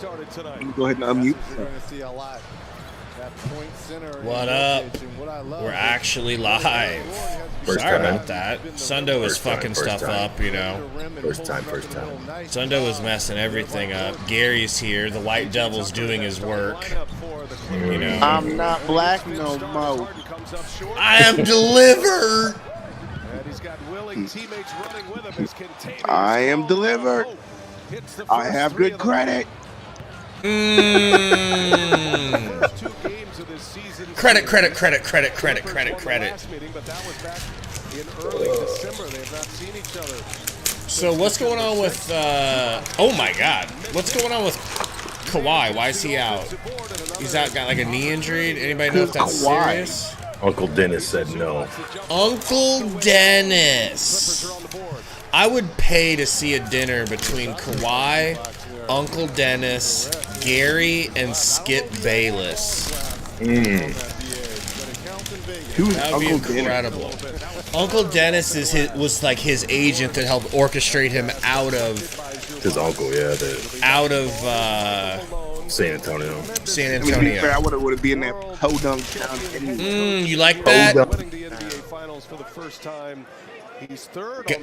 Go ahead and unmute. What up? We're actually live. Sorry about that. Sundo was fucking stuff up, you know. First time. Sundo was messing everything up. Gary's here. The White Devil's doing his work. You know. I'm not black no more. I am delivered. I am delivered. I have good credit. Credit. So what's going on with oh my god, what's going on with Kawhi? Why is he out? He's out, got like a knee injury. Anybody know if that's serious? Uncle Dennis said no. Uncle Dennis. I would pay to see a dinner between Kawhi, Uncle Dennis, Gary, and Skip Bayless. That would be incredible. Uncle Dennis was like his agent that helped orchestrate him out of his uncle, yeah, out of San Antonio. I mean, to be fair, I would be in that podunk town. You like that?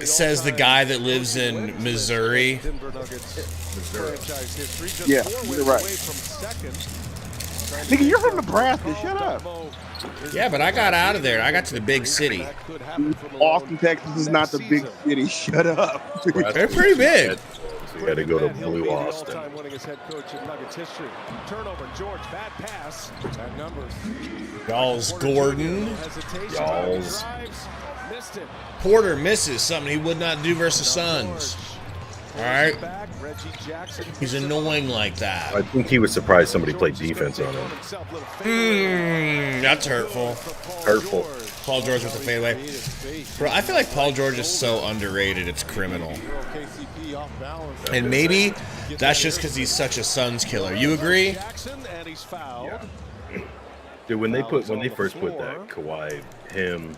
Says the guy that lives in Missouri. Yeah, you're right. Nigga, you're from Nebraska. Shut up. Yeah, but I got out of there. I got to the big city. Austin, Texas is not the big city. Shut up. They're pretty big. So you got to go to Blue Austin. Y'all's Gordon. Y'all's. Porter misses something he would not do versus Suns. All right. He's annoying like that. I think he was surprised somebody played defense on him. That's hurtful. Hurtful. Paul George with the fadeaway. Bro, I feel like Paul George is so underrated, it's criminal. And maybe that's just because he's such a Suns killer. You agree? Yeah. Dude, when they first put that Kawhi, him,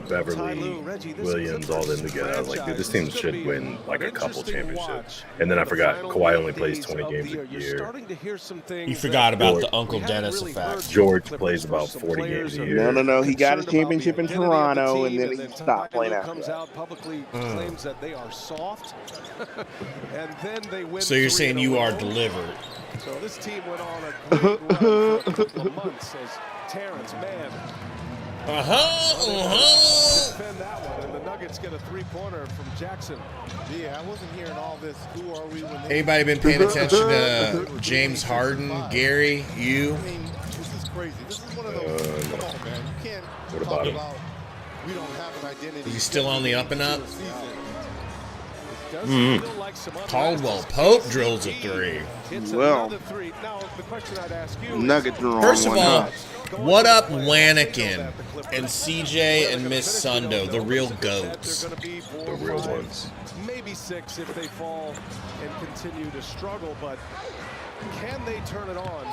Beverly, Williams, all them together, I was like, dude, this team should win like a couple championships. And then I forgot Kawhi only plays 20 games a year. You forgot about the Uncle Dennis effect. George plays about 40 games a year. No. He got his championship in Toronto, and then he stopped playing after that. So you're saying you are delivered. So this team went on a great run for a couple of months as Terrence Mann defend that one, and the Nuggets get a three-pointer from Jackson. Yeah, I wasn't hearing all this. Who are we? Anybody been paying attention to James Harden, Gary? You? I mean, this is crazy. This is one of those. Come on, man. You can't talk about we don't have an identity. Is he still on the up and up? Caldwell Pope drills a three. Well, Nuggets are on. First of all, what up, Wanikin and CJ and Miss Sundo, the real goats? The real ones. Maybe 6 if they fall and continue to struggle, but can they turn it on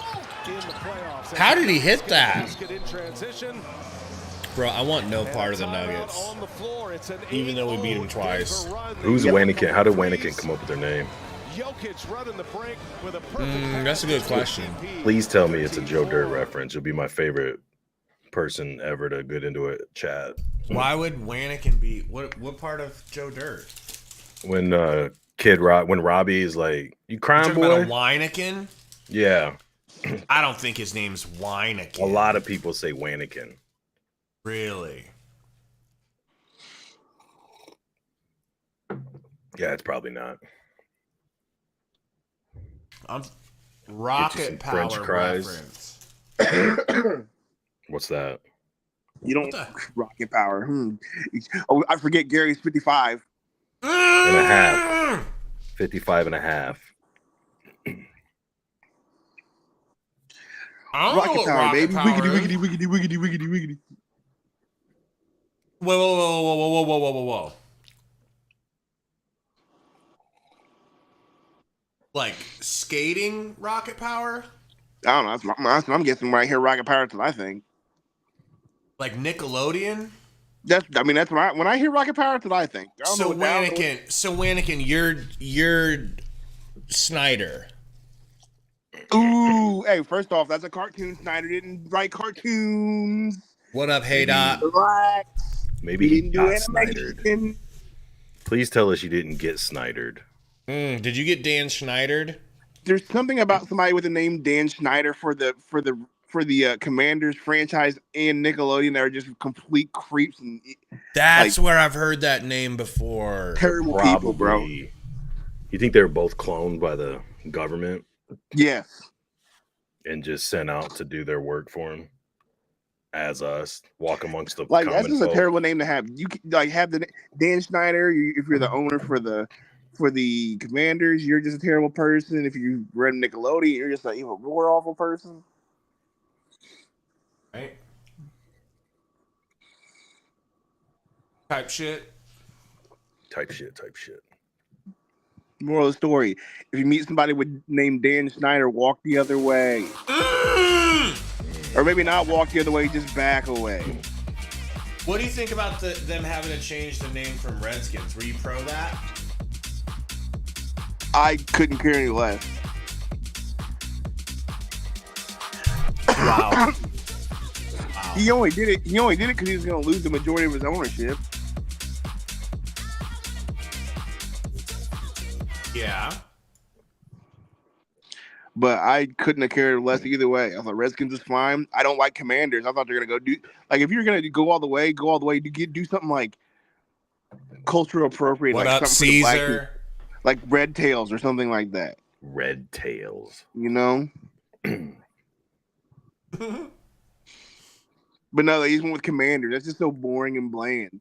in the playoffs? How did he hit that? Bro, I want no part of the Nuggets, even though we beat him twice. Who's Wanikin? How did Wanikin come up with their name? That's a good question. Please tell me it's a Joe Dirt reference. It'll be my favorite person ever to get into a chat. Why would Wanikin be? What part of Joe Dirt? When when Robbie is like, "You crying, boy?" About a Wanikin? Yeah. I don't think his name's Wanikin. A lot of people say Wanikin. Really? Yeah, it's probably not. Rocket Power French fries. reference. What's that? You don't rocket power. Oh, I forget Gary's 55. And a half. 55 and a half. Rocket power, baby. Wiggity. Whoa. Like skating rocket power? I don't know. I'm guessing right here, rocket power. That's what I think. Like Nickelodeon? That's when I hear rocket power, that's what I think. So Wanikin, you're Snyder. Ooh, hey, first off, that's a cartoon. Snyder didn't write cartoons. What up, Hey Dot? Relax. Maybe he didn't do got Snydered. animation. Please tell us you didn't get Snydered. Did you get Dan Schneidered? There's something about somebody with the name Dan Schneider for the Commanders franchise and Nickelodeon that are just complete creeps and That's where I've heard that name before. terrible people, bro. You think they were both cloned by the government? Yes. And just sent out to do their work for them as us, walk amongst the Like common that's just folk. a terrible name to have. You like have the Dan Schneider if you're the owner for the Commanders, you're just a terrible person. If you run Nickelodeon, you're just an even more awful person. Right. Type shit. Type shit. Moral of the story: if you meet somebody named Dan Schneider, walk the other way, or maybe not walk the other way, just back away. What do you think about them having to change the name from Redskins? Were you pro that? I couldn't care any less. Wow. He only did it because he was going to lose the majority of his ownership. Yeah. But I couldn't have cared less either way. I thought Redskins was fine. I don't like Commanders. I thought they're gonna go do if you're gonna go all the way. Do something like cultural appropriate. What like up, something for the black Caesar? people, like Red Tails or something like that. Red Tails. You know. But no, they just went with Commanders. That's just so boring and bland.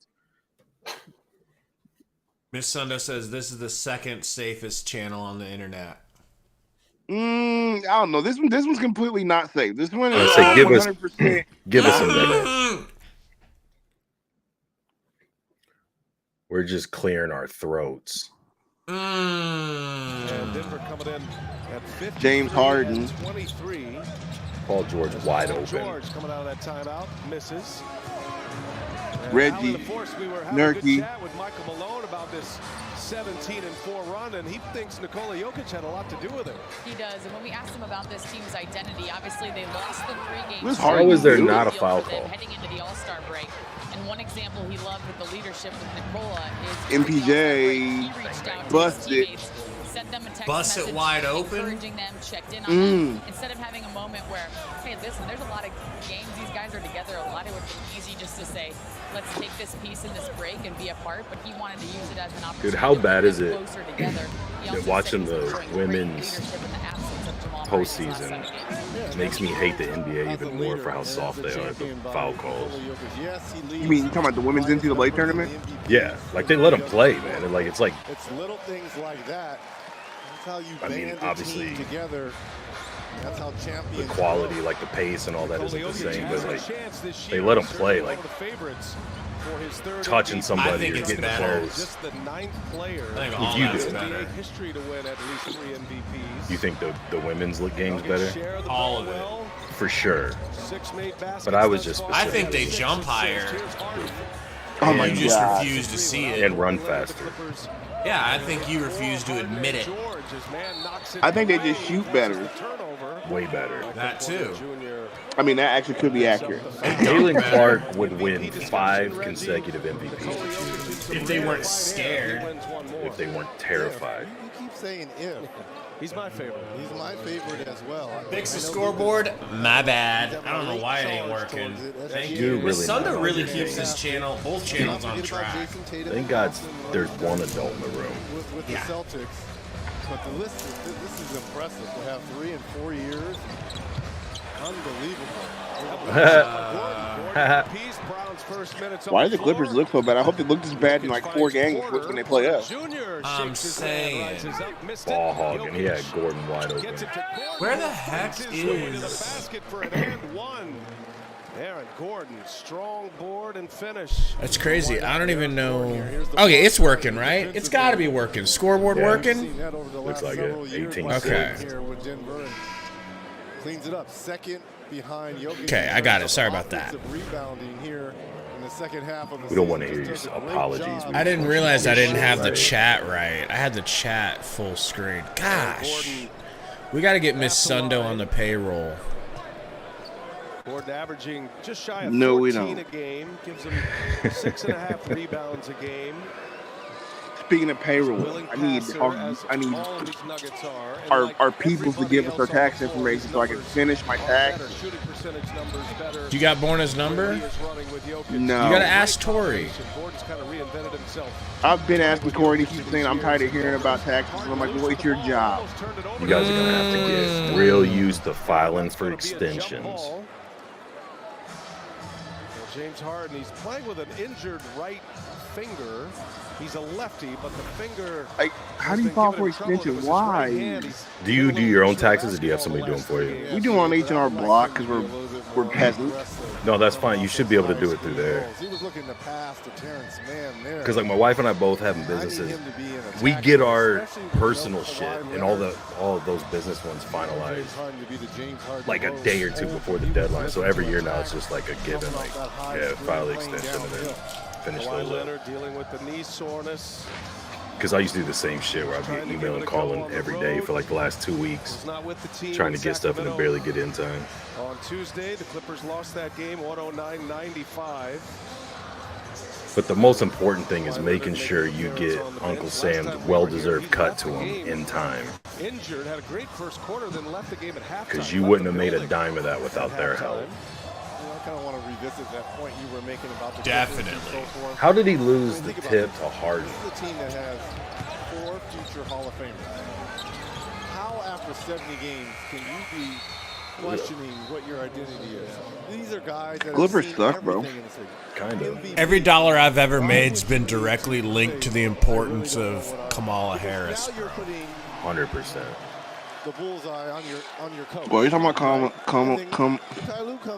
Miss Sundo says this is the second safest channel on the internet. I don't know. This one's completely not safe. This one is say, give 100%. Give us a minute. We're just clearing our throats. And Denver coming in at 50. James Harden. 23. Paul George wide open. George coming out of that timeout misses. And Reggie, out in the force, we were having a good Nurkic. chat with Michael Malone about this 17-4 run, and he thinks Nikola Jokic had a lot to do with it. He does, and when we asked him about this team's identity, obviously they lost the 3 games. What's hard How is there to do? not a foul For them call? heading into the All-Star break. And one example he loved with the leadership with Nikola is MPJ he reached out to busted. his teammates, sent them a text Bust it message, wide open? encouraging them, checked in on them, instead of having a moment where, hey, listen, there's a lot of games these guys are together. A lot of it would be easy just to say, let's take this piece in this break and be apart, but he wanted to use it as an opportunity. Dude, how to bad bring is them it closer together. He also watching said he's the been showing great women's leadership in the absence of Jamal Murray postseason? these last 7 games. Makes me hate the NBA even more for how soft they are at the foul calls. You mean you talking about the women's NCAA tournament? Yeah, like they let them play, man. And like it's like It's little things like that. That's how you I mean, band obviously, a team together. That's how the champions quality, grow. like the pace and all that isn't the Nikola same, Jokic but has a like chance this they year let him to play, be like one of the favorites for his third touching MVP. somebody I think or it's getting better. close. Just the 9th player I think Who'd all you that's do? in better. NBA history to win at least 3 MVPs. You think the women's league game's Jokic better? shared the All ball of it. well. For sure. 6 made baskets But I was thus just far. I think they Six jump higher. assists. Here's Harden. Oh my You just god! refuse to see it. And run faster. Yeah, I think you refuse to admit it. I think they just shoot better. Way better. That too. I mean, that actually could be accurate. Jalen Clark would win 5 consecutive MVPs If they weren't scared. if they weren't terrified. You keep saying if. He's my favorite. He's my favorite as well. Fix the I know scoreboard. My bad. that I don't know why it ain't charge working. towards it. That's Thank huge. you. You're Miss really Sundo not on really your keeps game. this channel, both channels on Forget about track. Jason Tatum. Thank God there's one adult in the room. with Yeah. the Celtics. But the list, this is impressive to have 3 and 4 years. Unbelievable. Why do the Clippers look so bad? I hope they look this bad in like 4 games when they play us. I'm saying. Ball hogging. He had Gordon wide open. Where the heck is? Aaron Gordon, strong board and finish. That's crazy. I don't even know. Okay, it's working, right? It's got to be working. Scoreboard Yeah. working? Looks like it. 18 Okay. Here with Denver and cleans it up. Second behind Jokic. Okay, I got it. Sorry about that. Offensive rebounding here in the second half of the We don't want to season. hear your Just does a great apologies. job. I didn't realize I didn't have the Right. chat right. I had the chat full screen. Gosh. We got to get Miss Sundo on the payroll. Gordon averaging just shy of No, 14 a game, gives him 6.5 rebounds a game. Speaking of payroll, I need our peoples to give us our tax information so I can finish my tax. You got Borna's number? No. You got to ask Tori. I've been asking Corey, and he keeps saying I'm tired of hearing about taxes. And I'm like, well, it's your job. You guys are going to have to get real used to filing for extensions. James Harden, he's playing with an injured right finger. He's a lefty, but the finger. Like, how do you file for extension? Why? Do you do your own taxes, or do you have somebody do them for you? We do it on H&R Block because we're peasants. No, that's fine. You should be able to do it through there. Because like my wife and I both have businesses. We get our personal shit and all of those business ones finalized like a day or two before the deadline. So every year now it's just like a given, like file the extension and then finish those up. Dealing with the knee soreness. Because I used to do the same shit where I'd be emailing, calling every day for like the last 2 weeks, trying to get stuff and then barely get in time. On Tuesday, the Clippers lost that game 109-95. But the most important thing is making sure you get Uncle Sam's well-deserved cut to him in time. Injured, had a great first quarter, then left the game at halftime. Because you wouldn't have made a dime of that without their help. I kind of want to revisit that point you were making about the Definitely. and so forth. How did he lose the tip to Harden? This is a team that has 4 future Hall of Famers. How after 70 games can you be questioning what your identity is? These are guys that Clippers have seen suck, bro. everything in this league. Kind of. Every dollar I've ever made's been directly linked to the importance of Kamala Harris. Now you're putting 100%. the bullseye on your coach. Well, you're talking about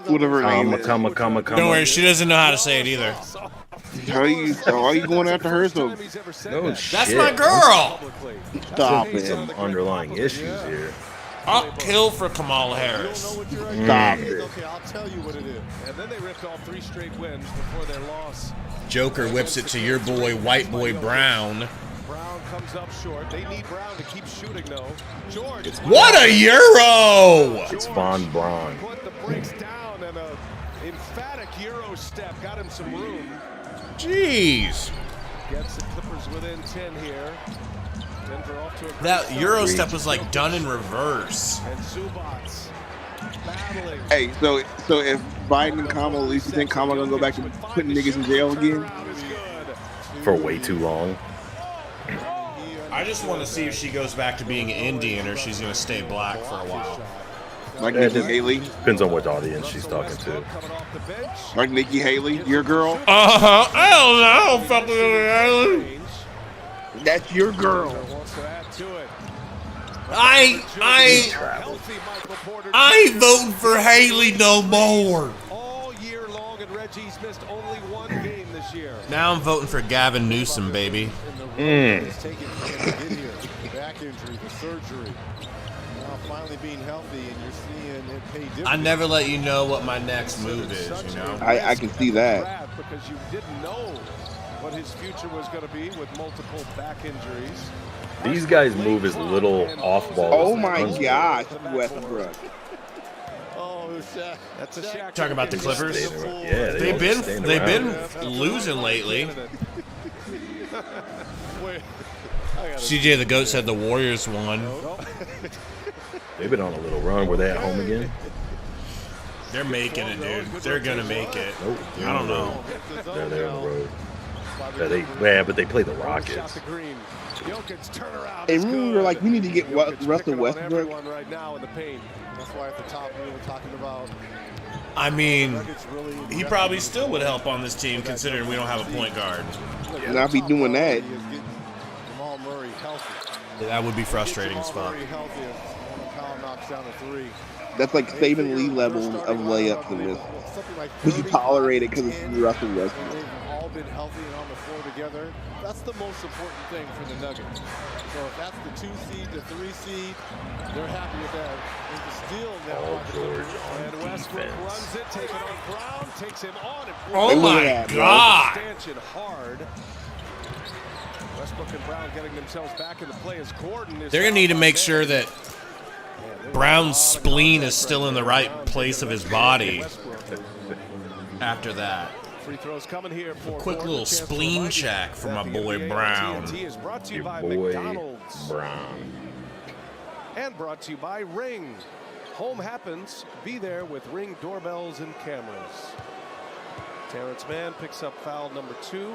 whatever her name is. Don't Don't worry, she doesn't know how to say it either. Why are you going after her so? No That's shit. my girl. Stop it. Some underlying issues here. I'll kill for Kamala Harris. Stop it. Okay, I'll tell you what it is. And then they ripped off 3 straight wins before their loss. Joker whips it to your boy, white boy Brown. Brown comes up short. They need Brown to keep shooting, though. George. What a Euro! It's Von Braun. Put the brakes down and a emphatic Euro step. Got him some room. Jeez. Gets the Clippers within 10 here. Denver off to a great That start. Euro step was like done in reverse. And Zubats battling. Hey, so if Biden and Kamala, at least you think Kamala gonna go back to putting niggas in jail again? Crowd is good. For way too long. I just want to see if she goes back to being Indian or she's going to stay black for a while. Like Nikki Haley? Depends on what audience she's talking to. Coming off the bench. Like Nikki Haley, your girl? Uh-huh. I don't know. Fucking Haley. That's your girl. Wants to add to it. I Healthy Michael Porter ain't voting for Haley no more. all year long, and Reggie's missed only 1 game this year. Now I'm voting for Gavin Newsom, baby. He's taken for him to get here. The back injury, the surgery. Now finally being healthy, and you're seeing it pay dividends. I never let you know what my next move is, you know? I can see that. Because you didn't know what his future was going to be with multiple back injuries. These guys move as little off ball. Oh my gosh, Westbrook. Oh, Shaq. That's a Shaq. Talking about the Clippers? Yeah, They've been losing lately. CJ the GOAT said the Warriors won. They've been on a little run. Were they at home again? They're making it, dude. They're gonna make it. Nope. I don't know. They're there on the road. But they play the Rockets. And we were like, we need to get Russell Westbrook. Right now in the paint. That's why at the top we were talking about. I mean, he probably still would help on this team considering we don't have a point guard. Not be doing that. Jamal Murray healthy. That would be frustrating as Jamal fuck. Murray healthy as Powell knocks down a 3. That's like Saban Lee level of layups in this. We should tolerate it because it's Russell Westbrook. They've all been healthy and on the floor together. That's the most important thing for the Nuggets. So if that's the 2 seed, the 3 seed, they're happy with that. And to steal now. Paul George And on Westbrook defense. runs it, taking on Brown, takes him on. And Oh Look my at that, bro. God! Stanchion hard. Westbrook and Brown getting themselves back into play as Gordon is. They're gonna need to make sure that Brown's spleen is still in the right place of his body after that. Free throws coming here for Quick little spleen check from my boy Brown. Is brought to you Your by boy McDonald's Brown. and brought to you by Ring. Home happens. Be there with Ring doorbells and cameras. Terrence Mann picks up foul number 2.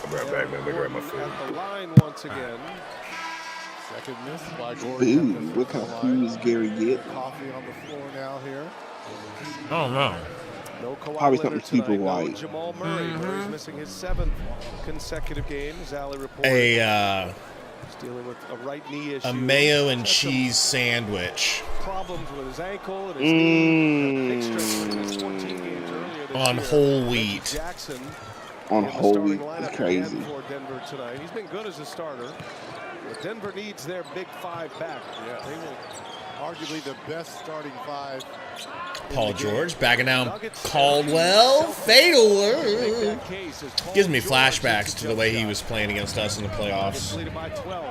I'll be right back, man. Let me grab my food. At the line once again. Second miss by Gordon. Food. What kind of food is Gary get? Coffee on the floor now here. Oh no. No Kawhi Probably Leonard something super tonight. No white. Jamal Murray. Murray's missing his 7th consecutive game, as Ali reported. He's dealing with a right knee issue. A mayo and Had some cheese sandwich problems with his ankle and his knee. Had a big stretch in his 14 games earlier this on year. whole Reggie wheat. Jackson On in the whole starting wheat. lineup It's crazy. again for Denver tonight. He's been good as a starter, but Denver needs their big 5 back. Yeah, they will arguably the best starting 5. Paul George backing down Caldwell. Fatal. Make that case as Paul Gives me George flashbacks hits to a the way jump he shot. was playing against us in the Nuggets playoffs. lead it by 12.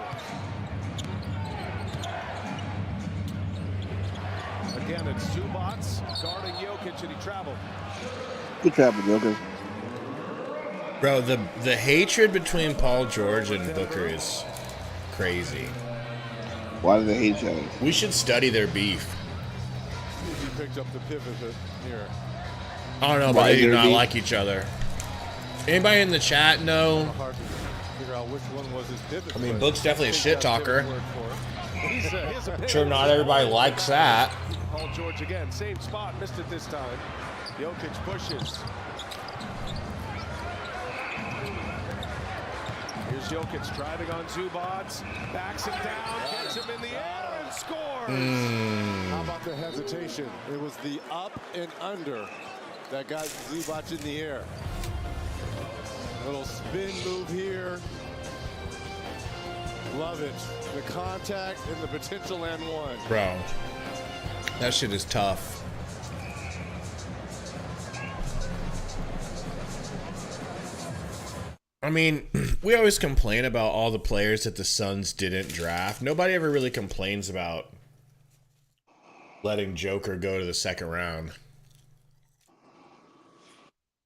Again, it's Zubats guarding Jokic, and he traveled. Good travel, Joker. Bro, the hatred between Paul George and Booker is crazy. Why do they hate each other? We should study their beef. He picked up the pivot here. I don't know, but Why they do their not beef? like each other. Anybody in the chat know? Hard to figure out which one was his pivot. I mean, but Book's definitely a I think shit that's talker. the word for it. His opinion Sure, not is- everybody likes that. Paul George again, same spot, missed it this time. Jokic pushes. Here's Jokic driving on Zubats, backs him down, gets him in the air, and scores. How about the hesitation? It was the up and under that got Zubac in the air. Little spin move here. Love it. The contact and the potential and one. Bro, that shit is tough. I mean, we always complain about all the players that the Suns didn't draft. Nobody ever really complains about letting Joker go to the second round.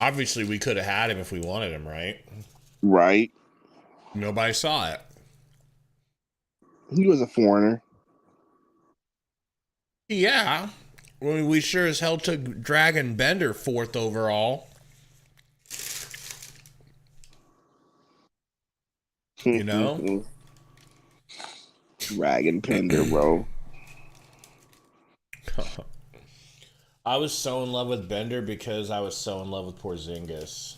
Obviously, we could have had him if we wanted him, right? Right. Nobody saw it. He was a foreigner. Yeah. Well, we sure as hell took Dragon Bender 4th overall. You know? Dragon Pender, bro. I was so in love with Bender because I was so in love with Porzingis.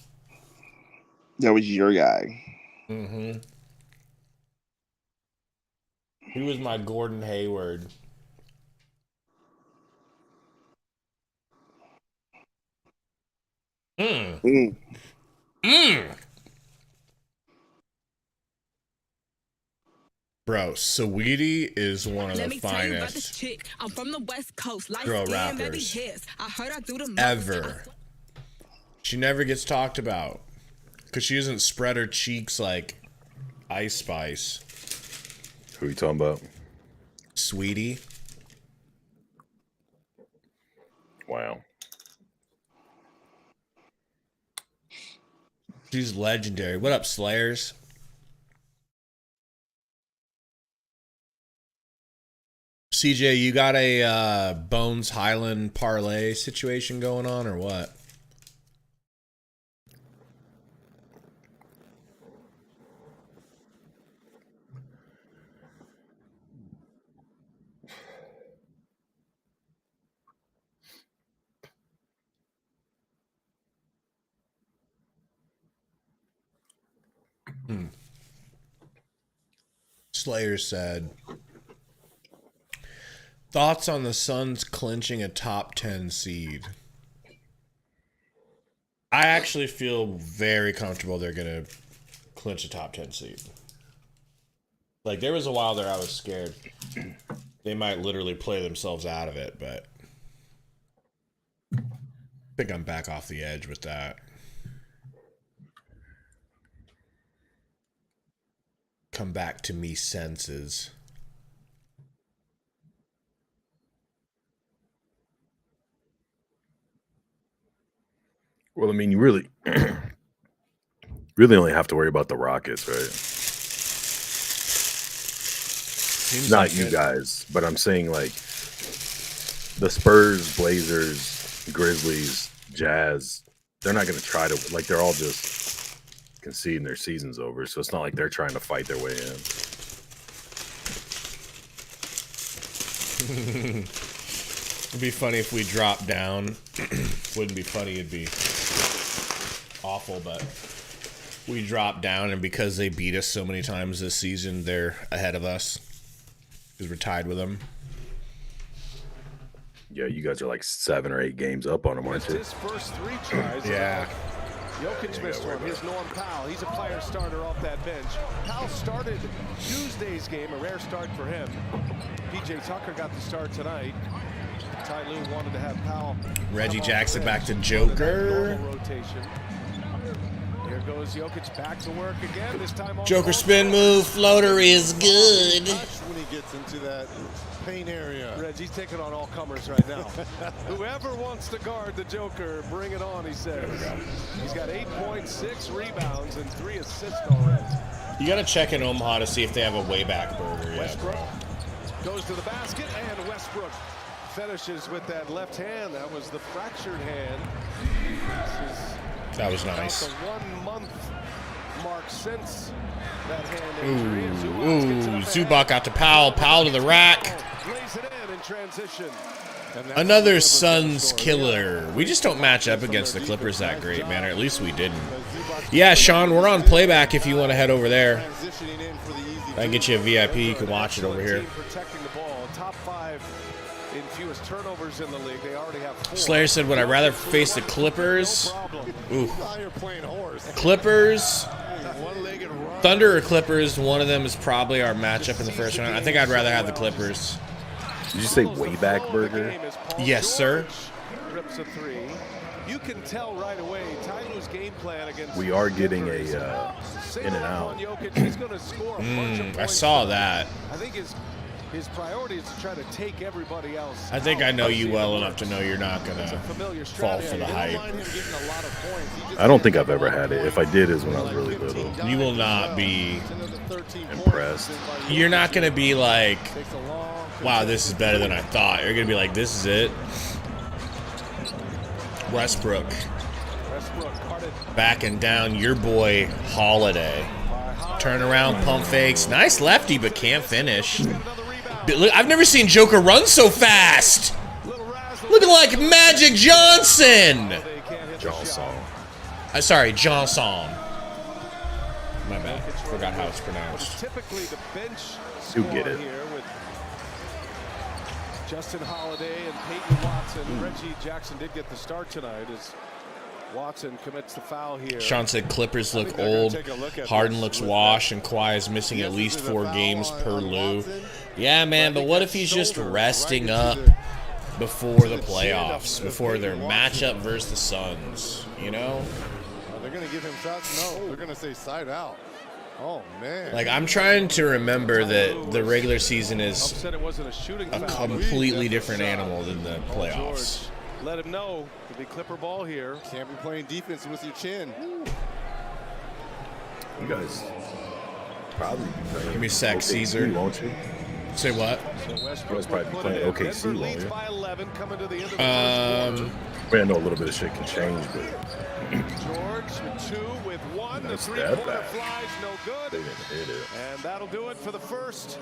That was your guy. Mm-hmm. He was my Gordon Hayward. Mm. Bro, Saweetie is one of Let the me tell you about this finest chick. I'm from the West Coast. Light girl skin, baby rappers hairs. I heard I do the most. ever. She never gets talked about because she doesn't spread her cheeks like Ice Spice. Who are you talking about? Sweetie. Wow. She's legendary. What up, Slayers? CJ, you got a Bones Highland parlay situation going on or what? Slayer said, thoughts on the Suns clinching a top 10 seed? I actually feel very comfortable they're going to clinch a top 10 seed. Like, there was a while there I was scared they might literally play themselves out of it, but I think I'm back off the edge with that. Come back to me senses. Well, I mean, you really, really only have to worry about the Rockets, right? Seems Not like you it. guys, but I'm saying like the Spurs, Blazers, Grizzlies, Jazz. They're not going to try to like. They're all just conceding their season's over, so it's not like they're trying to fight their way in. It'd be funny if we dropped down. Wouldn't be funny, it'd be awful, but we dropped down, and because they beat us so many times this season, they're ahead of us. Because we're tied with them. Yeah, you guys are like 7 or 8 games up on them, aren't you? His first 3 tries. Yeah. Jokic missed one. Here's Norm Powell. He's a fire starter off that bench. Powell started Tuesday's game, a rare start for him. PJ Tucker got the start tonight. Ty Lue wanted to have Powell. Reggie Jackson back to Joker. Rotation. Here goes Jokic back to work again. This time on Joker spin move. Floater is good. When he gets into that paint area. Reggie's taking on all comers right now. Whoever wants to guard the Joker, bring it on, he says. He's got 8 points, 6 rebounds, and 3 assists already. You gotta check in Omaha to see if they have a way back burger yet. Westbrook goes to the basket, and Westbrook finishes with that left hand. That was the fractured hand. This is That was nice. about the 1 month mark since that hand injury. And Ooh, gets it up Zubac got to Powell. Powell to the rack. Lays it in transition. Another Suns killer. We just don't match up against the Clippers that great, man. Or at least we didn't. Yeah, Sean, we're on playback if you want to head over there. I can get you a VIP. You can watch it over here. Protecting the ball. Top 5 in fewest turnovers in the league. They already have 4. Slayer said, would I rather face the Clippers? Problem. Ooh. Now you're playing horse. Clippers, One-legged run. Thunder or Clippers, one of them is probably our matchup in the first round. I think I'd rather have the Clippers. Did you say way back burger? Yes, sir. Rips a 3. You can tell right away Ty Lue's game plan against We are getting a Single in and on out. Jokic, he's going to score a bunch of I points. saw that. I think his priority is to try to take everybody else. I think I know you well enough to know you're not going It's a to familiar fall strategy. for the Don't hype. mind him getting a lot of points. He just I don't think I've ever had it. If I did, is when I was really little. You will not be Impressed. You're not going to be like, Takes a long, wow, this is better than I thought. You're going to be like, this is it. Westbrook Westbrook carded backing down your boy Holiday. Turn around, pump fakes. Nice lefty, but can't finish. But look, I've never seen Joker run so fast. Looking like Magic Johnson. Johnson. Sorry, Johnson. My bad. Forgot how it's pronounced. typically the bench You score get it. here with Justin Holiday and Peyton Watson. Reggie Jackson did get the start tonight as Watson commits the foul here. Sean said Clippers look old, Harden looks washed, and Kawhi is missing at least 4 games per Lou. Yeah, man, but what if he's just resting up before the playoffs, before their matchup versus the Suns, you know? They're going to give him shots? No, they're going to say side out. Oh, man. Like, I'm trying to remember that the regular season is Upset it wasn't a shooting a foul. completely different animal than the playoffs. George let him know it'll be Clipper ball here. Can't be playing defense with your chin. You guys probably be playing Give me a sec, OKC, Caesar. won't you? Say what? So Westbrook You guys probably will put playing it in. OKC, Denver won't leads you? by 11 coming to the end of the first quarter. I mean, I know a little bit of shit can change, but George with 2 with 1. The That's that three-pointer bad. flies no they good. didn't hit it. And that'll do it for the first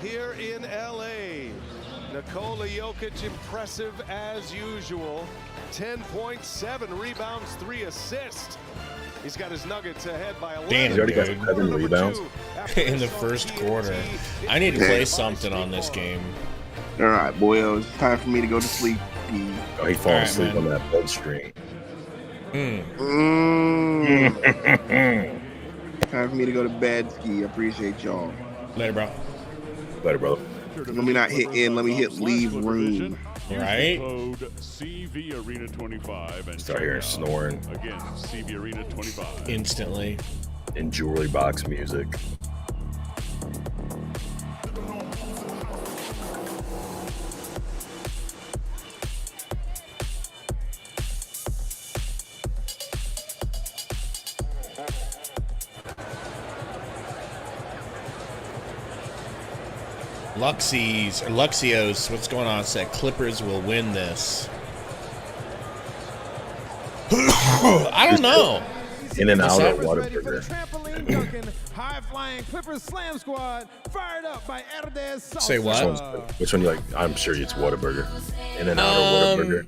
here in L.A. Nikola Jokic impressive as usual. 10.7 rebounds, 3 assists. He's got his Nuggets ahead by 11. Damn, He's already got dude. 7 rebounds. In the first quarter. I need to play something on this game. All right, boyos, it's time for me to go to sleep. Oh, he falling Alright, asleep man. on that bed string. Time for me to go to bed, Ski. I appreciate y'all. Later, bro. Later, brother. Let me not hit in. Let me hit leave room. Right? Code CV Arena 25 and Start hearing check out. snoring Again, CV Arena 25. Instantly. and jewelry box music. Luxios, what's going on? Said Clippers will win this. I don't know. In and out at Ready for the Whataburger. trampoline dunking, high flying Clippers slam squad, fired up by Herdez Salsa. Say what? Which one you like? I'm sure it's Whataburger. In and out or Whataburger.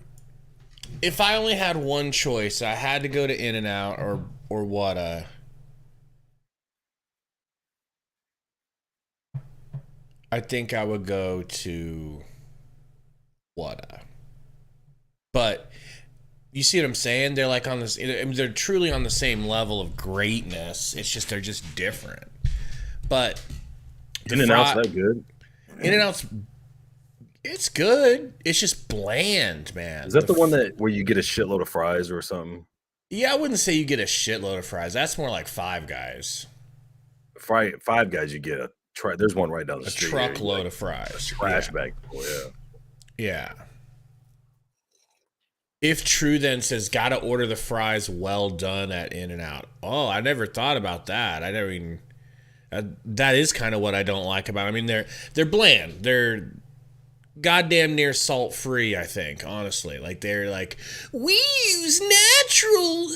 If I only had one choice, I had to go to In-N-Out or Whata. I think I would go to Whata. But you see what I'm saying? They're like on this. I mean, they're truly on the same level of greatness. It's just they're just different. But In-N-Out's that good? In-N-Out's it's good. It's just bland, man. Is that the one where you get a shitload of fries or something? Yeah, I wouldn't say you get a shitload of fries. That's more like Five Guys. Five Guys, you get there's one right down the street. A truckload of fries. Trash bag. Yeah. If True then says, gotta order the fries well done at In-N-Out. Oh, I never thought about that. I never even. That is kind of what I don't like about it. I mean, they're bland. They're goddamn near salt free, I think, honestly. Like, they're like, we use natural.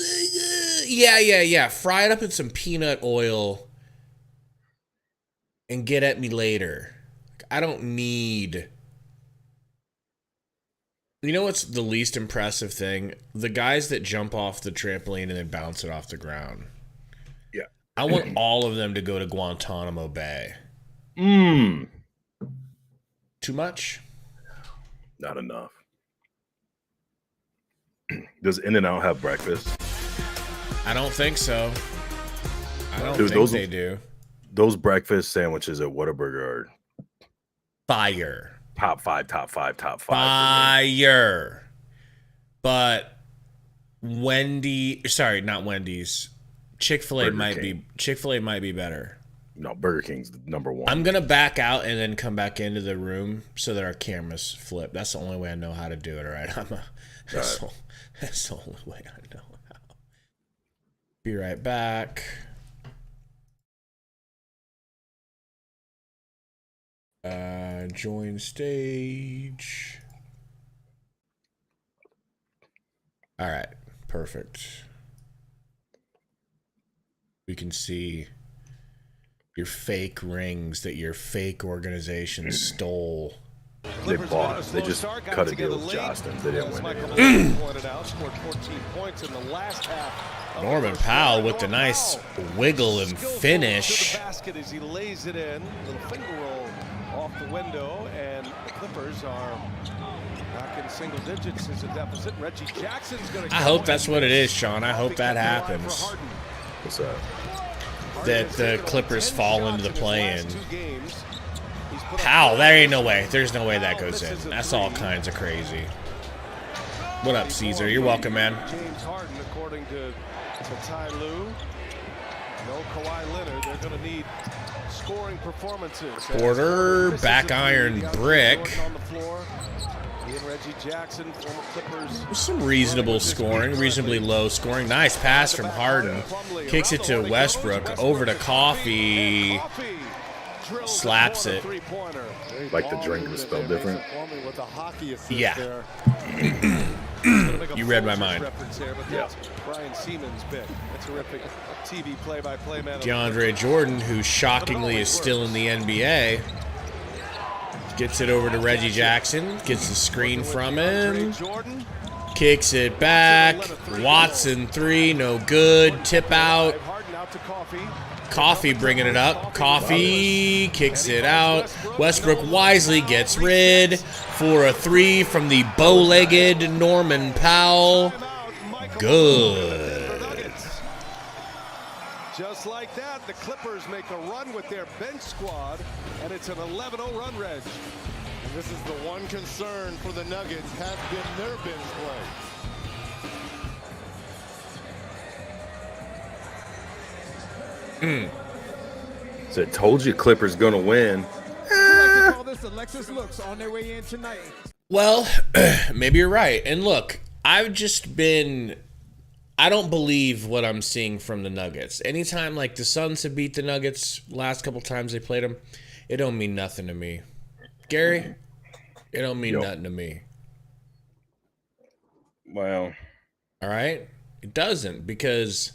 Yeah. Fry it up in some peanut oil and get at me later. I don't need. You know what's the least impressive thing? The guys that jump off the trampoline and then bounce it off the ground. Yeah. I want all of them to go to Guantanamo Bay. Too much? Not enough. Does In-N-Out have breakfast? I don't think so. I don't Dude, think they do. Those breakfast sandwiches at Whataburger are Fire. top five. Fire. But not Wendy's. Chick-fil-A might be better. No, Burger King's number one. I'm gonna back out and then come back into the room so that our cameras flip. That's the only way I know how to do it. All right, that's the only way I know how. Be right back. Join stage. All right, perfect. We can see your fake rings that your fake organization stole. They bought. They just cut a deal with Justin. They didn't win. Norman Powell with the nice wiggle and finish. The basket as he lays it in. Little finger roll off the window, and the Clippers are back in single digits as a deficit. Reggie Jackson's going to. I hope that's what it is, Sean. I hope that happens. What's that? That the Clippers fall into the play-in. Powell, there ain't no way. There's no way that goes in. That's all kinds of crazy. What up, Caesar? You're welcome, man. James Harden, according to Ty Lue. No Kawhi Leonard. They're going to need scoring performances. Porter, back iron brick. Reggie Jackson, former Clippers. Some reasonable scoring, reasonably low scoring. Nice pass from Harden. Kicks it to Westbrook. Over to Coffee. Slaps it. Like the drink was spelled different? Yeah. You read my mind. Yeah. Brian Siemens bit. A terrific TV play-by-play man. DeAndre Jordan, who shockingly is still in the NBA. Gets it over to Reggie Jackson. Gets the screen from him. Kicks it back. Watson three, no good. Tip out. Coffee bringing it up. Coffee kicks it out. Westbrook wisely gets rid for a three from the bow-legged Norman Powell. Good. Just like that, the Clippers make a run with their bench squad, and it's an 11-0 run, Reg. And this is the one concern for the Nuggets has been their bench play. So I told you Clippers gonna win. Well, maybe you're right. And look, I don't believe what I'm seeing from the Nuggets. Anytime like the Suns have beat the Nuggets last couple times they played them, it don't mean nothing to me. Gary, it don't mean Yo. nothing to me. Well, All right? It doesn't because,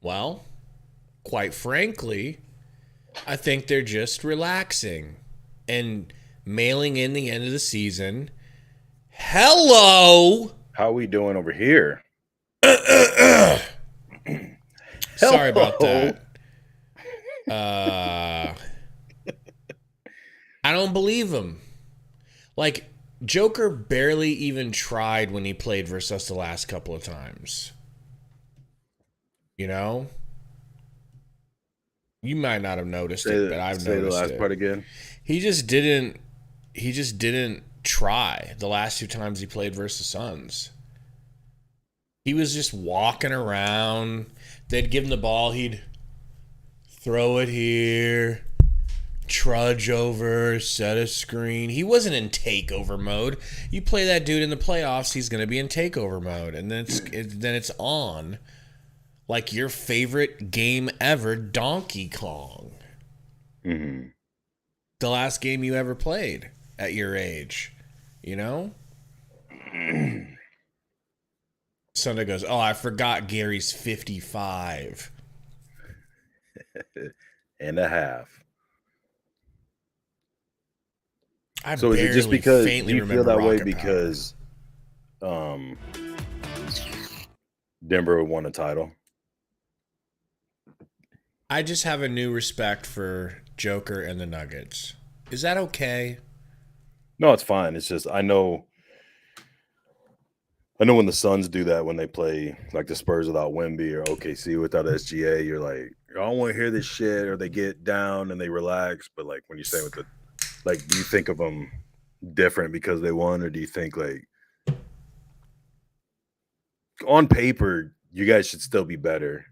well, quite frankly, I think they're just relaxing and mailing in the end of the season. Hello! how are we doing over here? Sorry about that. I don't believe him. Like, Joker barely even tried when he played versus us the last couple of times. You know? You might not have noticed it, but I've say noticed the last it. part again. He just didn't try the last 2 times he played versus Suns. He was just walking around. They'd give him the ball, he'd throw it here, trudge over, set a screen. He wasn't in takeover mode. You play that dude in the playoffs, he's going to be in takeover mode, and then it's on like your favorite game ever, Donkey Kong. Mm-hmm. The last game you ever played at your age, you know? Sunday goes, oh, I forgot Gary's 55. And a half. I So is it just barely because faintly you feel remember that way Rocket Power. because Denver won a title? I just have a new respect for Joker and the Nuggets. Is that okay? No, it's fine. It's just I know when the Suns do that when they play like the Spurs without Wemby or OKC without SGA, you're like, I don't want to hear this shit, or they get down and they relax. But like when you say with the, like, do you think of them different because they won, or do you think like on paper you guys should still be better,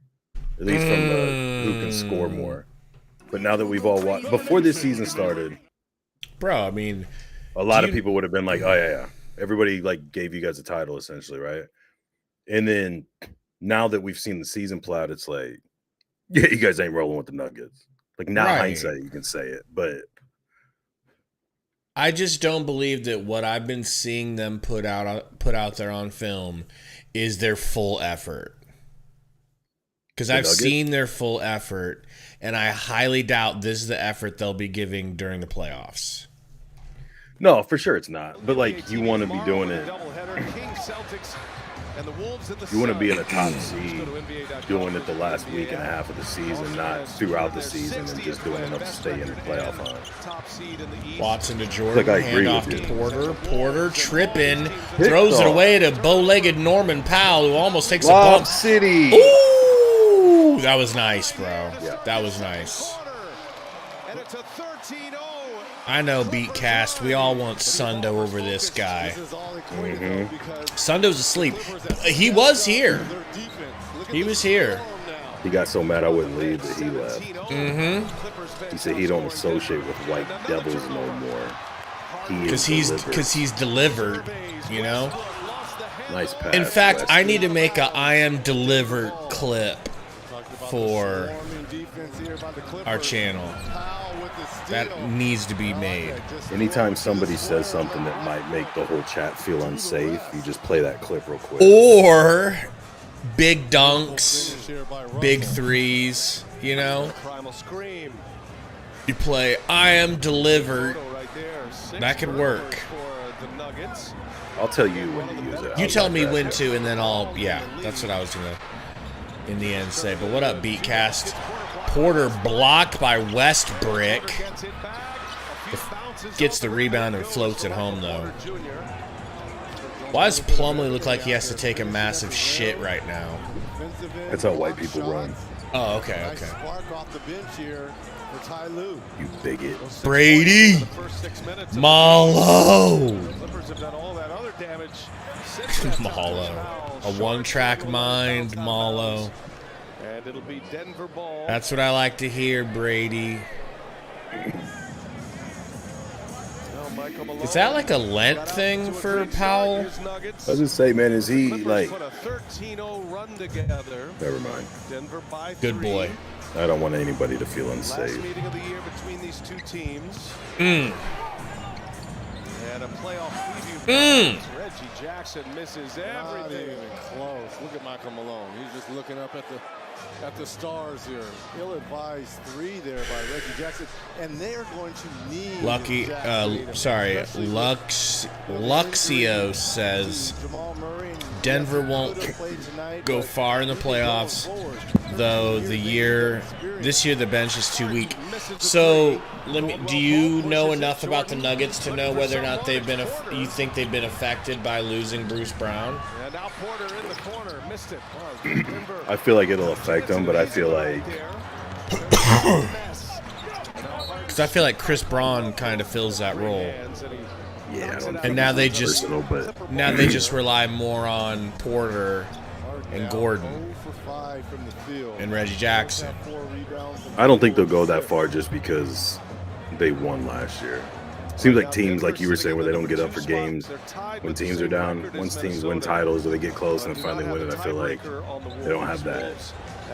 at least from the who can score more? But now that we've all watched before this season started, bro, I mean, a lot of people would have been like, oh yeah. Everybody like gave you guys a title essentially, right? And then now that we've seen the season play out, it's like, yeah, you guys ain't rolling with the Nuggets. Like now hindsight, you can say it, but I just don't believe that what I've been seeing them put out there on film is their full effort. Because I've seen their full effort, and I highly doubt this is the effort they'll be giving during the playoffs. no, for sure it's not. But like you want to be doing it. You want to be in a top seed, doing it the last week and a half of the season, not throughout the season, and just doing enough to stay in the playoff hunt. Watson to Jordan, Like, I agree handoff with to you. Porter. Porter tripping, throws it away to bow-legged Norman Powell, who almost takes a Lob bump. City. Ooh, that was nice, bro. Yeah. That was nice. I know, Beatcast. We all want Sundo over this guy. Sundo's asleep. He was here. He was here. He got so mad I wouldn't leave that he left. He said he don't associate with white devils no more. Because he's delivered, you know? Nice pass. In fact, Weston. I need to make a I am delivered clip for our channel. That needs to be made. Anytime somebody says something that might make the whole chat feel unsafe, you just play that clip real quick. Or big dunks, big threes, you know? You play I am delivered. That could work. I'll tell you when to use it. You tell me when to, and then that's what I was going to, in the end, say. But what up, Beatcast? Porter blocked by Westbrick. Gets the rebound and floats it home, though. Why does Plumlee look like he has to take a massive shit right now? That's how white people run. Oh, okay. You bigot. Brady. Malo. Malo. A one-track mind, Malo. And it'll be Denver ball. That's what I like to hear, Brady. Is that like a Lent thing for Powell? I was just say, man, is he like? Never mind. Good boy. I don't want anybody to feel unsafe. And a playoff preview. Reggie Jackson misses Not everything. even close. Look at Michael Malone. He's just looking up at the stars here. Ill-advised 3 there by Reggie Jackson, and they're going to need Luxio says Denver won't go far in the playoffs, though this year the bench is too weak. So do you know enough about the Nuggets to know whether or not you think they've been affected by losing Bruce Brown? And now Porter in the corner, missed it. I feel like it'll affect them, but I feel like because I feel like Chris Braun kind of fills that role. yeah. And now they just rely more on Porter and Gordon and Reggie Jackson. I don't think they'll go that far just because they won last year. Seems like teams, like you were saying, where they don't get up for games when teams are down. Once teams win titles or they get close and finally win it, I feel like they don't have that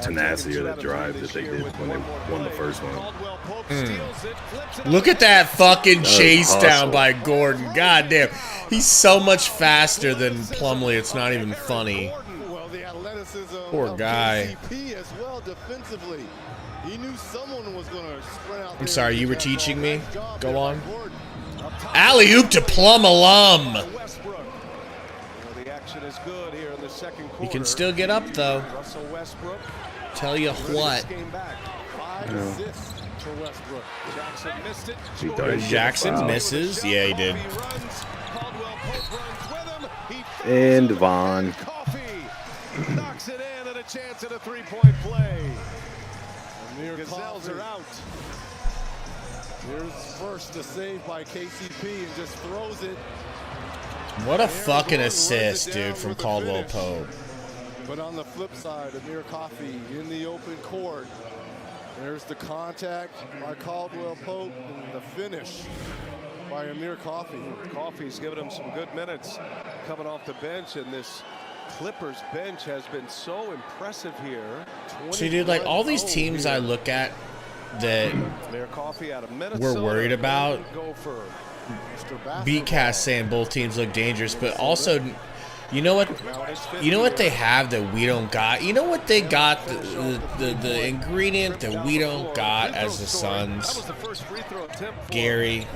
tenacity or that drive that they did when they won the first one. Look at that fucking chase down by Gordon. God damn. He's so much faster than Plumlee. It's not even funny. Poor guy. I'm sorry, you were teaching me? Go on. Alley-oop to Plum alum. You can still get up, though. Tell you what. Jackson misses. Yeah, he did. And Vaughn. Knocks it in and a chance at a 3-point play. Gazelles are out. Here's first a save by KCP and just throws it. What a fucking assist, dude, from Caldwell Pope. But on the flip side, Amir Coffey in the open court. There's the contact by Caldwell Pope and the finish by Amir Coffey. Coffey's given him some good minutes coming off the bench, and this Clippers bench has been so impressive here. See, dude, like all these teams I look at that we're worried about, Beatcast saying both teams look dangerous, but also, you know what they have that we don't got? You know what they got, the ingredient that we don't got as the Suns? Gary.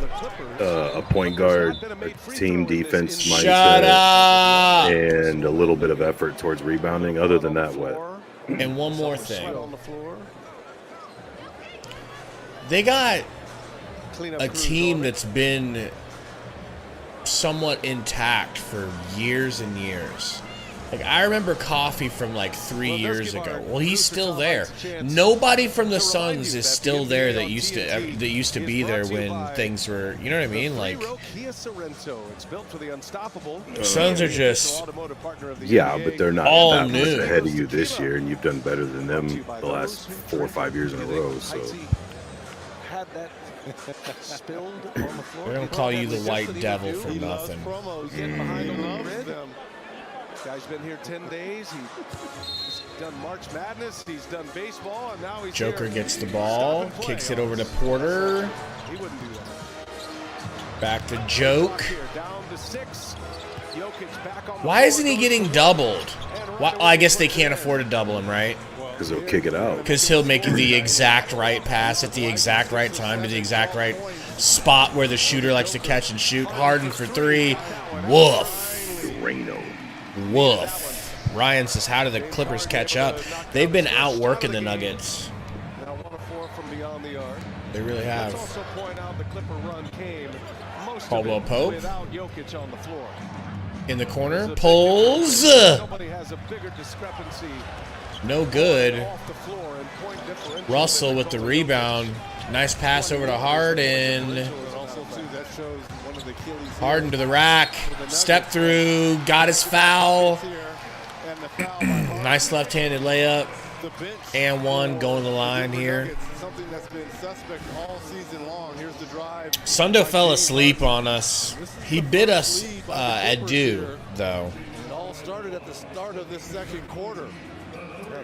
A point guard, a team defense mindset, Shut up! And a little bit of effort towards rebounding. Other than that, what? And one more thing. They got a team that's been somewhat intact for years and years. Like, I remember Coffey from like 3 years ago. Well, he's still there. Nobody from the Suns is still there that used to be there when things were, you know what I mean? Like, Suns are just but they're not all that new. much ahead of you this year, and you've done better than them the last 4 or 5 years in a row. So spilled on the floor. They don't call you the White Devil for nothing. Guy's been here 10 days. He's done March Madness. He's done baseball, and now he's Joker here. gets the ball, kicks it over to Porter. He wouldn't do that. Back to Joke. Down to 6. Jokic back on the Why isn't he getting doubled? Well, I guess they can't afford to double him, right? because they'll kick it out. Because he'll make the exact right pass at the exact right time to the exact right spot where the shooter likes to catch and shoot. Harden for 3. Woof. Woof. Ryan says, how do the Clippers catch up? They've been outworking the Nuggets. They really have. Caldwell Pope. In the corner. Pulls. No good. Russell with the rebound. Nice pass over to Harden. Harden to the rack. Step through. Got his foul. Nice left-handed layup. And one going the line here. Sundo fell asleep on us. He bit us adieu, though. It all started at the start of this second quarter.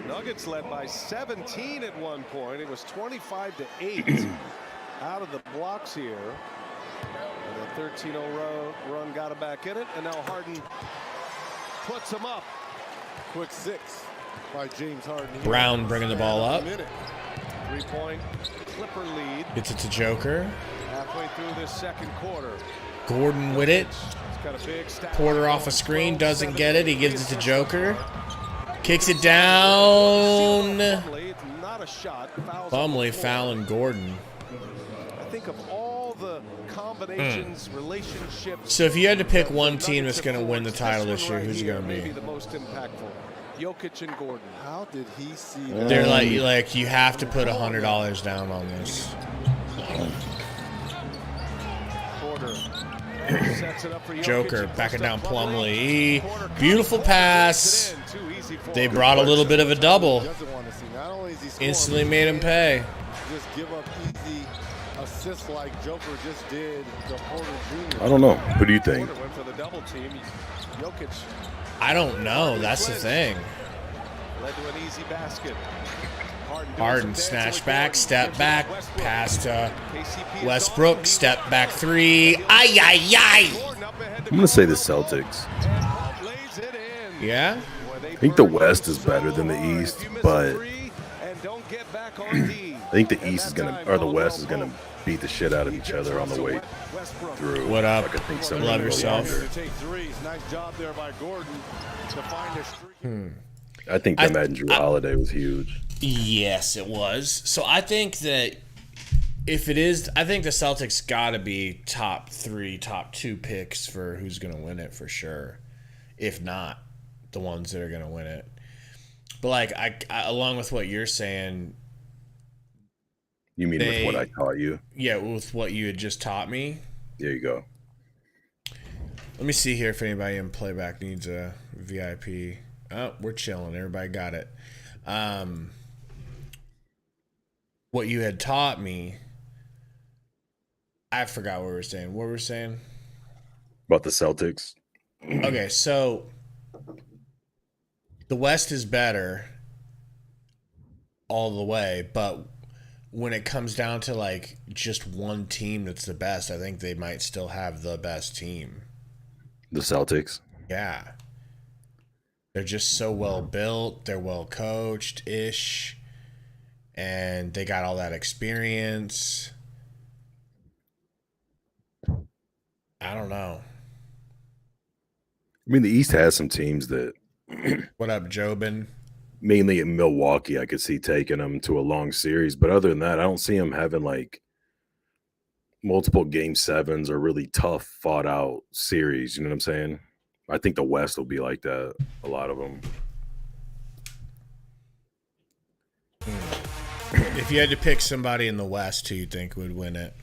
Nuggets led by 17 at one point. It was 25-8 out of the blocks here. And the 13-0 run got him back in it, and now Harden puts him up. Quick 6 by James Harden. Brown bringing the ball up. 3-point Clipper lead. Gets it to Joker. Halfway through this second quarter. Gordon with it. Porter off a screen, doesn't get it. He gives it to Joker. Kicks it down. Plumlee fouling Gordon. I think of all the combinations, relationships. So if you had to pick one team that's going to win the title this year, who's it going to be? The most impactful. Jokic and Gordon. How did he see that? They're like you have to put $100 down on this. Joker backing down Plumlee. Beautiful pass. They brought a little bit of a double. Instantly made him pay. Just give up easy assists like Joker just did to Porter Jr. I don't know. Who do you think? Went for the double team. Jokic I don't know. That's the thing. led to an easy basket. Harden snatch back, step back, pass to Westbrook, step back three. Ay, ay, ay. I'm going to say the Celtics. Yeah? I think the West is better than the East, but I think the East is or the West is gonna beat the shit out of each other on the way through. What up? Like, I think Love yourself. I think them adding Drew Holiday was huge. Yes, it was. So I think that if it is, I think the Celtics got to be top 3, top 2 picks for who's going to win it for sure. If not, the ones that are going to win it. But like, I along with what you're saying. You mean with what I taught you? Yeah, with what you had just taught me. There you go. Let me see here if anybody in playback needs a VIP. Oh, we're chilling. Everybody got it. What you had taught me, I forgot what we were saying. What were we saying? About the Celtics. Okay, so the West is better all the way, but when it comes down to like just one team that's the best, I think they might still have the best team. The Celtics? Yeah. They're just so well built. They're well coached-ish. And they got all that experience. I don't know. I mean, the East has some teams that... What up, Jobin? Mainly in Milwaukee, I could see taking them to a long series. But other than that, I don't see them having, like, multiple Game 7s or really tough, fought-out series. You know what I'm saying? I think the West will be like that, a lot of them. If you had to pick somebody in the West who you think would win it?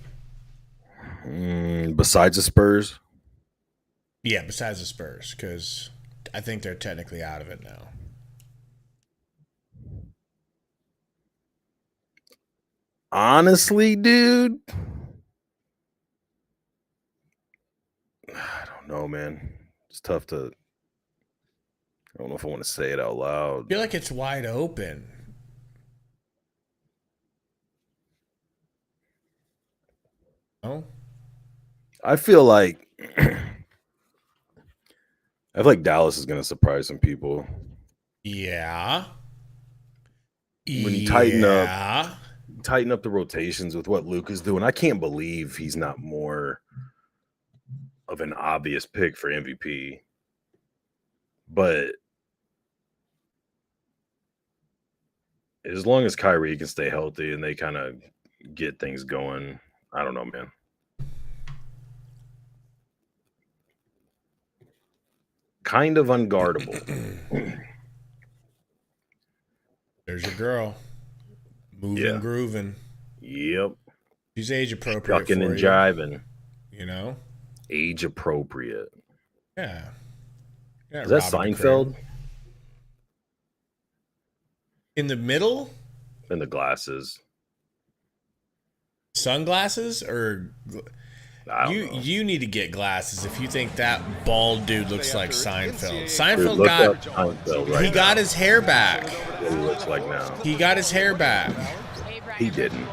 Besides the Spurs? Yeah, besides the Spurs, because I think they're technically out of it now. Honestly, dude, I don't know, man. It's tough to... I don't know if I want to say it out loud. I feel like it's wide open. Oh? I feel like Dallas is going to surprise some people. Yeah. When you tighten up the rotations with what Luka's doing, I can't believe he's not more of an obvious pick for MVP. But as long as Kyrie can stay healthy and they kind of get things going, I don't know, man. Kind of unguardable. There's your girl. Moving, grooving. Yep. She's age appropriate. Ducking and jiving. You know? Age appropriate. Yeah. Is that Seinfeld? In the middle? In the glasses. Sunglasses? Or you need to get glasses if you think that bald dude looks like Seinfeld. Seinfeld got his hair back. What he looks like now. He got his hair back. He didn't.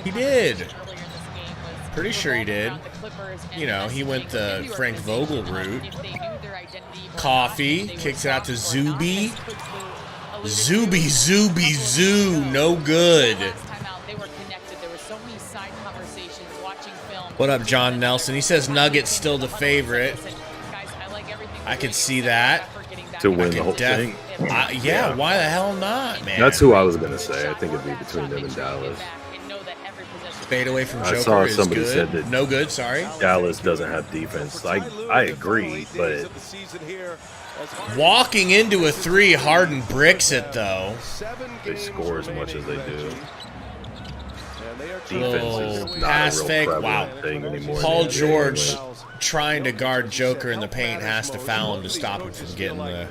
He did. Pretty sure he did. You know, he went the Frank Vogel route. Coffee kicks it out to Zuby. Zuby, Zoo, no good. What up, John Nelson? He says Nuggets still the favorite. I could see that. To win the whole thing? Yeah, why the hell not, man? That's who I was going to say. I think it'd be between them and Dallas. Fade away from Joker I saw is somebody good. said that no good, sorry. Dallas doesn't have defense. I agree, but walking into a 3, Harden bricks it, though. they score as much as they do. Little Defense is not pass a real fake. prevalent Wow. thing anymore. Paul in the NBA George anyway. trying to guard Joker in the paint has to foul him to stop him from getting the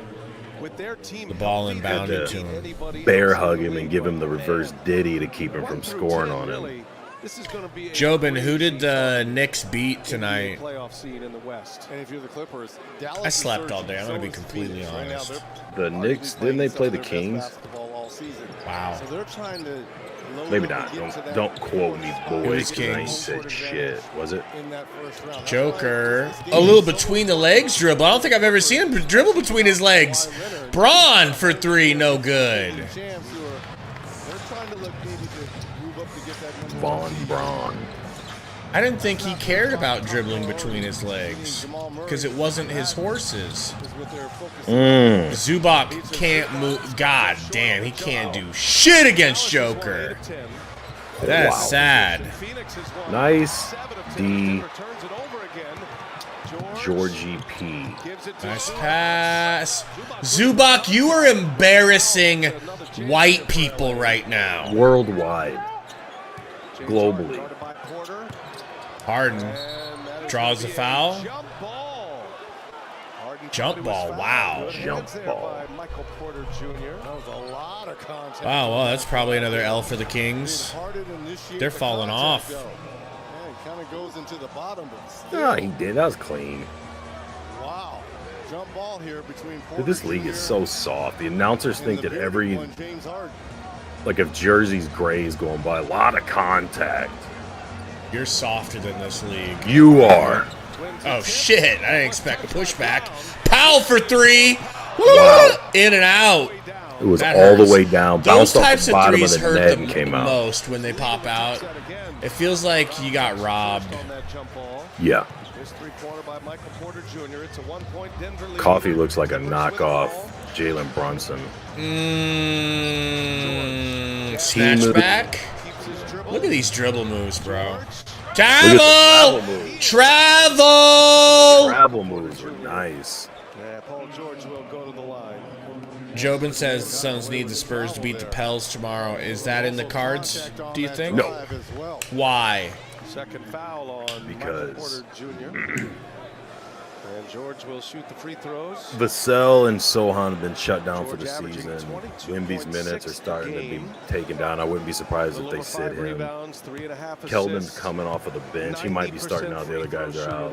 ball inbounded to him. Bear hug him and give him the reverse Diddy to keep him from scoring on him. Jobin, who did the Knicks beat tonight? I slept all day. I'm going to be completely honest. The Knicks, didn't they play the Kings? Wow. Maybe not. Don't quote me, boys, because I ain't Kings. said shit. Was it? Joker. A little between the legs dribble. I don't think I've ever seen him dribble between his legs. Braun for 3, no good. Braun. I didn't think he cared about dribbling between his legs because it wasn't his horses. Zubac can't move. God damn, he can't do shit against Joker. That's sad. Nice D. Georgie P. Nice pass. Zubac, you are embarrassing white people right now. Worldwide. Globally. Harden draws a foul. Jump ball, wow. Jump ball. Wow, well, that's probably another L for the Kings. They're falling off. No, he did. That was clean. Wow. Jump ball here between Dude, this league is so soft. The announcers think that every, like if Jersey's Gray's going by, a lot of contact. You're softer than this league. You are. Oh, shit. I didn't expect a pushback. Powell for 3. Wow. In and out. It was That all hurts. the way down, Those bounced off types the of bottom of threes the hurt net the and came out. most when they pop out. It feels like you got robbed. Yeah. This three-pointer by Michael Porter Jr. It's a 1-point Denver lead. Coffee looks like a knockoff Jalen Brunson. Snatch back. Look at these dribble moves, bro. Travel! Travel! Travel moves are nice. Yeah, Paul George will go to the line. Jobin says the Suns need the Spurs to beat the Pels tomorrow. Is that in the cards, do you think? No. Why? Second foul on Because Michael Porter Jr. And George will shoot the free throws. Vassell and Sohan have been shut down for the season. Wemby's minutes are starting to be taken down. I wouldn't be surprised if they sit him. Keldon's coming off of the bench. He might be starting out. The other guys are out.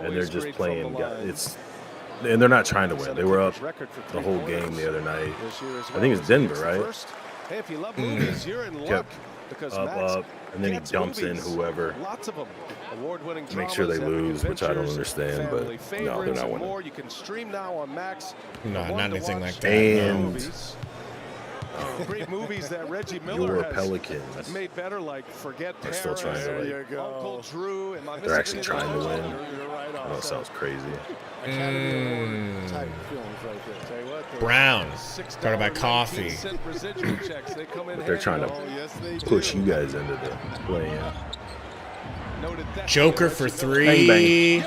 And they're just playing. And they're not trying to win. They were up the whole game the other night. I think it's Denver, right? Hey, if you love movies, you're in luck. Kept up, and then he dumps in whoever. Lots of them. Award-winning Make sure they lose, which I don't understand, but no, they're not winning. You can stream now on Max. No, not anything like that. And Great movies that Reggie your Miller has Pelicans. made better, like Forget They're still trying to, like, Uncle Drew, and they're actually trying to win. I know it sounds crazy. Brown, started by Coffee. But they're trying to push you guys into the play-in. Joker for 3.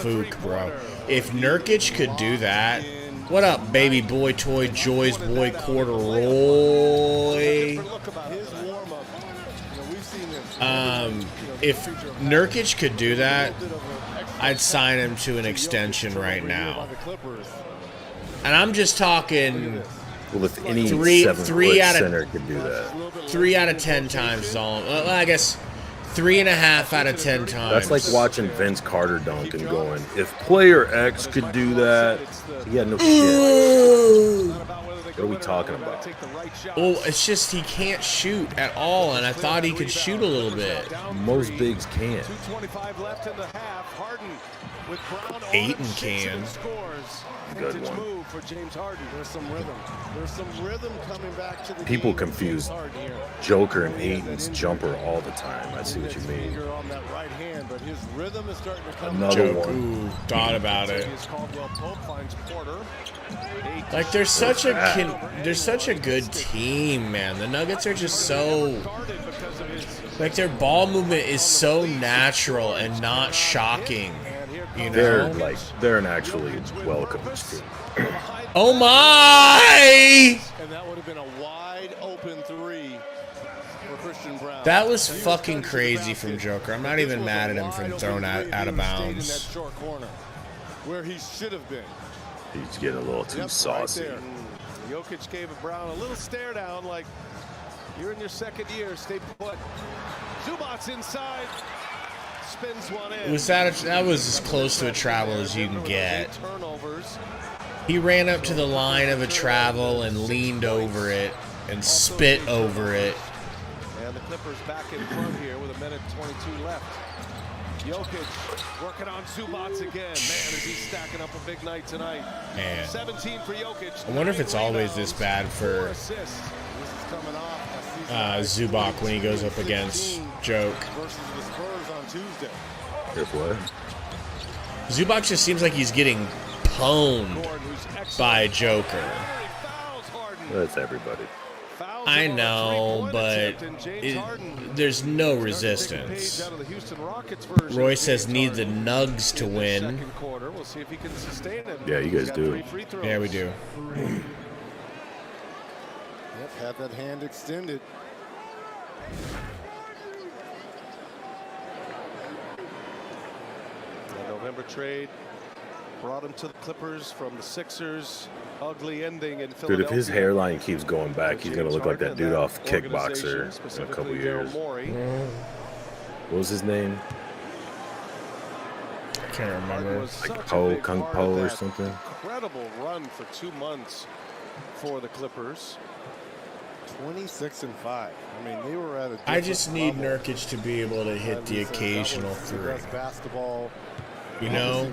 Fook, bro. If Nurkic could do that. What up, baby boy, toy, Joy's boy, corduroy? If Nurkic could do that, I'd sign him to an extension right now. And I'm just talking. Well, if any three 7-foot out of center could do that. 3 out of 10 times is all. Well, I guess 3.5 out of 10 times. That's like watching Vince Carter dunk and going, if player X could do that, yeah, no shit. What are we talking about? Oh, it's just he can't shoot at all, and I thought he could shoot a little bit. Most bigs can't. 2:25 left in the half. Harden with Brown. Aiden can. Good Vintage one. move for James Harden. There's some rhythm. There's some rhythm coming back to the People game. confuse Harden here. Joker and Aiden's jumper all the time. I see what you mean. Finger on that right hand, but his rhythm is starting to come Another back. one. Ooh, thought about it. Caldwell Pope finds Porter. Like they're such a good team, man. The Nuggets are just so like their ball movement is so natural and not shocking. You know? They're an actually well coached team. Oh my! And that would have been a wide open three for Christian Brown. That was fucking crazy from Joker. I'm not even mad at him for throwing out of bounds. In that short corner where he should have been. He's getting a little too saucy. Right there. Jokic gave Brown a little stare down, like you're in your second year. Stay put. Zubac's inside. Spins one in. That was as close to a travel as you can get. Turnovers. He ran up to the line of a travel and leaned over it and spit over it. And the Clippers back in front here with 1:22 left. Jokic working on Zubac again. Man, is he stacking up a big night tonight. Man. 17 for Jokic. I wonder if it's always this bad for Zubac when he goes up against Joke. Versus the Spurs on Tuesday. Guess what? Zubac just seems like he's getting pwned by Joker. That's everybody. I know, but there's no resistance. Roy says need the Nugs to win. Yeah, you guys do. Yeah, we do. Yep, had that hand extended. The November trade brought him to the Clippers from the Sixers. Ugly ending in Philadelphia. Dude, if his hairline keeps going back, he's gonna look like that dude off Kickboxer in a couple years. What was his name? I can't remember. Like Po, Kung Po or something. Incredible run for 2 months for the Clippers. 26-5. I mean, they were at a. I just need level. Nurkic to be able to hit the occasional three. Basketball. You know,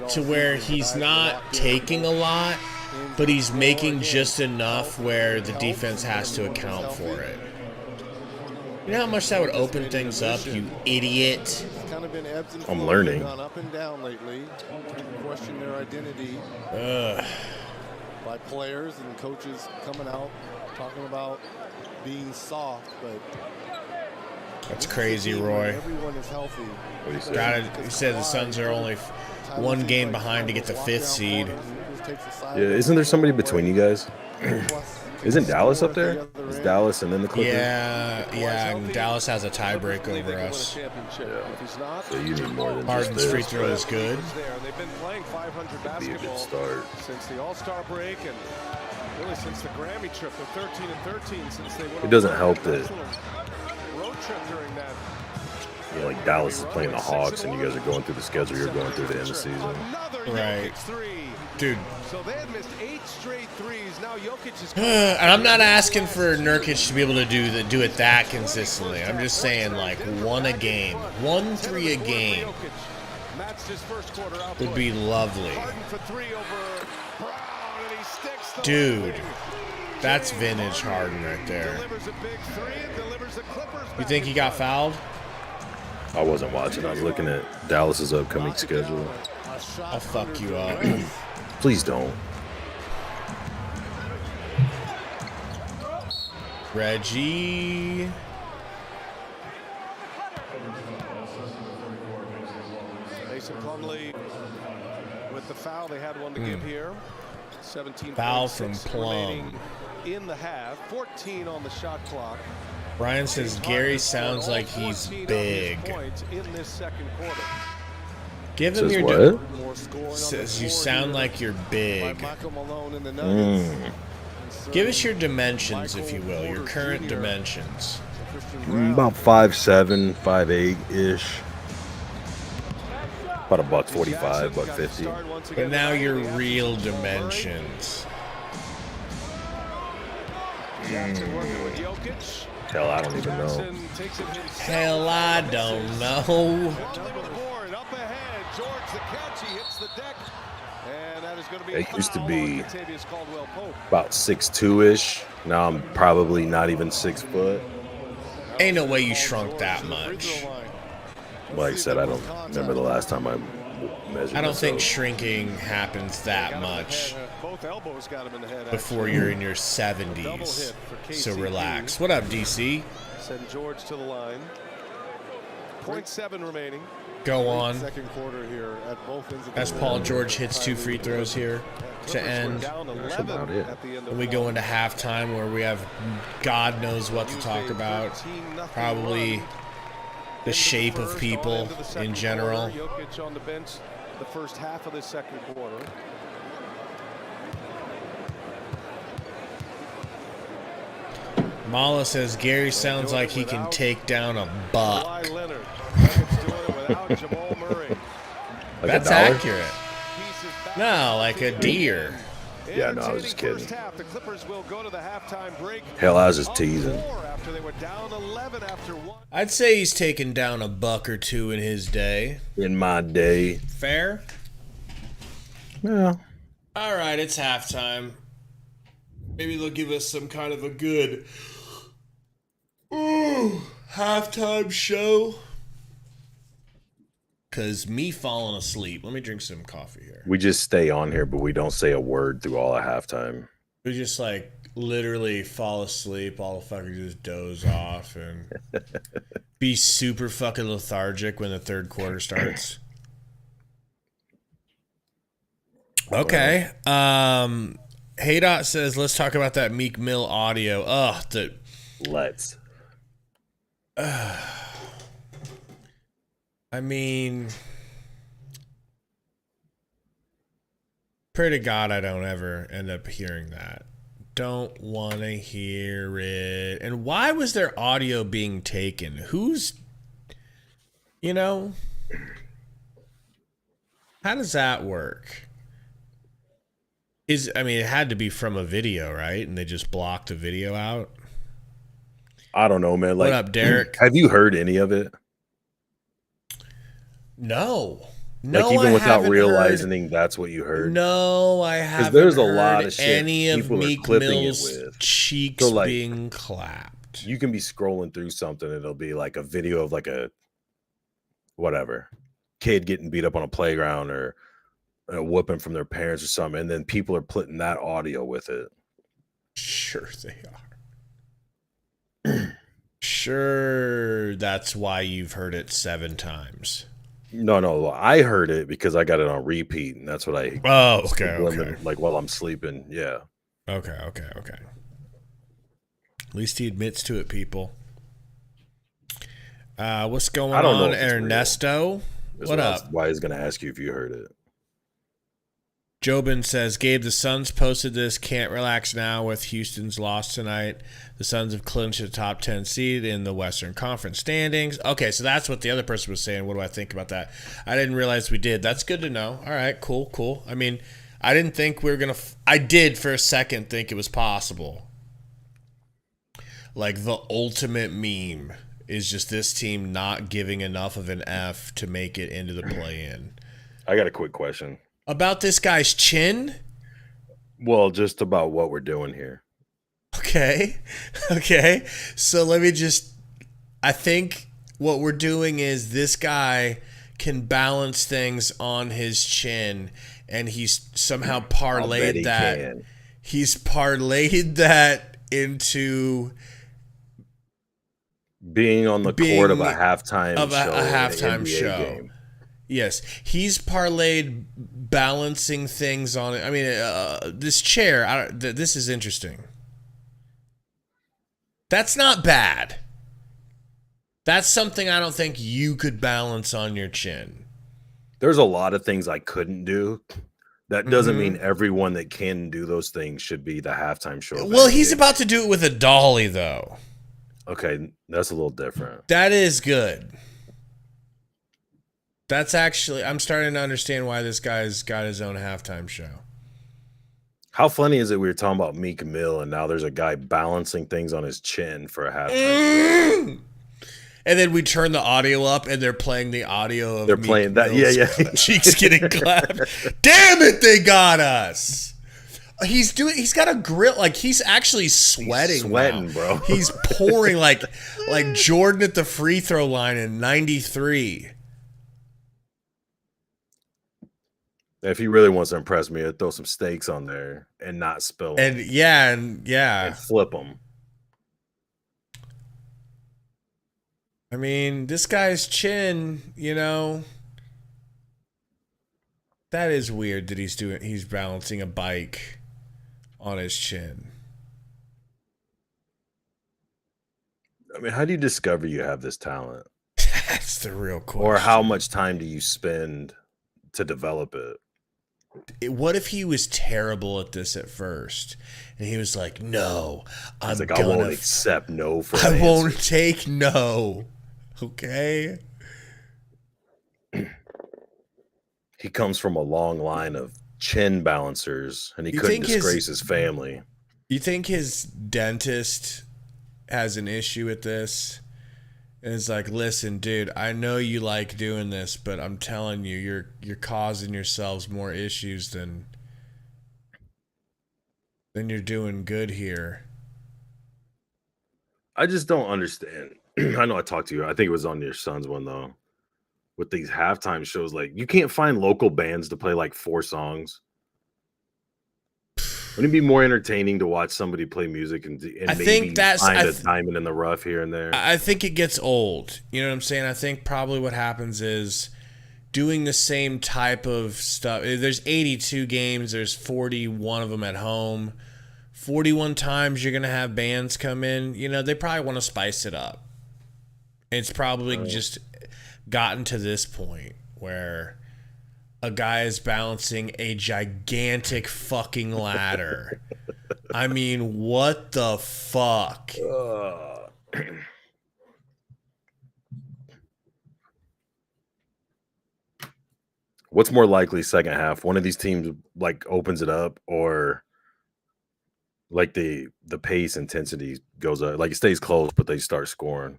to where he's not taking a lot, but he's making just enough where the defense has to account for it. You know how much that would open things up, you idiot? I'm learning. Up and down lately. Question their identity by players and coaches coming out talking about being soft, but that's crazy, Roy. Everyone is healthy. He said the Suns are only one game behind to get the 5th seed. Yeah, isn't there somebody between you guys? Isn't Dallas up there? Is Dallas and then the Clippers? Yeah, and Dallas has a tiebreak over us. Yeah. So you need more than Harden's just free this. throw is good. They've been playing 500 Be a good basketball start. since the All-Star break and really since the Grammy trip. They're 13-13 since they went. It doesn't help that road trip during that. you know, like Dallas is playing the Hawks and you guys are going through the schedule you're going through the end of the season. Right. Dude. So they had missed 8 straight threes. Now Jokic is And I'm not asking for Nurkic to be able to do it that consistently. I'm just saying, like, 1 a game. 1 3 a game would be lovely. Dude, that's vintage Harden right there. You think he got fouled? I wasn't watching. I was looking at Dallas's upcoming schedule. I'll fuck you up. Please don't. Reggie. Mason Plumlee with the foul. They had one to give here. 17 foul from remaining Plum. In the half, 14 on the shot clock. Brian says Gary sounds like he's big. In this second quarter. Give him Says your what? Says you sound like you're big. Give us your dimensions, if you will, your current dimensions. About 5'7", 5'8" ish. About $145, $150. But now your real dimensions. Jackson working with Jokic. Hell, I don't even know. Jackson takes it himself. Hell, I don't know. Top of the board, up ahead. George the catch. He hits the deck. And that is going to be It used to be Kentavious Caldwell-Pope. about 6'2"-ish. Now I'm probably not even 6 foot. Ain't no way you shrunk that much. Like I said, I don't remember the last time I measured. I don't think myself. shrinking happens that much Both elbows got him in the head. before you're in your 70s. So relax. What up, DC? Send George to the line. 0.7 remaining. Go on. Second quarter here at both ends of the As Paul George hits 2 free throws here to end. That's about it. And we go into halftime where we have God knows what to talk about. Probably the shape of people in general. Jokic on the bench the first half of the second quarter. Mala says Gary sounds like he can take down a buck. Kawhi Leonard. Nuggets doing it without Jamal Murray. Like That's $1? accurate. Pieces back No, like a deer. Yeah, no, I was just kidding. First half, the Clippers will go to the halftime break. Hell, I was just teasing. After they were down 11 after one. I'd say he's taken down a buck or two in his day. In my day. Fair? Yeah. All right, it's halftime. Maybe they'll give us some kind of a good halftime show. Because me falling asleep. Let me drink some coffee here. We just stay on here, but we don't say a word through all of halftime. We just like literally fall asleep. All the fuckers just doze off and be super fucking lethargic when the third quarter starts. Okay. Haydot says, let's talk about that Meek Mill audio. Let's. I mean, pray to God I don't ever end up hearing that. Don't want to hear it. And why was their audio being taken? Who's, how does that work? It had to be from a video, right? And they just blocked the video out? I don't know, man. Like, what up, Derek? Have you heard any of it? No. Like, even without realizing that's what you heard? No, I haven't there's a heard lot of shit any of people are Meek clipping it Mill's with. cheeks So, like, being clapped. You can be scrolling through something, and it'll be like a video of like a whatever kid getting beat up on a playground or a whooping from their parents or something, and then people are putting that audio with it. Sure they are. Sure, that's why you've heard it 7 times. No, I heard it because I got it on repeat, and that's what I. Oh, okay. Like while I'm sleeping, yeah. Okay. At least he admits to it, people. What's going on, Ernesto? What up? Why is going to ask you if you heard it? Jobin says, Gabe, the Suns posted this. Can't relax now with Houston's loss tonight. The Suns have clinched the top 10 seed in the Western Conference standings. Okay, so that's what the other person was saying. What do I think about that? I didn't realize we did. That's good to know. All right, cool. I mean, I didn't think we were going to I did for a second think it was possible. Like the ultimate meme is just this team not giving enough of an F to make it into the play-in. I got a quick question. About this guy's chin? Well, just about what we're doing here. Okay. So let me I think what we're doing is this guy can balance things on his chin, and he's somehow parlayed that. He's parlayed that into being on the court of a halftime show. Game. Yes, he's parlayed balancing things on it. I mean, this chair, this is interesting. That's not bad. That's something I don't think you could balance on your chin. There's a lot of things I couldn't do. That doesn't mean everyone that can do those things should be the halftime show. Well, he's about to do it with a dolly, though. Okay, that's a little different. That is good. That's actually, I'm starting to understand why this guy's got his own halftime show. How funny is it we were talking about Meek Mill and now there's a guy balancing things on his chin for a halftime show. And then we turn the audio up and they're playing the audio of They're Meek playing that. Mill's Yeah. cheeks getting clapped. Damn it, they got us. He's got a grill, like he's actually sweating. He's sweating, now. bro. He's pouring like Jordan at the free throw line in '93. If he really wants to impress me, I'd throw some steaks on there and not spill them. And flip them. I mean, this guy's chin, that is weird that he's balancing a bike on his chin. I mean, how do you discover you have this talent? That's the real question. Or how much time do you spend to develop it? What if he was terrible at this at first? And he was like, no, I won't accept no for I won't take no. Okay. He comes from a long line of chin balancers, and he couldn't disgrace his family. You think his dentist has an issue with this? And it's like, listen, dude, I know you like doing this, but I'm telling you, you're causing yourselves more issues than you're doing good here. I just don't understand. I know I talked to you. I think it was on your son's one though. With these halftime shows, like you can't find local bands to play like 4 songs. Wouldn't it be more entertaining to watch somebody play music and maybe find a diamond in the rough here and there? I think it gets old. You know what I'm saying? I think probably what happens is doing the same type of stuff. There's 82 games. There's 41 of them at home. 41 times you're going to have bands come in. They probably want to spice it up. It's probably just gotten to this point where a guy is balancing a gigantic fucking ladder. I mean, what the fuck? What's more likely second half? One of these teams like opens it up, or like the pace intensity goes up, like it stays close, but they start scoring.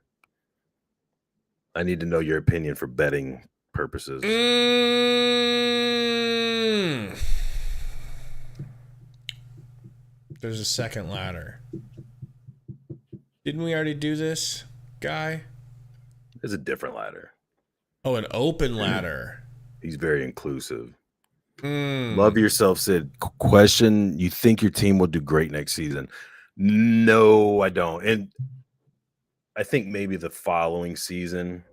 I need to know your opinion for betting purposes. There's a second ladder. Didn't we already do this, guy? There's a different ladder. Oh, an open ladder. He's very inclusive. Love yourself said, question, you think your team will do great next season? No, I don't. And I think maybe the following season,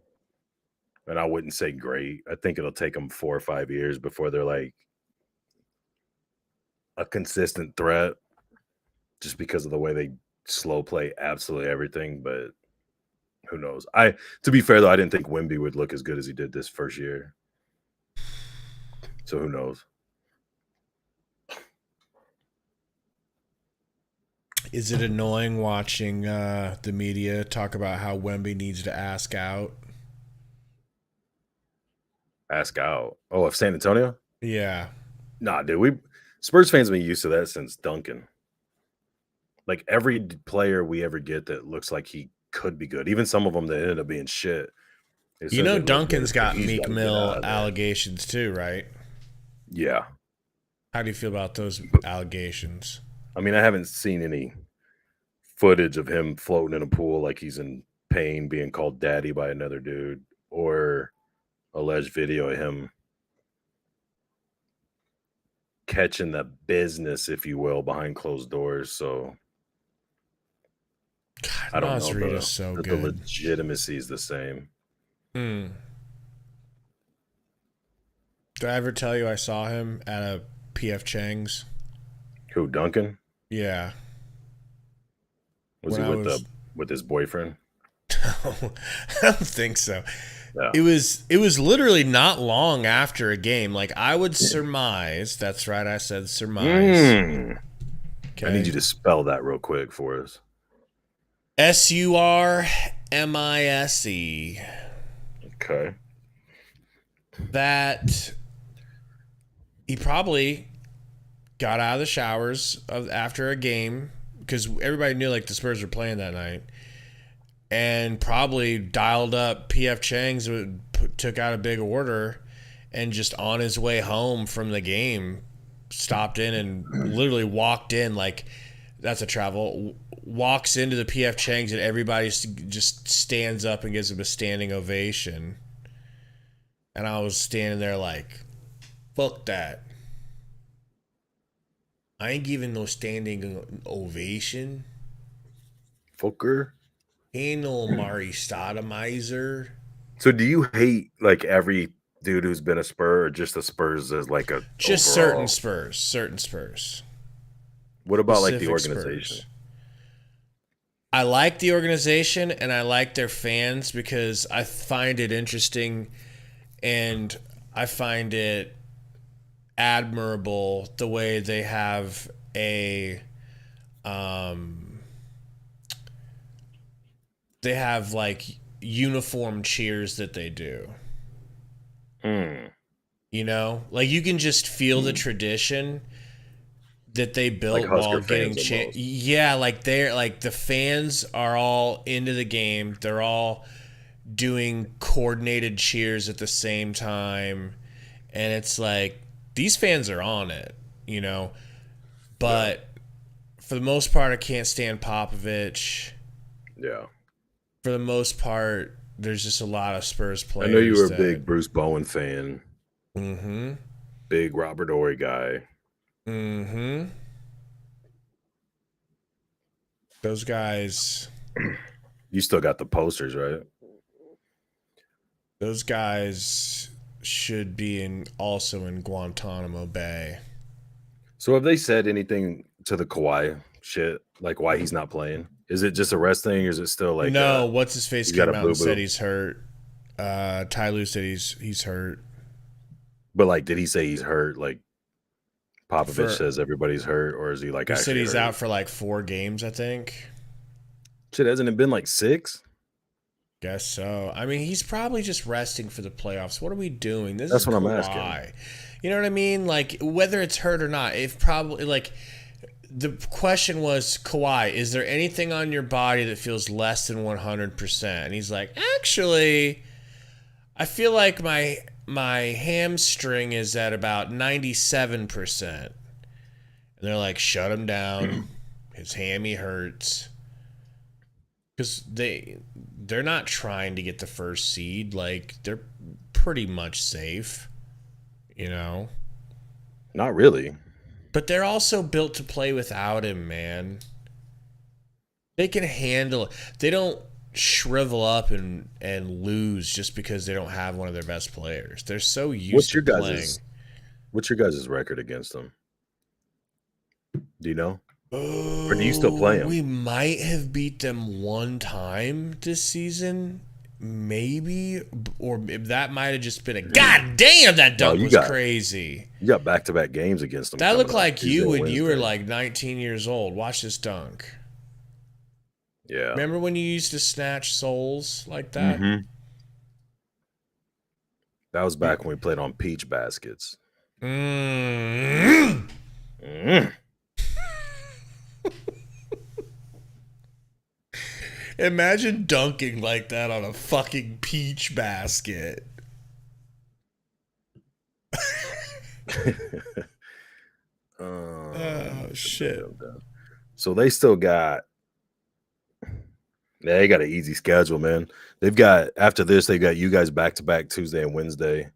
and I wouldn't say great. I think it'll take them 4 or 5 years before they're like a consistent threat, just because of the way they slow play absolutely everything. But who knows? To be fair though, I didn't think Wemby would look as good as he did this first year. So who knows? Is it annoying watching the media talk about how Wemby needs to ask out? Ask out? Oh, of San Antonio? Yeah. Nah, dude. Spurs fans have been used to that since Duncan. Like every player we ever get that looks like he could be good, even some of them that ended up being shit. Duncan's got Meek Mill allegations too, right? Yeah. How do you feel about those allegations? I mean, I haven't seen any footage of him floating in a pool like he's in pain, being called daddy by another dude, or alleged video of him catching the business, if you will, behind closed doors. So God, I don't know. The legitimacy is the same. Did I ever tell you I saw him at a PF Chang's? Who, Duncan? Yeah. Was he with his boyfriend? I don't think so. Yeah. It was literally not long after a game. Like I would surmise. That's right. I said surmise. Okay. I need you to spell that real quick for us. SURMISE. Okay. That he probably got out of the showers after a game because everybody knew like the Spurs were playing that night, and probably dialed up PF Chang's, took out a big order, and just on his way home from the game, stopped in and literally walked in like that's a travel. Walks into the PF Chang's and everybody just stands up and gives him a standing ovation. And I was standing there like, fuck that. I ain't giving no standing ovation. Fucker. Ain't no Mari Stoudemizer. So do you hate like every dude who's been a Spur or just the Spurs as like a just overall? certain Spurs. What about Specific like the organization? Spurs. I like the organization and I like their fans because I find it interesting and I find it admirable the way they have they have like uniform cheers that they do. You know, like you can just feel the tradition that they built Like while Husker getting fans yeah, like they're like the fans are all into the game. They're all doing coordinated cheers at the same time, and it's like these fans are on it, you know. But for the most part, I can't stand Popovich. Yeah. For the most part, there's just a lot of Spurs players. I know you were a big Bruce Bowen fan. Mm-hmm. Big Robert Horry guy. Mm-hmm. Those guys. You still got the posters, right? Those guys should be also in Guantanamo Bay. So have they said anything to the Kawhi shit? Like why he's not playing? Is it just a rest thing or is it still like no, what's his face came out and said he's hurt. Ty Lue said he's hurt. But like did he say he's hurt? Like Popovich says everybody's hurt, or is he like he said he's hurt? out for like 4 games, I think. Shit, hasn't it been like 6? Guess so. I mean, he's probably just resting for the playoffs. What are we doing? This That's is what I'm Kawhi. asking. You know what I mean? Like, whether it's hurt or not, if probably like the question was, Kawhi, is there anything on your body that feels less than 100%? And he's like, actually, I feel like my hamstring is at about 97%. And they're like, shut him down. His hammy hurts. Because they're not trying to get the first seed. Like, they're pretty much safe, you know? Not really. But they're also built to play without him, man. They can handle it. They don't shrivel up and lose just because they don't have one of their best players. They're so used to playing. What's your guys' record against them? Do you know? Or do you still play them? We might have beat them one time this season, maybe, or that might have just been a god damn. That dunk was crazy. You got back-to-back games against them. That looked like you when you were like 19 years old. Watch this dunk. Yeah. Remember when you used to snatch souls like that? Mm-hmm. That was back when we played on peach baskets. Mm. Mm. Imagine dunking like that on a fucking peach basket. Oh, shit. So they still got they got an easy schedule, man. They've got after this, they got you guys back-to-back Tuesday and Wednesday.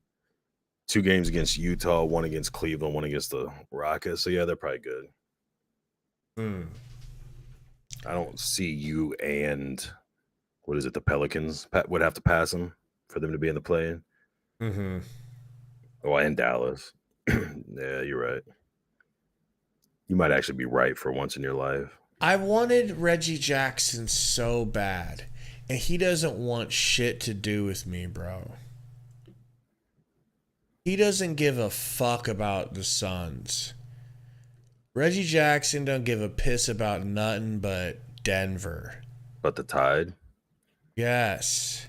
2 games against Utah, 1 against Cleveland, 1 against the Rockets. So yeah, they're probably good. I don't see you and what is it? The Pelicans would have to pass them for them to be in the play-in. Mm-hmm. Oh, and Dallas. Yeah, you're right. You might actually be right for once in your life. I wanted Reggie Jackson so bad, and he doesn't want shit to do with me, bro. He doesn't give a fuck about the Suns. Reggie Jackson don't give a piss about nothing but Denver. But the Tide? Yes.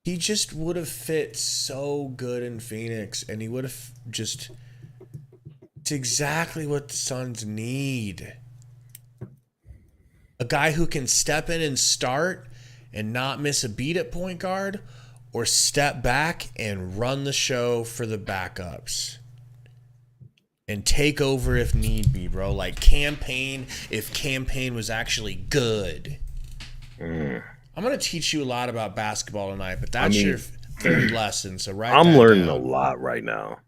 He just would have fit so good in Phoenix, and he would have just It's exactly what the Suns need. A guy who can step in and start and not miss a beat at point guard, or step back and run the show for the backups. And take over if need be, bro. Like Campaign, if Campaign was actually good. I'm going to teach you a lot about basketball tonight, but that's your third lesson. So I'm learning a lot right now.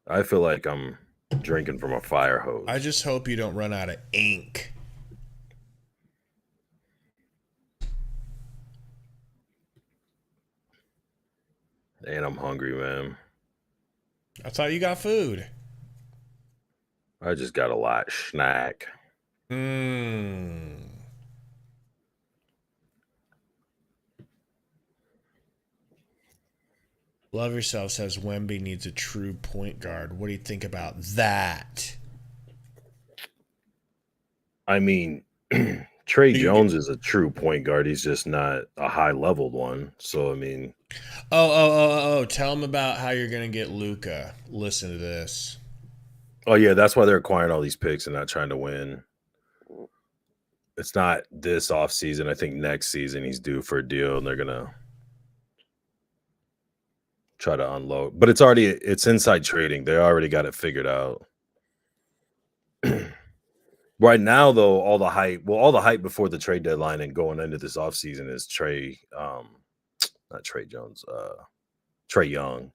I feel like I'm drinking from a fire hose. I just hope you don't run out of ink. And I'm hungry, man. I thought you got food. I just got a lot snack. Love Yourself says Wemby needs a true point guard. What do you think about that? I mean, Trey Jones is a true point guard. He's just not a high-leveled one. So, I mean... Oh. Tell him about how you're going to get Luka. Listen to this. Oh, yeah, that's why they're acquiring all these picks and not trying to win. It's not this offseason. I think next season he's due for a deal, and they're going to try to unload. But it's inside trading. They already got it figured out. Right now, though, all the hype before the trade deadline and going into this offseason is Trey Young.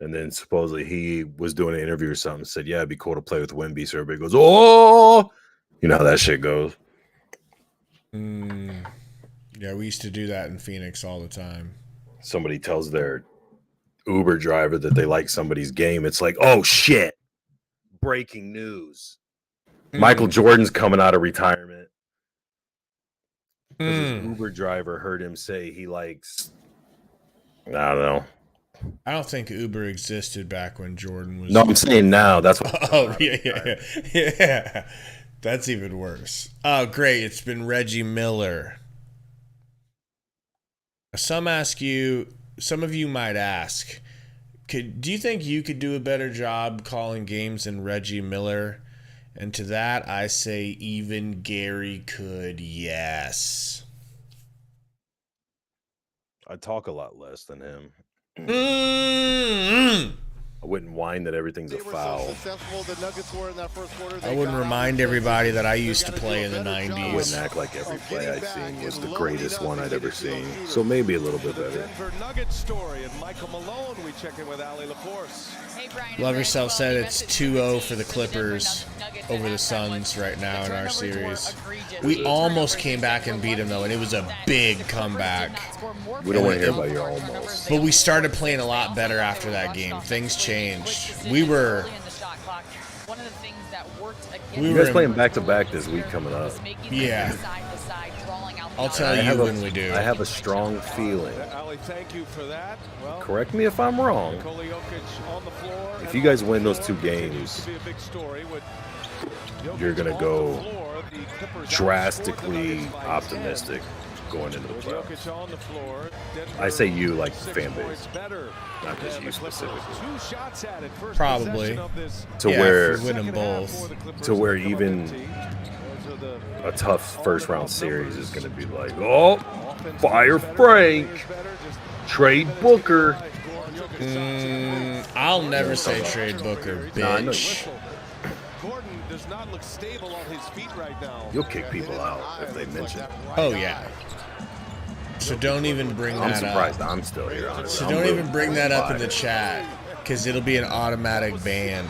And then supposedly he was doing an interview or something, said, yeah, it'd be cool to play with Wemby. So everybody goes, oh! You know how that shit goes. Yeah, we used to do that in Phoenix all the time. Somebody tells their Uber driver that they like somebody's game. It's like, oh, shit. Breaking news. Michael Jordan's coming out of retirement. Because his Uber driver heard him say he likes, I don't know. I don't think Uber existed back when Jordan was. No, I'm saying now. That's what. Oh, yeah. That's even worse. Oh, great. It's been Reggie Miller. Some of you might ask, do you think you could do a better job calling games than Reggie Miller? And to that, I say even Gary could, yes. I talk a lot less than him. I wouldn't whine that everything's a foul. I wouldn't remind everybody that I used to play in the 90s. I wouldn't act like every play I've seen was the greatest one I'd ever seen. So maybe a little bit better. Love Yourself said it's 2-0 for the Clippers over the Suns right now in our series. We almost came back and beat them, though, and it was a big comeback. We don't want to hear about your almost. But we started playing a lot better after that game. Things changed. We were... You guys playing back-to-back this week coming up. Yeah. I'll tell you when we do. I have a strong feeling. Correct me if I'm wrong. If you guys win those 2 games, you're going to go drastically optimistic going into the playoffs. I say you like fan base, not just you specifically. Probably. Where if we win them both. To where even a tough first-round series is going to be like, oh, fire Frank, trade Booker. I'll never say trade Booker, bitch. Gordon does not look stable on his feet right now. You'll kick people out if they mention it. Oh, yeah. So don't even bring that up. I'm surprised I'm still here, honestly. So don't even bring that up in the chat, because it'll be an automatic ban.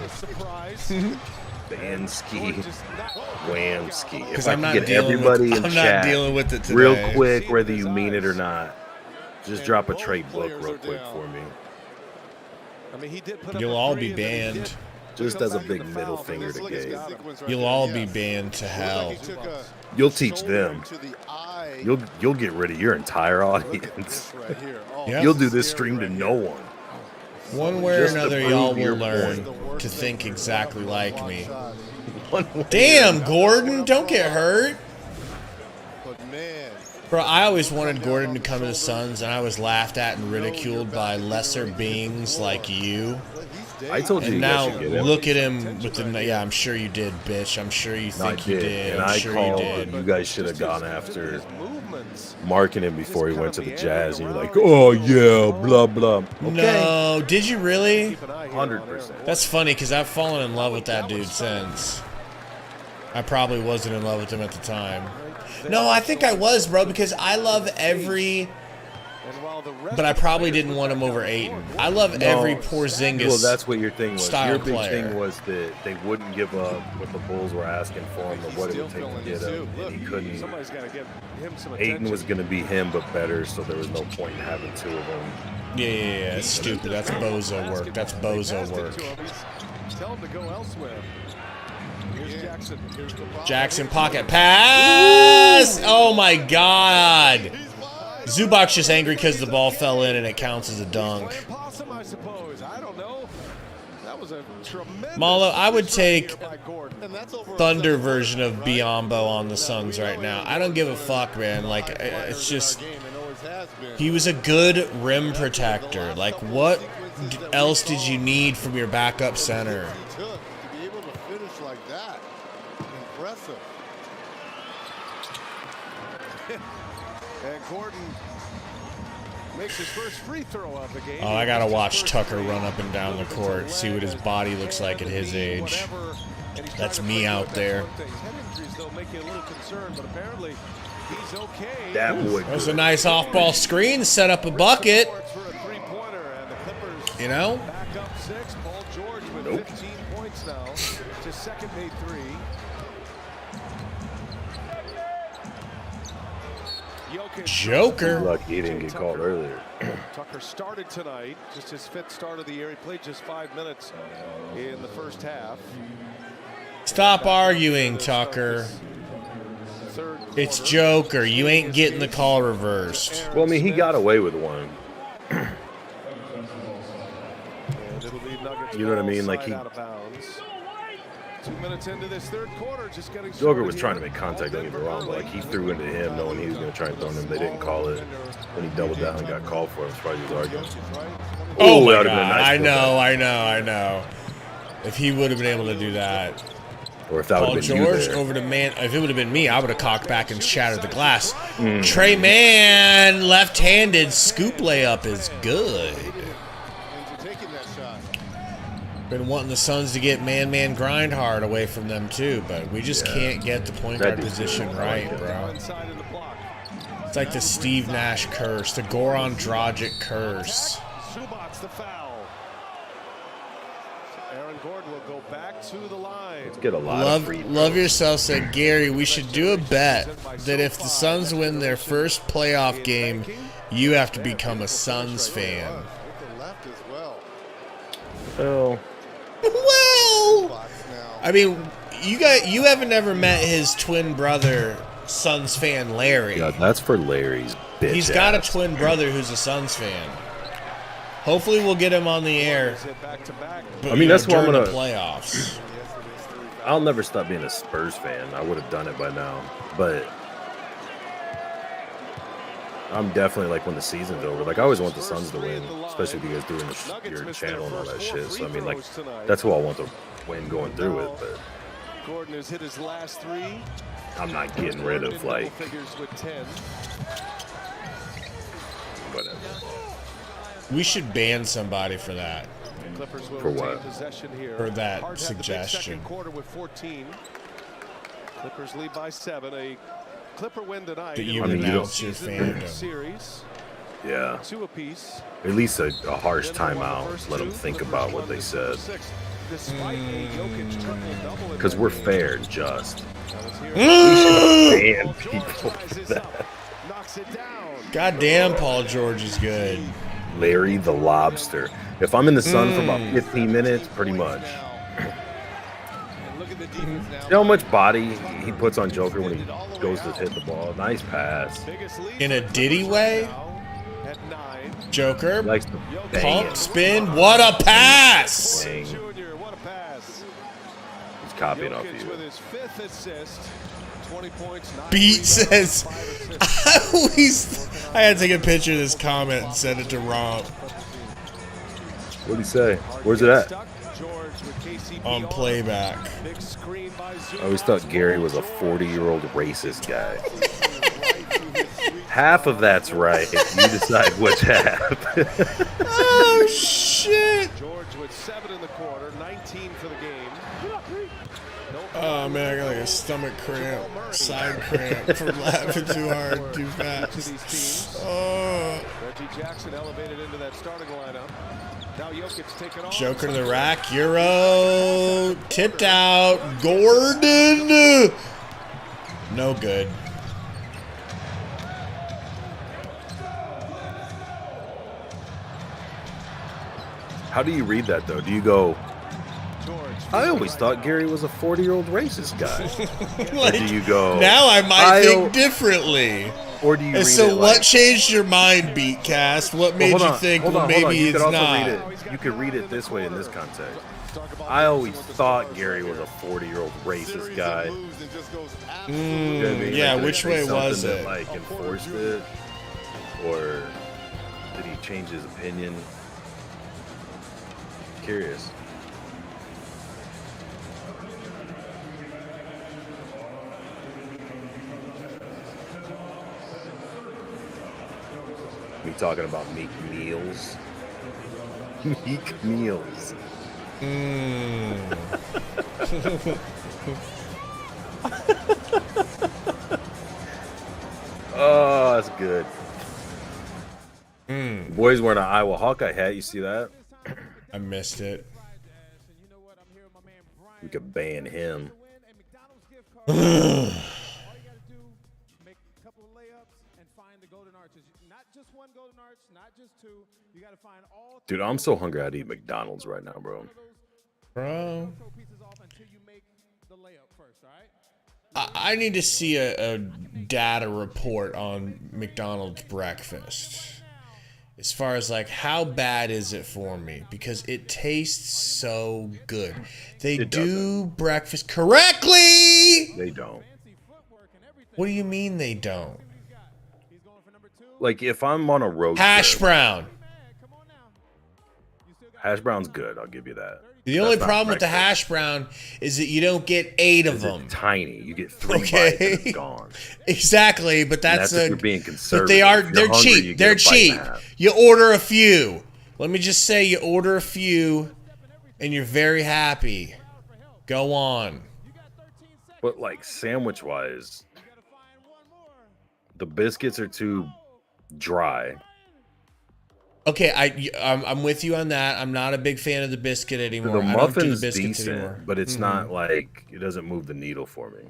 Bansky, Whamsky. Because I'm not dealing with it today. Real quick, whether you mean it or not, just drop a trade book real quick for me. You'll all be banned. Just as a big middle finger to Gabe. You'll all be banned to hell. You'll teach them. You'll get rid of your entire audience. Yep. You'll do this stream to no one. One way or another, y'all will learn to think exactly like me. Damn, Gordon, don't get hurt. Bro, I always wanted Gordon to come to the Suns, and I was laughed at and ridiculed by lesser beings like you. I told you And you guys now should get him. look at him with the. Yeah, I'm sure you did, bitch. I'm sure you No, I think you did. And I'm I sure called you did. you guys should have gone after marking him before he went to the Jazz, and you're like, oh yeah, blah blah. Okay. No, did you really? 100%. That's funny because I've fallen in love with that dude since. I probably wasn't in love with him at the time. No, I think I was, bro, because I love every. But I probably didn't want him over Ayton. I love every Porzingis. Well, that's what your thing was. Style Your big player. thing was that they wouldn't give up what the Bulls were asking for him, or what it would take to get him, and he couldn't. Ayton was going to be him, but better, so there was no point in having two of them. Yeah, it's stupid. That's bozo work. That's bozo work. Tell him to go elsewhere. Here's Jackson. Here's the Jackson pocket pass. Oh my God. Zubac's just angry because the ball fell in and it counts as a dunk. I suppose. I don't know. That was a tremendous. Malo, I would take Thunder version of Biyombo on the Suns right now. I don't give a fuck, man. Like, it's just he was a good rim protector. Like, what else did you need from your backup center? To be able to finish like that, impressive. And Gordon makes his first free throw of the game. Oh, I gotta watch Tucker run up and down the court, see what his body looks like at his age. That's me out there. That would. That was a nice off-ball screen, set up a bucket. You know? Back up 6. Paul George with 15 points now to second made 3. Joker. Lucky he didn't get called earlier. Tucker started tonight, just his 5th start of the year. He played just 5 minutes in the first half. Stop arguing, Tucker. It's Joker. You ain't getting the call reversed. Well, I mean, he got away with one. You know what I mean? Like, he. 2 minutes into this third quarter, just getting Joker was trying to make contact, don't get me wrong, but like he threw into him knowing he was going to try and throw him. They didn't call it. When he doubled down and got called for it, that's why he was arguing. Oh my God. Been a nice I know. If he would have been able to do that. Or if that would have been George you there. over to man. If it would have been me, I would have cocked back and shattered the glass. Trey Mann, left-handed scoop layup is good. Been wanting the Suns to get man grind hard away from them too, but we just can't get the point guard position right, bro. It's like the Steve Nash curse, the Goran Dragic curse. Zubac's the foul. Aaron Gordon will go back to the line. Let's get a lot of free Love yourself said, Gary, we should do a bet that if the Suns win their first playoff game, you have to become a Suns fan. Oh. Well, I mean, you haven't ever met his twin brother, Suns fan Larry. Yeah, that's for Larry's bitch. He's got a twin brother who's a Suns fan. Hopefully, we'll get him on the air. But, I mean, that's why I'm during gonna. the playoffs. I'll never stop being a Spurs fan. I would have done it by now, but I'm definitely like when the season's over. Like I always want the Suns to win, especially if you guys doing your channel and all that shit. So I mean, like that's who I want to win going through it. But Gordon has hit his last 3. I'm not getting rid of like whatever. We should ban somebody for that. For what? For that suggestion. Quarter with 14. Clippers lead by 7. A Clipper win tonight. That you announce your fandom. Series. Yeah. 2 apiece. At least a harsh timeout. Let them think about what they said. Because we're fair and just. We should ban people for that. God damn, Paul George is good. Larry the Lobster. If I'm in the sun for about 15 minutes, pretty much. You know how much body he puts on Joker when he goes to hit the ball? Nice pass. In a Diddy way? Joker. He likes to Pump, spin. What a pass! Bang. He's copying off you. With his 5th assist, 20 points, 9 Beat rebounds, says, 5 assists. I had to take a picture of this comment and send it to Rob What'd he say? Where's it at? George with KCP on playback. Big screen by I always thought Gary was a 40-year-old racist guy. Half of that's right. You decide which half. Oh, shit. George with 7 in the quarter, 19 for the game. Oh, man, I got like a stomach cramp, side cramp from laughing too hard, too fast. Oh. Reggie Jackson elevated into that starting lineup. Now Jokic taking off. Joker to the rack. Euro. Tipped out. Gordon. No good. How do you read that, though? Do you go, I always thought Gary was a 40-year-old racist guy? Like, or do you go, now I might think differently. Or do you And read so it what like, changed your mind, Beatcast? What made you think, well, maybe you it's could also not? read it. You could read it this way in this context. I always thought Gary was a 40-year-old racist guy. You know what I mean? Yeah, Like, which did he way say was something it? that, like, enforced it? Or did he change his opinion? Curious. Me talking about Meek Meals. Meek Meals. Oh, that's good. Boys wearing an Iowa Hawkeye hat. You see that? I missed it. We could ban him. Dude, I'm so hungry I'd eat McDonald's right now, bro. Bro. I need to see a data report on McDonald's breakfast. As far as like how bad is it for me? Because it tastes so good. They do breakfast correctly. They don't. What do you mean they don't? Like if I'm on a road Hash trip, brown. hash brown's good. I'll give you that. The only That's not problem with the breakfast. hash brown is that you don't get 8 of them. Tiny. You get 3 bites and it's gone. Exactly, but that's if you're being conservative. But they are If you're they're hungry, you cheap. get They're a bite and a cheap. half. You order a few. Let me just say you order a few and you're very happy. Go on. But like sandwich wise, the biscuits are too dry. Okay, I'm with you on that. I'm not a big fan of the biscuit anymore. The I don't do muffin's the biscuits decent, anymore. but it's not like it doesn't move the needle for me.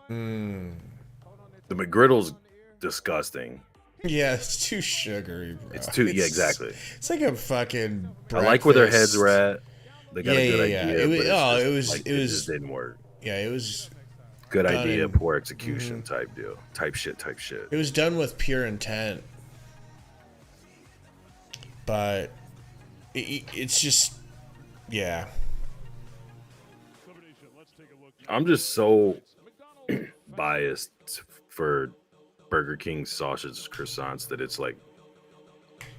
The McGriddle's disgusting. Yeah, it's too sugary, bro. It's too yeah, exactly. It's like a fucking I like where their breakfast. heads were at. They got a good Yeah. idea. It was, but it it's was, just, it was, just didn't work. yeah, it was. Good done idea, in- poor execution type deal. Type shit. It was done with pure intent, but it's just, yeah. I'm just so biased for Burger King sausage croissants that it's like,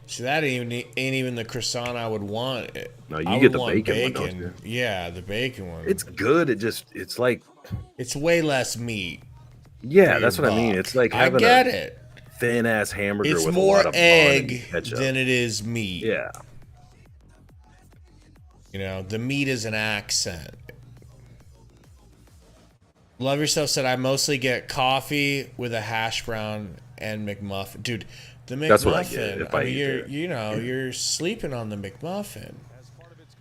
See, that ain't even the croissant I would want. no, you I get would the want bacon one, don't you? Yeah, the bacon one. It's good. It's like, It's way less meat. yeah, for that's your what I mean. buck. It's like I having get a it. thin ass hamburger It's with a more lot of bun egg and ketchup. than it is meat. Yeah, You know, the meat is an accent. Love Yourself said, I mostly get coffee with a hash brown and McMuffin. Dude, the McMuffin. That's what I get if I mean, eat it. you're sleeping on the McMuffin.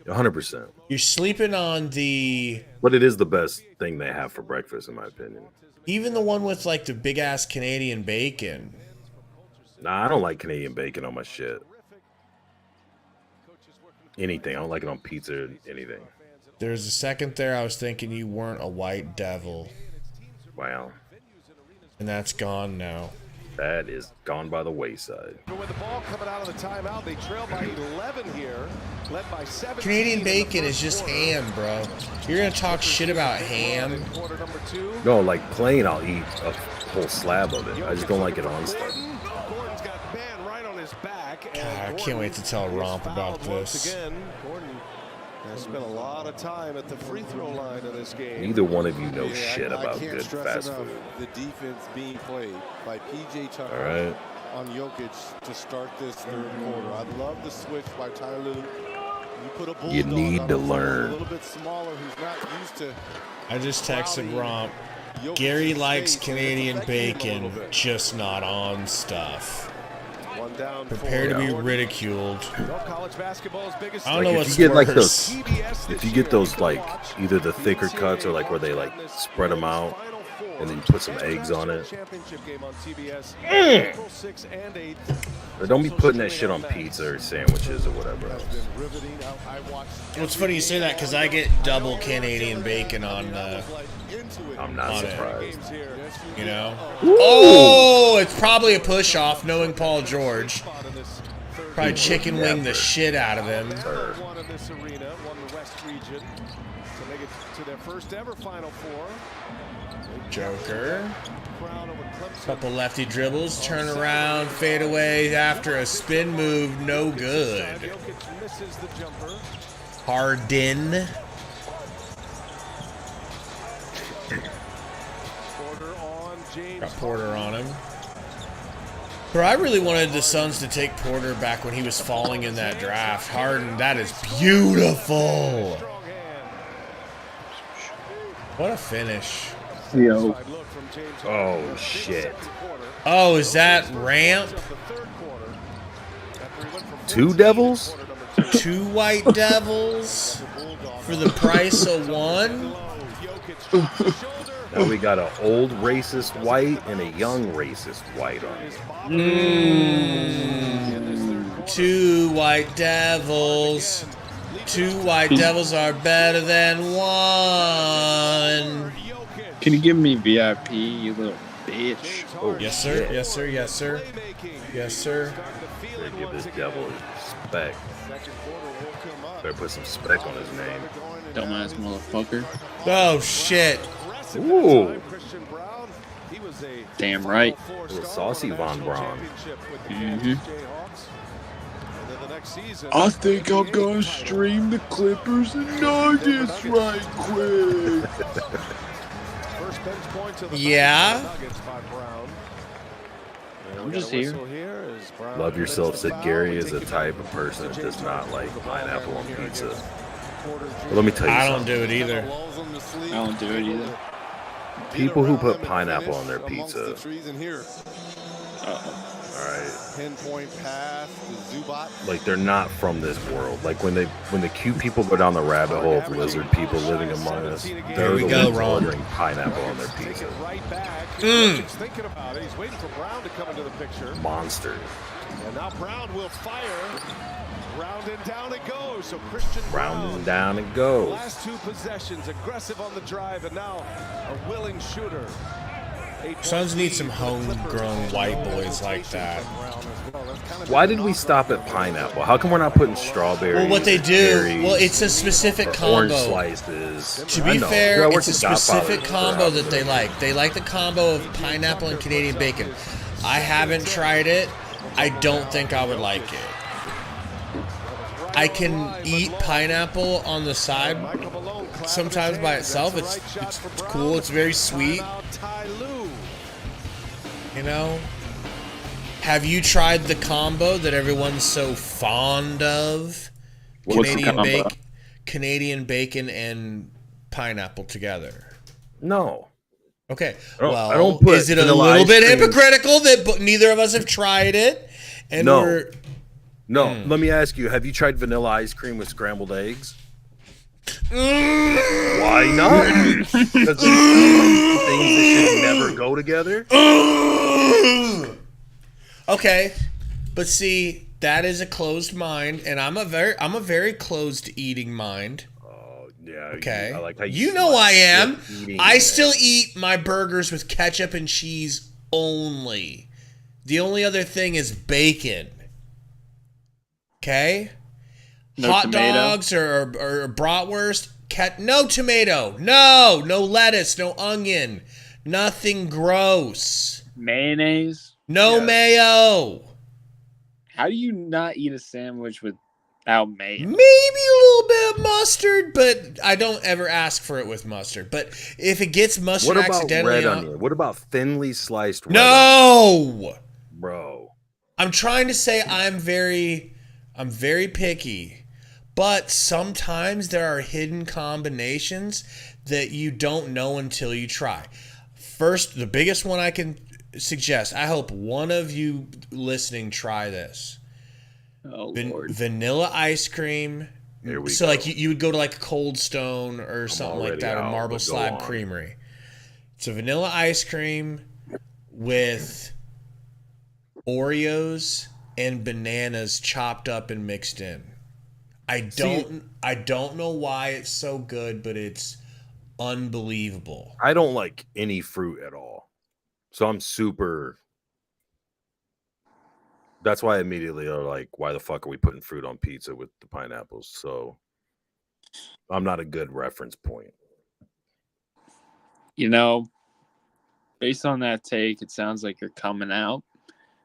100%. You're sleeping on the, But it is the best thing they have for breakfast, in my opinion. even the one with like the big ass Canadian bacon. Nah, I don't like Canadian bacon on my shit. Anything. I don't like it on pizza or anything. There's a second there I was thinking you weren't a white devil, Wow. and that's gone now. That is gone by the wayside. But with the ball coming out of the timeout, they trail by 11 here, led by 17. Canadian bacon is just ham, bro. You're gonna talk shit about ham? No, like plain, I'll eat a whole slab of it. I just don't like it on stuff. Gordon's got man right on his back. God, I can't wait to tell Romp about this. Again, Gordon has spent a lot of time at the free throw line of this game. Neither one of you know shit about I can't good stress fast enough food. the defense being played by P.J. Tucker All right. on Jokic to start this third quarter. I love the switch by Ty Lue. You put a bulldog You need on to a player learn. a little bit smaller who's not used to. I just texted Romp. Jokic's Gary likes space, and it's Canadian affecting him a bacon, little bit. just not on stuff. One down. Prepare to be ridiculed. College basketball's biggest I don't Like, know if what's you get like worse. those, if you get those like either the thicker cuts or like where they like spread them out and then you put some eggs on it. Or don't be putting that shit on pizza or sandwiches or whatever else. It's funny you say that because I get double Canadian bacon on I'm not on it. surprised. You know? Oh, it's probably a push off knowing Paul George. Probably chicken wing the shit out of him. Sir. Won in this arena, won the West region to make it to their first ever Final Four. Joker. Crown over Clemson. Couple lefty dribbles, turn around, fade away after a spin move, no good. Jokic misses the jumper. Harden. Porter on James. Got Porter on him. Bro, I really wanted the Suns to take Porter back when he was falling in that draft. Harden, that is beautiful. Strong hand. What a finish. Yo. Side look from James Oh Harden. shit. Second quarter. Oh, is that ramp? The third quarter. After he went from 2 14 devils? to quarter number 2. 2 white devils for the price of 1? Jokic shoulder. Now we got an old racist white and a young racist white on it. 2 white devils. 2 white devils are better than 1. Can you give me VIP, you little bitch? Oh, Yes, sir. shit. Yes, sir. Yes, sir. Yes, sir. Better give this devil respect. Better put some spec on his name. Dumbass motherfucker. Oh, shit. Ooh. Damn right. Little saucy Von Braun. I think I'm gonna stream the Clippers and Nuggets right quick. Yeah. I'm just here. Love yourself, said Gary, is the type of person that does not like pineapple on pizza. But let me tell you I don't something. do it either. I don't do it either. People who put pineapple on their pizza, Uh-oh. alright, Pinpoint pass to Zubac. like they're not from this world. Like when the cute people go down the rabbit hole of lizard people living among us, they're we the go, ones Ron. ordering pineapple on their pizza. Right back. Jokic's thinking about it. He's waiting for Brown to come into the picture. Monster. And now Brown will fire. Round and down it goes. So Christian Round Brown. and down it goes. Last 2 possessions, aggressive on the drive, and now a willing shooter. Suns need some homegrown white boys like that. Why did we stop at pineapple? How come we're not putting strawberries? Well, what they do, berries, well, it's a specific or orange combo. slices? To I be know. fair, Girl, I it's a worked at Godfather specific for combo hours. that they like. They like the combo of pineapple and Canadian bacon. I haven't tried it. I don't think I would like it. I can eat pineapple on the side sometimes by itself. It's cool. It's very sweet. You know? Have you tried the combo that everyone's so fond of? What's the combo? Canadian bacon and pineapple together. No. Okay. I don't put is it a vanilla little ice bit cream. hypocritical that neither of us have tried it? And No. we're No, let me ask you, have you tried vanilla ice cream with scrambled eggs? Mm. Why not? Because things that should never go together. Okay. But see, that is a closed mind, and I'm a very closed eating mind. Oh, yeah. Okay. I like how you know I am. eating I that. still eat my burgers with ketchup and cheese only. The only other thing is bacon. Okay? No Hot tomato? dogs or bratwurst, no tomato. No lettuce, no onion. Nothing gross. Mayonnaise? No mayo. How do you not eat a sandwich without mayo? Maybe a little bit of mustard, but I don't ever ask for it with mustard. But if it gets mustard What about accidentally red on... onion? What about thinly sliced red No! onion? Bro. I'm trying to say I'm very picky. But sometimes there are hidden combinations that you don't know until you try. First, the biggest one I can suggest, I hope one of you listening try this. Oh, Lord. Vanilla ice cream. Here we so go. like you would go to like Cold Stone or something like that, or out, Marble but go Slab on. Creamery. It's a vanilla ice cream with Oreos and bananas chopped up and mixed in. I don't know why it's so good, but it's unbelievable. I don't like any fruit at all. So I'm super... That's why I immediately are like, why the fuck are we putting fruit on pizza with the pineapples? So I'm not a good reference point. You know, based on that take, it sounds like you're coming out.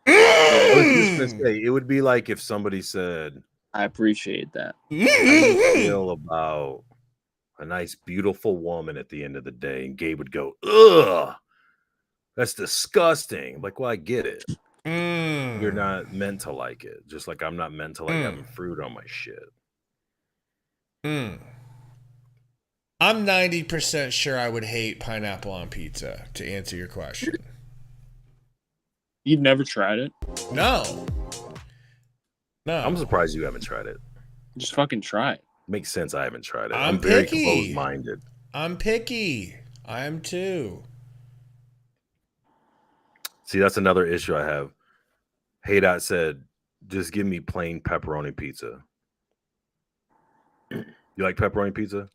I was just gonna say, it would be like if somebody said, I appreciate that. how do you feel about a nice, beautiful woman at the end of the day? And Gabe would go, ugh, that's disgusting. Like, well, I get it. You're not meant to like it. Just like I'm not meant to like having fruit on my shit. I'm 90% sure I would hate pineapple on pizza, to answer your question. You've never tried it? No. I'm surprised you haven't tried it. Just fucking try it. Makes sense I haven't tried it. I'm very picky. closed-minded. I'm picky. I am too. See, that's another issue I have. Haydot said, just give me plain pepperoni pizza. You like pepperoni pizza?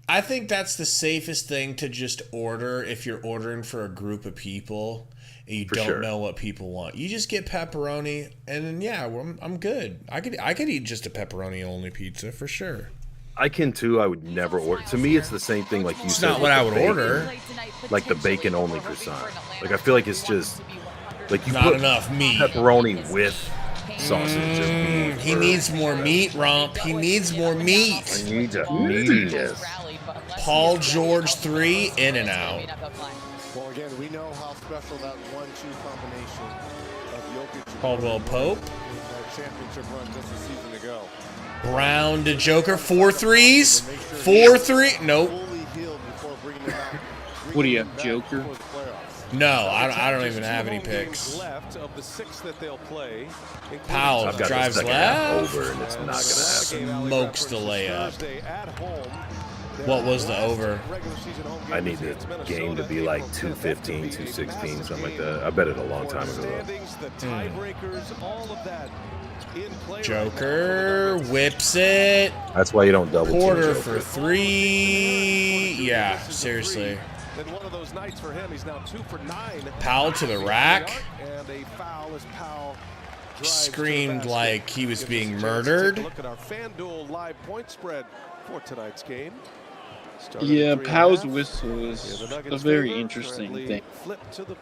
I think that's the safest thing to just order if you're ordering for a group of people and you don't know what people want. You just get pepperoni, and then I'm good. I could eat just a pepperoni only pizza for sure. I can too. I would never order. To me, it's the same thing. Like you It's said, not what I would order. Like the bacon only croissant. Like I feel like it's just like you Not put enough meat. pepperoni with sausage. And beef He needs more meat, Romp. He needs more meat. I need that meatiness. Paul George 3 in and out. Well, again, we know how special that 1-2 combination of Jokic and Caldwell Pope. in that championship run just a season ago. Brown to Joker. 4 threes. 4 3. Nope. Fully healed before bringing it back. What do you have, Joker? No, I don't even have any picks. Left of the 6 that they'll play. Powell I've got drives the second half left. over, and it's not gonna happen. Smokes the layup. What was the over? I need the game to be like 215, 216, something like that. I bet it a long time ago. Joker whips it. That's why you don't double team Quarter Joker. for 3. Yeah, seriously. Then one of those nights for him, he's now 2 for 9. Powell to the rack. And a foul as Powell Screamed like he was being murdered. Look at our FanDuel live point spread for tonight's game. Yeah, Powell's whistle is a very interesting thing.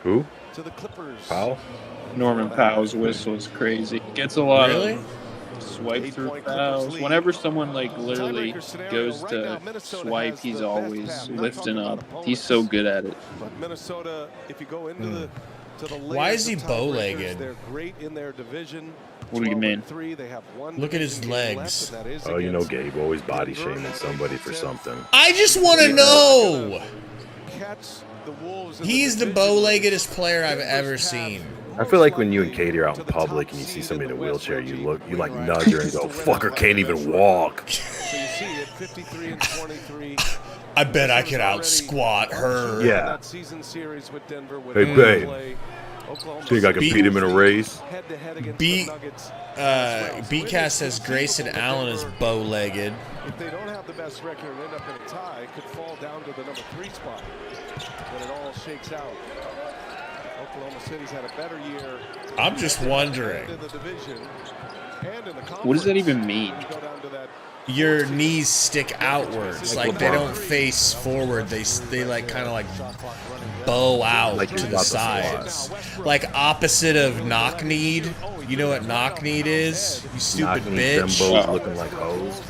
Who? To the Clippers. Powell? Norman Powell's whistle is crazy. Gets a lot of swipe through fouls. Whenever someone like literally goes to swipe, he's always lifting up. He's so good at it. But Minnesota, if you go into the Why is he bow-legged? They're great in their division. What do you mean? They have one Look at his legs. Oh, you know Gabe, always body shaming somebody for something. I just want to know. He's the bow-leggedest player I've ever seen. I feel like when you and Katie are out in public and you see somebody in a wheelchair, you like nudge her and go, "Fucker can't even walk." So you see it 53 and 23. I bet I could out squat her. Yeah. That season series with Denver with Hey, babe. Think I can beat him in a race? Beatcast says Grayson Allen is bow-legged. If they don't have the best record and end up in a tie, it could fall down to the number 3 spot when it all shakes out. Oklahoma City's had a better year. I'm just wondering. In the division and in the What does that even mean? go down to that Your knees stick outwards, like they don't face forward. They like kind of like bow out Like to you're the about to sides, like opposite of knock-kneed. You know what knock-kneed is? You stupid Knocking bitch. them both looking like hoes.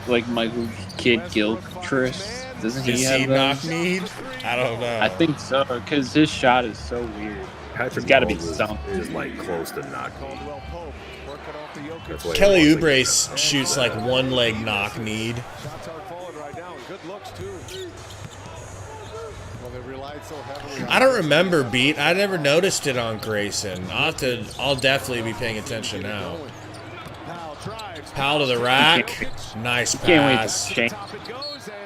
Like Michael Kidd Gilchrist. Doesn't Does he he have those? knock-kneed? I don't know. I think so, because his shot is so weird. Patrick It's got to be Mahomes something. is like close to knocking. That's why Kelly everyone's like, Oubre shoots like one leg knock-kneed. shots are falling right now. And good looks too. Well, they relied so heavily on I don't remember beat. I never noticed it on Grayson. I'll definitely be paying attention now. Powell to the rack. Nice Can't wait to pass. shake.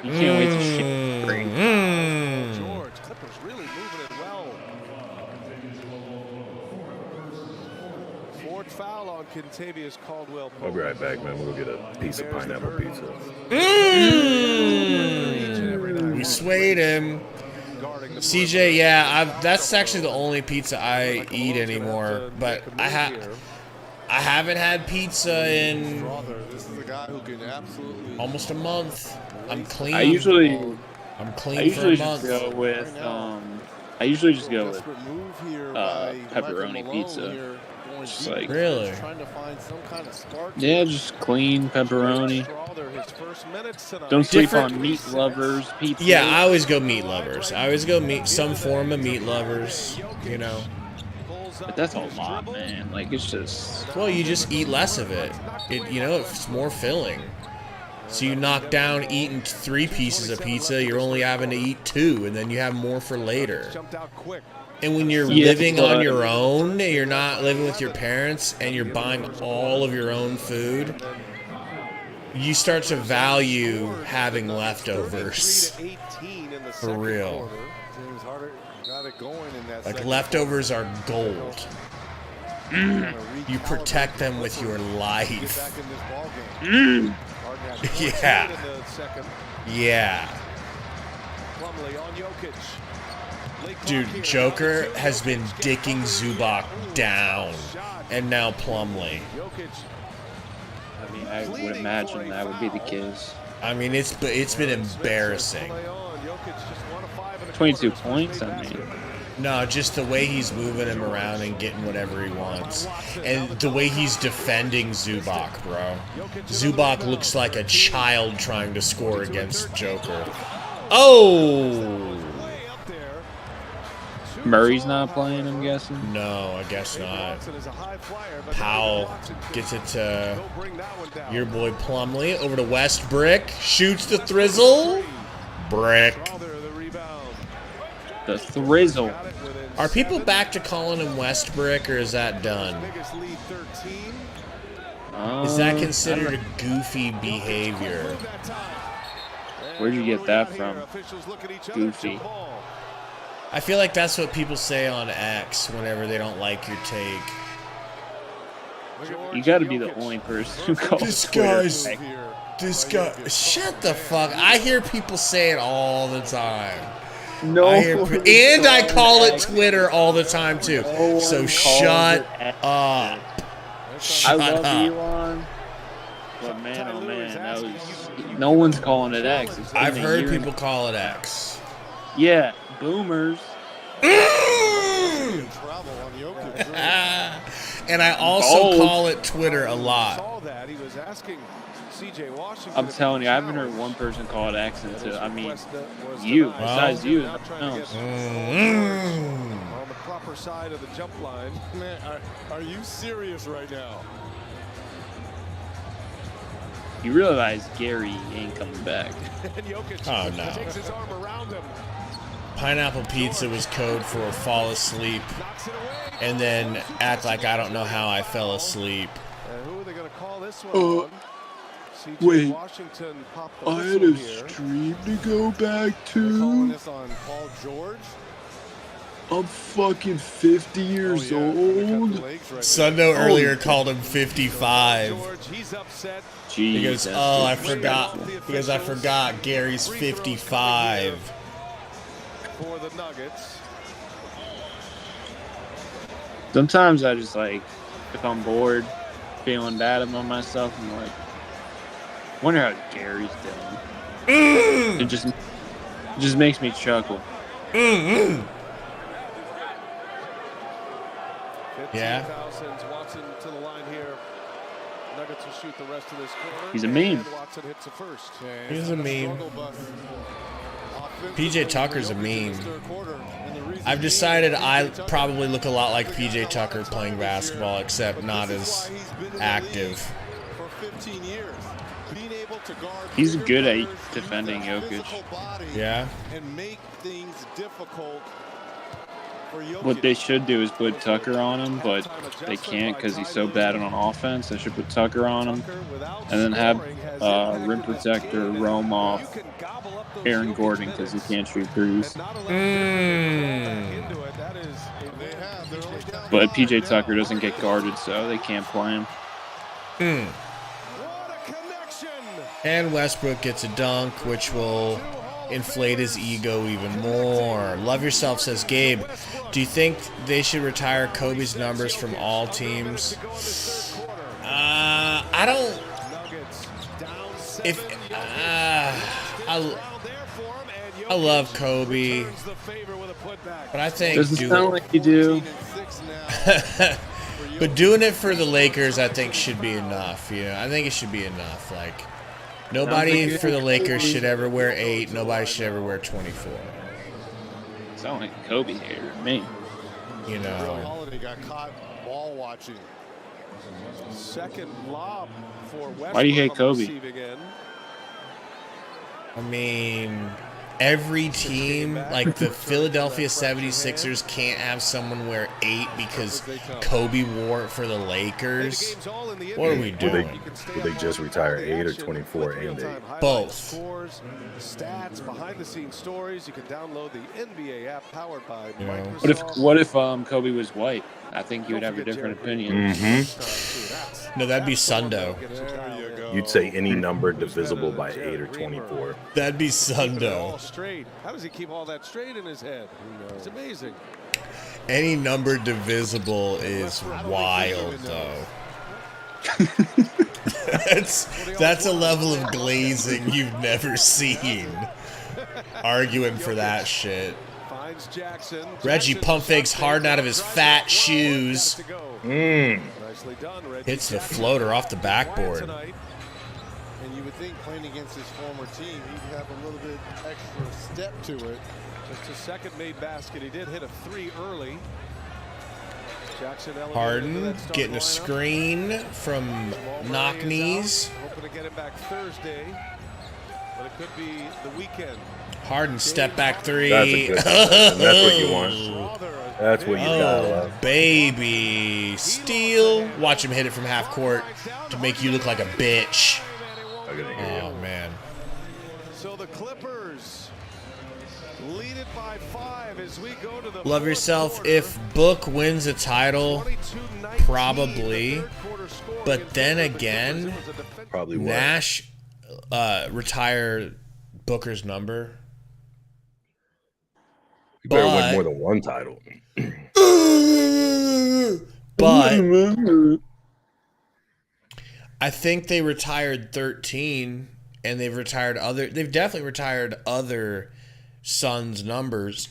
You can't wait to shake. George, Clippers really moving it well. Fourth foul on Kentavious Caldwell. I'll be right back, man. We'll go get a piece of pineapple pizza. We swayed him. CJ, yeah, that's actually the only pizza I eat anymore. But I haven't had pizza in This is a guy who can absolutely almost a month. I'm clean. I usually for a just month. go with I usually just go with desperate move here by pepperoni Michael pizza. Malone here, going Just deep, like Really? trying to find some kind of spark. yeah, just clean pepperoni. Strawther, his first minutes tonight. Don't sleep Different- on meat lovers pizza. Yeah, I always go meat lovers. I always go some form of meat lovers, you know. But that's a lot, man. Like it's just Well, you just eat less of it. It's more filling. So you knock down eating 3 pieces of pizza, you're only having to eat 2, and then you have more for later. Jumped out quick. And when you're Yeah, living on but- your own, you're not living with your parents, and you're buying all of your own food, you start to value having leftovers. 3-18 in the For second real. quarter. James Harden got it going in that Like second leftovers are gold. You protect them with your quarter. life. Get back in this ball game. Harden had 14 Yeah. in the second. Yeah. Plumlee on Jokic. Late clock Dude, here. Joker has been dicking Zubac down. And now Plumlee. Jokic I mean I would imagine that would be the case. I mean, it's been embarrassing. play on. Jokic just 1 of 5 in a 22 quarter. points, I mean. No, just the way he's moving him around and getting whatever he wants. And the way he's defending Zubac, bro. Zubac looks like a child trying to score against Joker. Oh! Way up there. Murray's not playing, I'm guessing. No, I guess not. Watson is a high flyer, but Powell Watson gets it to He'll bring that one down. your boy Plumlee. Over to Westbrick. Shoots the thrizzle. Brick. Crowther, the rebound. The thrizzle. Got it within Are people 7. back to calling him Westbrick, or is that done? Biggest lead 13. Is that considered goofy behavior? That time. Where'd you get that from? Officials look at each other. Goofy. Jump ball. I feel like that's what people say on X whenever they don't like your take. You got to be the only person who calls This Twitter guy's- back. This guy, shut the fuck. I hear people say it all the time. No, And I call it Twitter all the time too. No So one shut calls it up. I Shut love up. Elon, but man, oh man, that was no one's calling it X. It's been I've a heard year people and- call it X. Yeah, boomers. Travel on Jokic. And I also Bold. call it Twitter a lot. Saw that. He was asking CJ Washington. I'm if telling he you, I haven't heard showers. one person call it X until I mean, Request that was you. denied. Besides you, Now no trying one to else. get Mm. on the proper side of the jump line. Man, are you serious right now? You realize Gary ain't coming back. And Jokic Oh, no. takes his arm around him. Pineapple pizza was code for fall asleep Knocks it away. and then act like I don't know how I fell asleep. And who are they going to call this one on? CJ wait. Washington popped the I had whistle a here. stream to go back Calling to. this on Paul George. I'm fucking 50 years Oh, yeah. Gonna cut the old. legs right Sundo earlier called him 55. George, he's upset. Jeez, He goes, that's oh, I disrespectful. forgot. Because I forgot Gary's 55. For the Nuggets. Sometimes I just like, if I'm bored, feeling bad about myself, I'm like, wonder how Gary's doing. It just makes me chuckle. Yeah. Watson to the line here. Nuggets will shoot the rest of this quarter. He's a meme. Watson hits the first. He's a meme. PJ Tucker's a meme. I've decided I probably look a lot like PJ Tucker playing basketball, except not as active. For 15 years. Being able to guard He's good at defending Jokic. Yeah. and make things difficult for Jokic. What they should do is put Tucker on him, but they can't because he's so bad on offense. They should put Tucker on him and then have rim protector roam off Aaron Gordon because he can't shoot threes. But PJ Tucker doesn't get guarded, so they can't play him. And Westbrook gets a dunk, which will inflate his ego even more. Love Yourself says, Gabe, do you think they should retire Kobe's numbers from all teams? I don't. If I love Kobe, but I think Doesn't sound like you do. But doing it for the Lakers, I think, should be enough. You know, I think it should be enough. Like, nobody for the Lakers should ever wear 8. Nobody should ever wear 24. Sound like a Kobe hater to me. You know. Holiday got caught ball watching. Second lob for Westbrook. Why do you hate on the Kobe? receiving end. I mean, every team, like the Philadelphia 76ers, can't have someone wear 8 because Kobe wore it for the Lakers. What are we doing? Would they just retire 8 or 24 and 8? Both. Scores, stats, behind the scenes stories. You can download the NBA app powered by Microsoft. What if Kobe was white? I think you would have a different opinion. No, that'd be Sundo. You'd say any number divisible by 8 or 24. That'd be All Sundo. straight. How does he keep all that straight in his head? It's amazing. Any number divisible is wild, though. That's a level of glazing you've never seen. Arguing for that shit. Finds Jackson. Reggie pump fakes hard out of his fat shoes. Nicely done, Reggie. Hits the floater off the backboard. And you would think playing against his former team, he'd have a little bit extra step to it. Just a second made basket. He did hit a 3 early. Jackson Harden getting a screen from knock knees. Hoping to get him back Thursday, but it could be the weekend. Harden step back 3. That's a good one. That's what you want. That's what you gotta love. Baby. Steal. Watch him hit it from half court to make you look like a bitch. Oh, man. So the Clippers lead it by 5 as we go to the Love Yourself. If Book wins a title, probably. But then again, Probably what? Nash retired Booker's number. You better win more than one title. But I think they retired 13, and they've definitely retired other Suns numbers.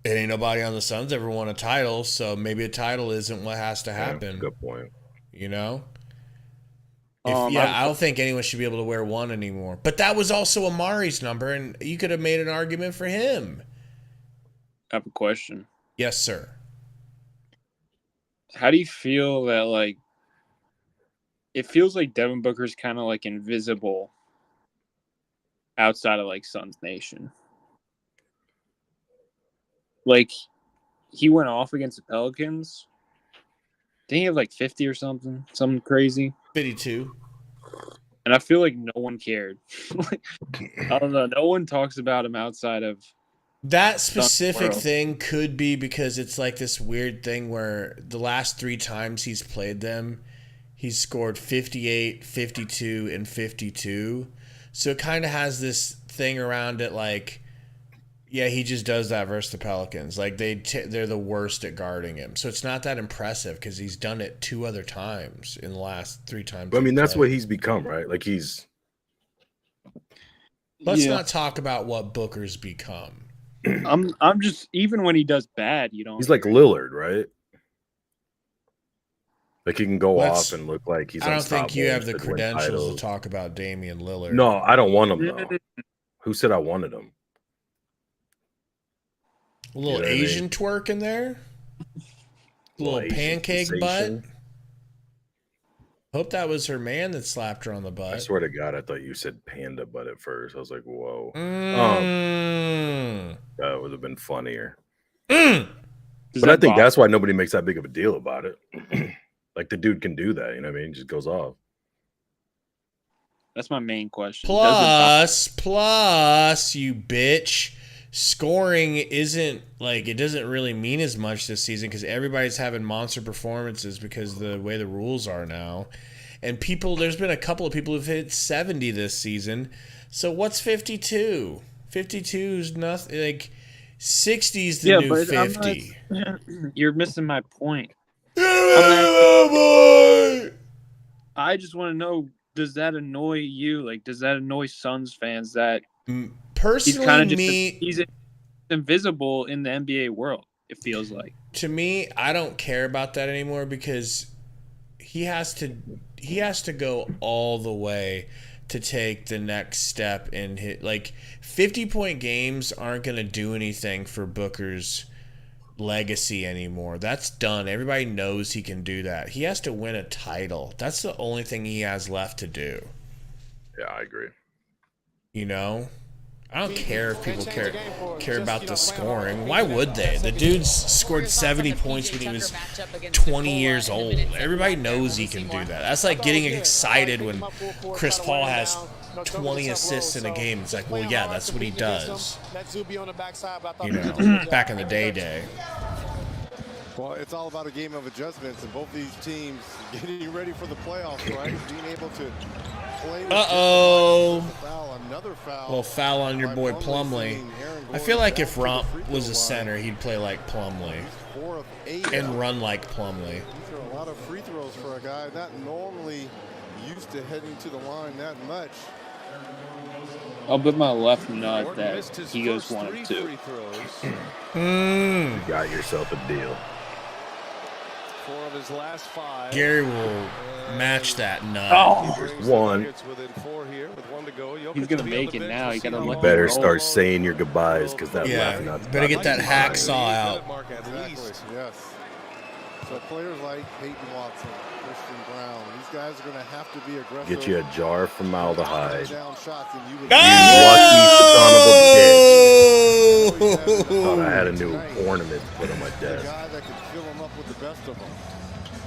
It ain't nobody on the Suns ever won a title, so maybe a title isn't what has to happen. Yeah, good point. You know? I don't think anyone should be able to wear 1 anymore. But that was also Amari's number, and you could have made an argument for him. I have a question. Yes, sir. How do you feel that, like, it feels like Devin Booker's kind of like invisible outside of like Suns Nation? Like, he went off against the Pelicans. Didn't he have like 50 or something? Something crazy? 52. And I feel like no one cared. I don't know. No one talks about him outside of that specific thing. Could be because it's like this weird thing where the last 3 times he's played them, he's scored 58, 52, and 52. So it kind of has this thing around it like, Yeah, he just does that versus the Pelicans. Like they're the worst at guarding him. So it's not that impressive because he's done it 2 other times in the last 3 times. But I mean, that's what he's become, right? Like he's. Let's not talk about what Booker's become. I'm just, even when he does bad, you don't. He's like Lillard, right? Like he can go off and look like he's. I don't think you have the credentials to talk about Damian Lillard. No, I don't want him though. Who said I wanted him? A little Asian twerk in there. A little pancake butt. Hope that was her man that slapped her on the butt. I swear to God, I thought you said panda butt at first. I was like, whoa. That would have been funnier. But I think that's why nobody makes that big of a deal about it. Like the dude can do that, you know what I mean? He just goes off. That's my main question. Plus, you bitch. Scoring isn't like, it doesn't really mean as much this season because everybody's having monster performances because of the way the rules are now. And there's been a couple of people who've hit 70 this season. So what's 52? 52 is nothing. Like 60 is the new 50. You're missing my point. I just want to know, does that annoy you? Like, does that annoy Suns fans that personally, he's invisible in the NBA world, it feels like? To me, I don't care about that anymore because he has to go all the way to take the next step and hit. Like 50-point games aren't going to do anything for Booker's legacy anymore. That's done. Everybody knows he can do that. He has to win a title. That's the only thing he has left to do. Yeah, I agree. You know? I don't care if people care about the scoring. Why would they? The dude's scored 70 points when he was 20 years old. Everybody knows he can do that. That's like getting excited when Chris Paul has 20 assists in a game. It's like, well, yeah, that's what he does. You know, back in the day. Well, it's all about a game of adjustments, and both these teams getting ready for the playoffs, right? Being able to play. Another foul. Little foul on your boy Plumlee. I feel like if Romp was a center, he'd play like Plumlee and run like Plumlee. These are a lot of free throws for a guy not normally used to heading to the line that much. I'll bet my left nut that he goes 1 of 2. You got yourself a deal. 4 of his last 5. Gary will match that nut. One. He's gonna make it now. You gotta let better start saying your goodbyes because that left nut's better get that hacksaw out. Yes. So players like Peyton Watson, Christian Brown, these guys are going to have to be aggressive. Get you a jar from formaldehyde. You lucky son of a bitch. Thought I had a new ornament to put on my desk. Guy that can fill them up with the best of them.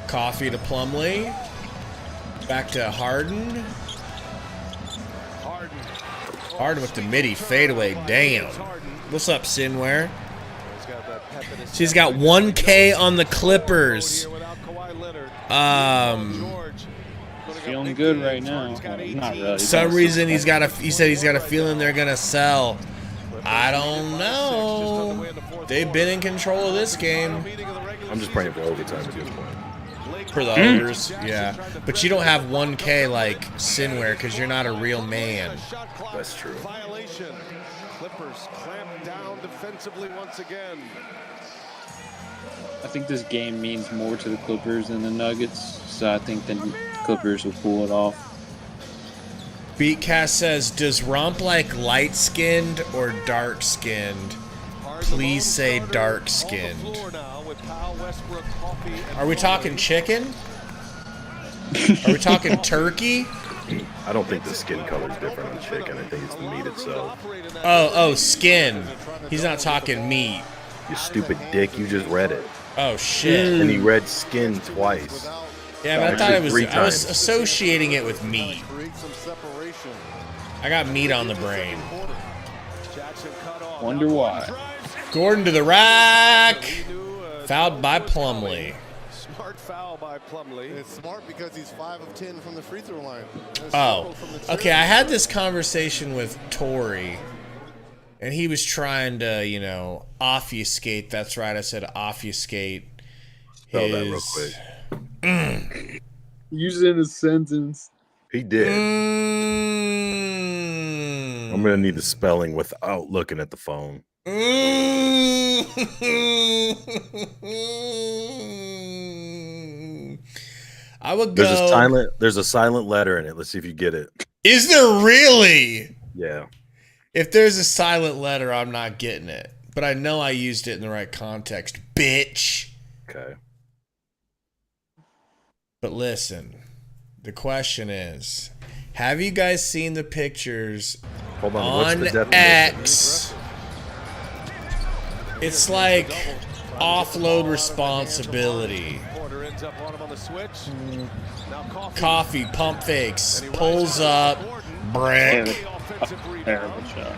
Coffee to Plumlee. Back to Harden. Harden with the midi fadeaway. Damn. What's up, Sinware? She's got 1K on the Clippers. Feeling good right now. Not really. Some reason he said he's got a feeling they're gonna sell. I don't know. They've been in control of this game. I'm just praying for overtime at this point. For the overs, yeah. But you don't have 1K like Sinware because you're not a real man. That's true. Clippers clamp down defensively once again. I think this game means more to the Clippers than the Nuggets, so I think the Clippers will pull it off. Beatcast says, does Romp like light-skinned or dark-skinned? Please say dark-skinned. Are we talking chicken? Are we talking turkey? I don't think the skin color is different on chicken. I think it's the meat itself. Oh, skin. He's not talking meat. You stupid dick, you just read it. Oh, shit. And he read skin twice. Yeah, but I thought I was associating it with meat. I got meat on the brain. Wonder why. Gordon to the rack. Fouled by Plumlee. Smart foul by Plumlee. It's smart because he's 5 of 10 from the free throw line. Oh, okay. I had this conversation with Tori And he was trying to, you know, obfuscate. That's right, I said obfuscate. Spell that real quick. Use it in a sentence. He did. I'm gonna need the spelling without looking at the phone. I would go. There's a silent letter in it. Let's see if you get it. Is there really? Yeah. If there's a silent letter, I'm not getting it. But I know I used it in the right context, bitch. Okay. But listen, the question is, have you guys seen the pictures on X? It's like offload responsibility. Coffee, pump fakes, pulls up, brick. Terrible shot.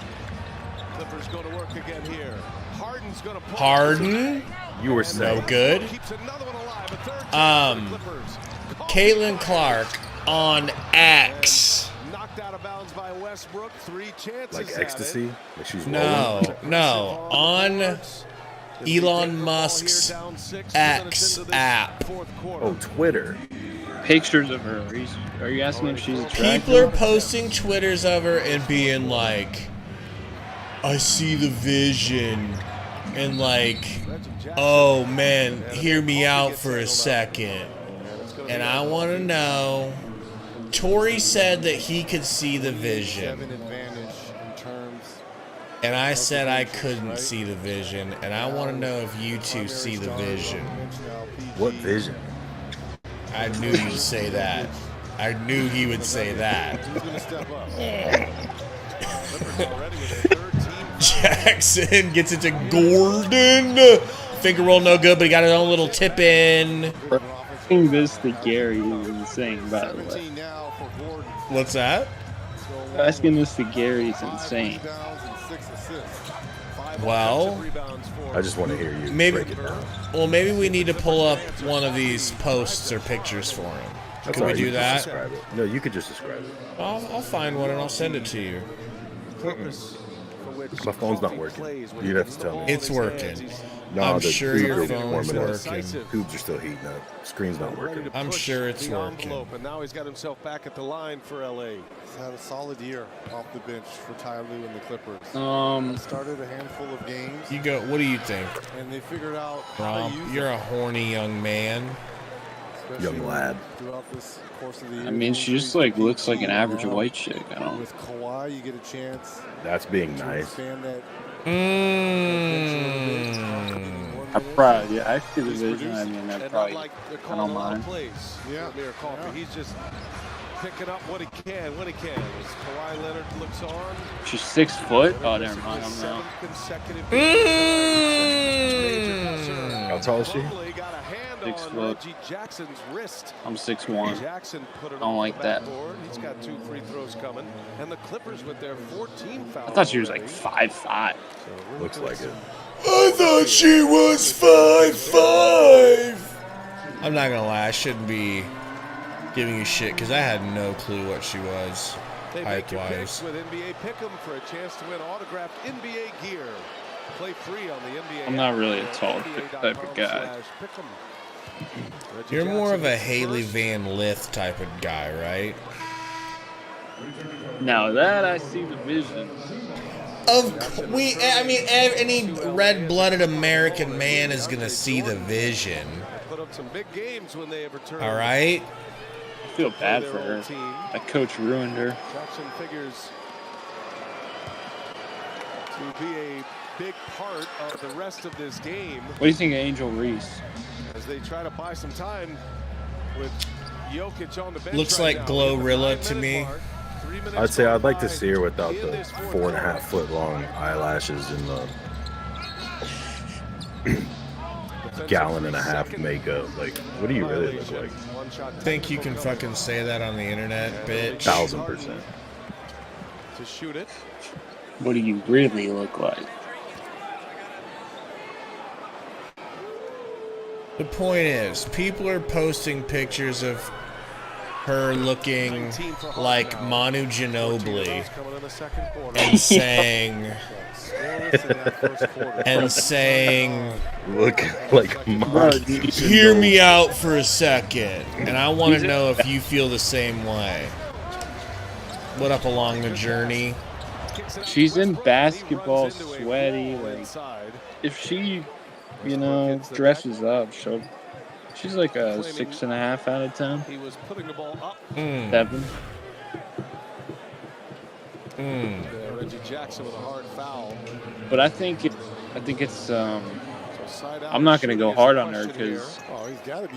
Harden? You were saying. No good. Caitlin Clark on X. Like ecstasy? Like she's No. On Elon Musk's X app. Oh, Twitter. Pictures of her. Are you asking if she's attractive? People are posting Twitters of her and being like, I see the vision. And like, oh man, hear me out for a second. And I want to know, Tori said that he could see the vision. And I said I couldn't see the vision. And I want to know if you two see the vision. What vision? I knew you'd say that. I knew he would say that. Jackson gets it to Gordon. Finger roll no good, but he got his own little tip in. Asking this to Gary is insane, by the way. What's that? Asking this to Gary is insane. Well, I just want to hear you break it down. Well, maybe we need to pull up one of these posts or pictures for him. Can we do that? No, you could just describe it. I'll find one and I'll send it to you. My phone's not working. You'd have to tell me. It's working. No, I'm sure your phone's working. Tubes are still heating up. Screen's not working. I'm sure it's working. And now he's got himself back at the line for LA. He's had a solid year off the bench for Ty Lue and the Clippers. Started a handful of games. You go. What do you think? And they figured out Rob, you're a horny young man. Young lad. Throughout this course of the year. I mean, she just like looks like an average white chick. I don't. With Kawhi, you get a chance. That's being nice. I probably, yeah, I see the vision. I mean, I probably, I don't mind. Yeah. He's just picking up what he can when he can. As Kawhi Leonard looks on. She's 6 foot. Oh, never mind. I'm not. How tall is she? 6 foot. I'm 6'1". I don't like that. He's got 2 free throws coming, and the Clippers with their 14 fouls. I thought she was like 5'5". Looks like it. I thought she was 5'5". I'm not gonna lie, I shouldn't be giving you shit because I had no clue what she was height-wise. With NBA Pick'em for a chance to win autographed NBA gear. Play free on the NBA. I'm not really a tall type of guy. You're more of a Haley Van Lith type of guy, right? Now that I see the vision. I mean, any red-blooded American man is gonna see the vision. All right. I feel bad for her. That coach ruined her. Jackson figures to be a big part of the rest of this game. What do you think of Angel Reese? As they try to buy some time with Jokic on the bench. Looks like Glorilla to me. I'd say I'd like to see her without the 4.5 foot long eyelashes and the gallon and a half makeup. Like, what do you really look like? Think you can fucking say that on the internet, bitch? 1000%. To shoot it. What do you really look like? The point is, people are posting pictures of her looking like Manu Ginobili and saying, look like Manu. Hear me out for a second. And I want to know if you feel the same way. What up along the journey? She's in basketball, sweaty. Like, if she, dresses up, she's like a 6.5 out of 10. He was putting the ball up. 7. Reggie Jackson with a hard foul. But I think it's. I'm not going to go hard on her because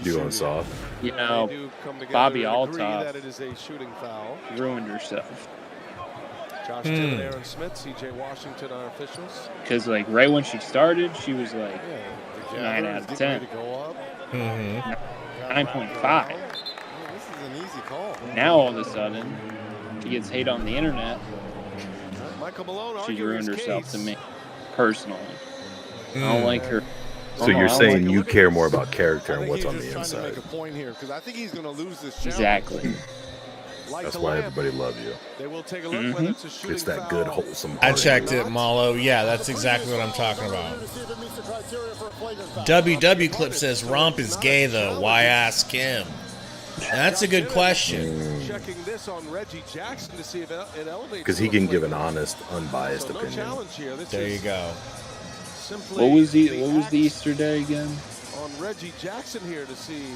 doing soft. Bobby Althoff ruined herself. Josh Timm, Aaron Smith, C.J. Washington are officials. Because right when she started, she was like 9 out of 10. 9.5. This is an easy call. Now all of a sudden, she gets hate on the internet. She's ruined herself to me, personally. I don't like her. So you're saying you care more about character and what's on the inside. Exactly. That's why everybody loves you. It's that good, wholesome. I checked it, Malo. Yeah, that's exactly what I'm talking about. WW Clip says Romp is gay though. Why ask him? That's a good question. Because he can give an honest, unbiased opinion. There you go. What was the Easter day again? On Reggie Jackson here to see.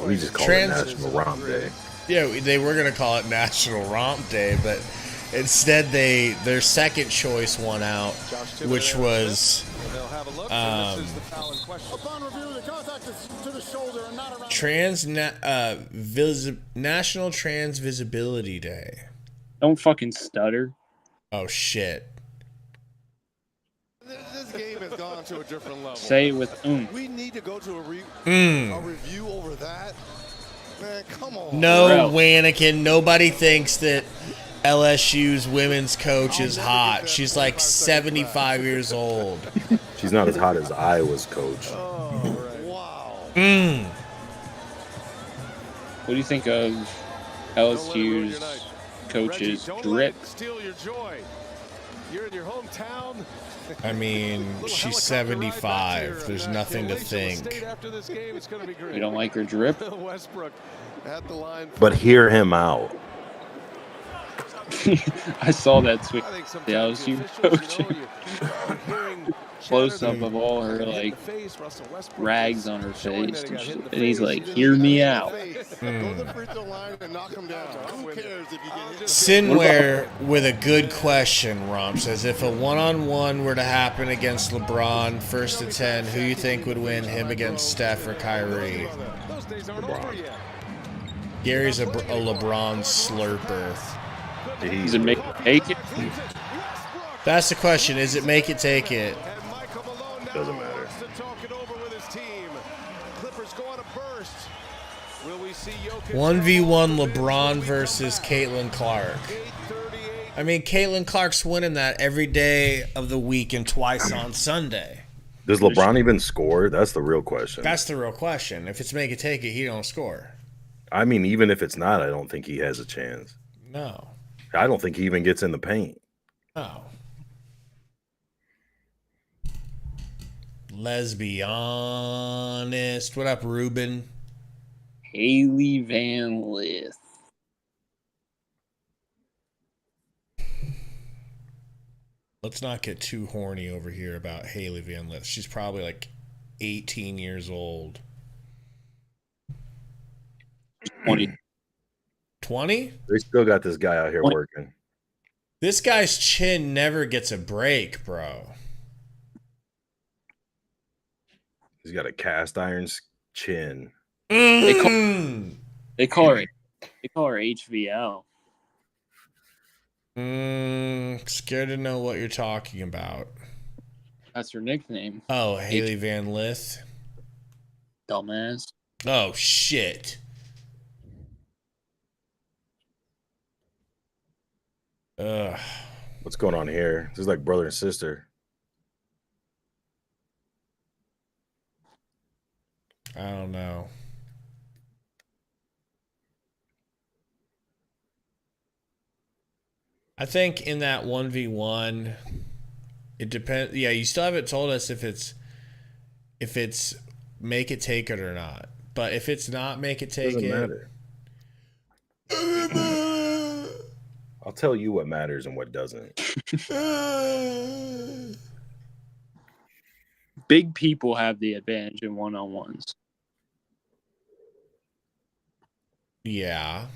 We just call it National Romp Day. Yeah, they were gonna call it National Romp Day, but instead their second choice won out, which was National Trans Visibility Day. Don't fucking stutter. Oh shit. This game has gone to a different level. Say it with We need to go to a review over that. Man, come on. No, Wanakin. Nobody thinks that LSU's women's coach is hot. She's like 75 years old. She's not as hot as Iowa's coach. Wow. What do you think of LSU's coach's drip? Steal your joy. You're in your hometown. I mean, she's 75. There's nothing to think. You don't like her drip? Westbrook at the line. But hear him out. I saw that tweet. The LSU coach. Close up of all her rags on her face, and he's like, "Hear me out." Sinware with a good question, Romp says, if a one-on-one were to happen against LeBron, 1st to 10, who you think would win, him against Steph or Kyrie? LeBron. Gary's a LeBron slurper. Does it make it take it? That's the question. Is it make it take it? Doesn't matter. 1v1 LeBron versus Caitlin Clark. I mean, Caitlin Clark's winning that every day of the week and twice on Sunday. Does LeBron even score? That's the real question. That's the real question. If it's make it take it, he don't score. I mean, even if it's not, I don't think he has a chance. No. I don't think he even gets in the paint. No. Let's be honest. What up, Ruben? Haley Van Lith. Let's not get too horny over here about Haley Van Lith. She's probably like 18 years old. 20. 20? They still got this guy out here working. This guy's chin never gets a break, bro. He's got a cast iron chin. They call her HVL. Scared to know what you're talking about. That's her nickname. Oh, Haley Van Lith. Dumbass. Oh, shit. Ugh. What's going on here? This is like brother and sister. I don't know. I think in that 1v1, it depends. Yeah, you still haven't told us if it's make it take it or not. But if it's not make it take Doesn't it, matter. I'll tell you what matters and what doesn't. Big people have the advantage in one-on-ones. Yeah.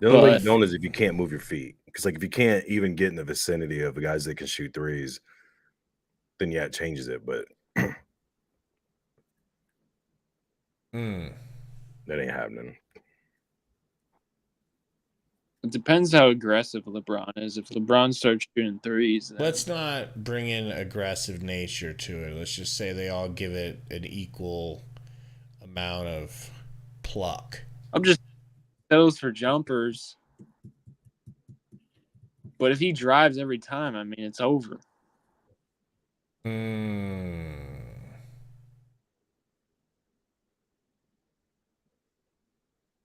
The only way you don't is if you can't move your feet. Because like if you can't even get in the vicinity of the guys that can shoot threes, then yeah, it changes it. But that ain't happening. It depends how aggressive LeBron is. If LeBron starts shooting threes, then... Let's not bring in aggressive nature to it. Let's just say they all give it an equal amount of pluck. I'm just those for jumpers. But if he drives every time, I mean, it's over.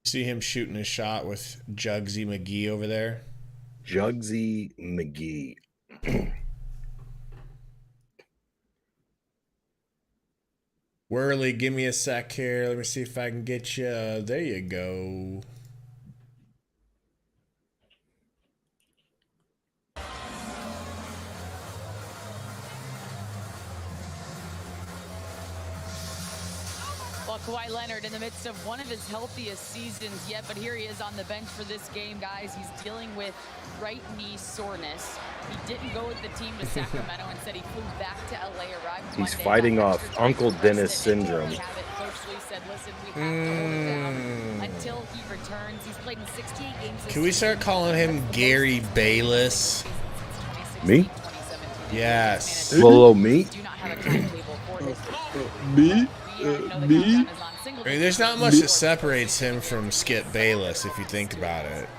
See him shooting a shot with Jugsy McGee over there? Jugsy McGee. Whirly, give me a sec here. Let me see if I can get you. There you go. Well, Kawhi Leonard in the midst of one of his healthiest seasons yet, but here he is on the bench for this game, guys. He's dealing with right knee soreness. He didn't go with the team to Sacramento. Instead, he flew back to LA, arrived He's fighting off Uncle Dennis syndrome. Said, listen, we have to hold it down until he returns. He's played in 68 games. Can we start calling him Gary Bayless? Me? Yes. Hello, me? Me? Me? I mean, there's not much that separates him from Skip Bayless if you think about it.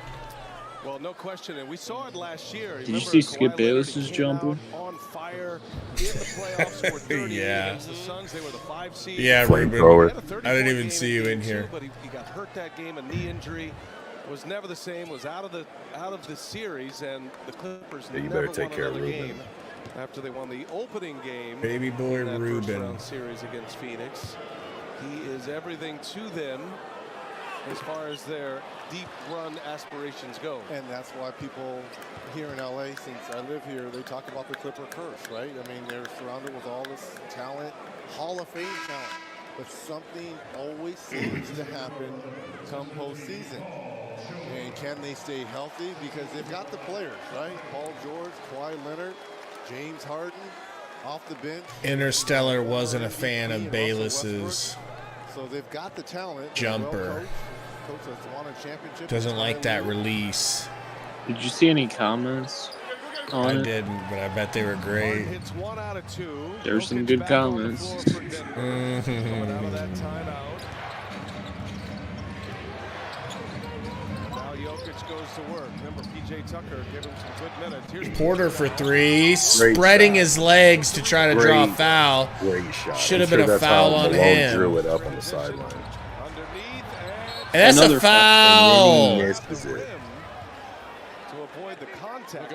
Well, no question, and we saw it last year. Did you see Skip Bayless's jumper? On fire in the playoffs. Yeah. The Suns, they were the 5 seed. Yeah, Ruben. I didn't even see you in here. But he got hurt that game, a knee injury. Was never the same. Was out of the series, and the Clippers you never better take won care of another Ruben. game after they won the opening game. Baby boy in that Ruben. first-round series against Phoenix. He is everything to them as far as their deep run aspirations go. And that's why people here in LA, since I live here, they talk about the Clipper curse, right? I mean, they're surrounded with all this talent, Hall of Fame talent, but something always seems to happen come postseason. And can they stay healthy? Because they've got the players, right? Paul George, Kawhi Leonard, James Harden, off the bench. Interstellar wasn't a fan of Bayless's so they've got the talent. jumper. Coach has won a championship. Doesn't like that release. Did you see any comments on I it? didn't, but I bet they were great. It's 1 out of 2. There's some good comments. Coming out of that timeout. Now Jokic goes to work. Remember, PJ Tucker gave him some good minutes. Here's Porter for 3, spreading his legs to try to draw a foul. Great shot. Should have been a foul on him. Drew it up on the sideline. And that's a foul. And then he misses it. To avoid the contact.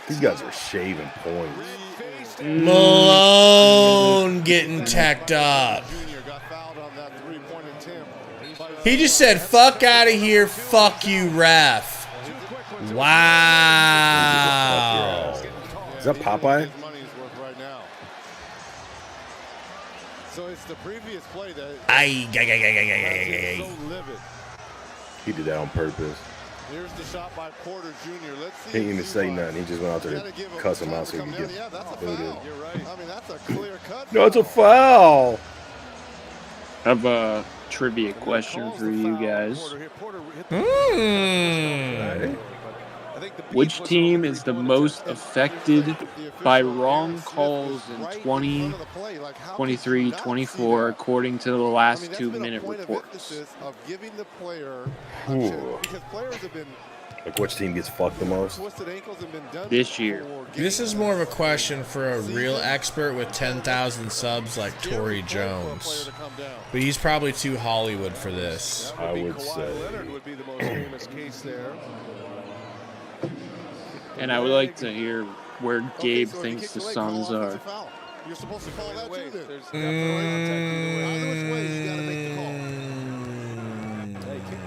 These guys are shaving points. Malone getting teched up. He just said, fuck out of here, fuck you, ref. Wow. Is that Popeye? So it's the previous play that He did that on purpose. Here's the shot by Porter Jr. Let's see. He didn't even say nothing. He just went out there to cuss him out so he could get booted. You're right. I mean, that's a clear cut. No, it's a foul. I have a trivia question for you guys. Which team is the most affected by wrong calls in 2023-24 according to the last 2-minute reports? Of giving the player Ooh. because players have been Like, which team gets fucked the most? This year. This is more of a question for a real expert with 10,000 subs like Tory Jones. But he's probably too Hollywood for this. I would say. And I would like to hear where Gabe thinks the Suns are. You're supposed to call that too.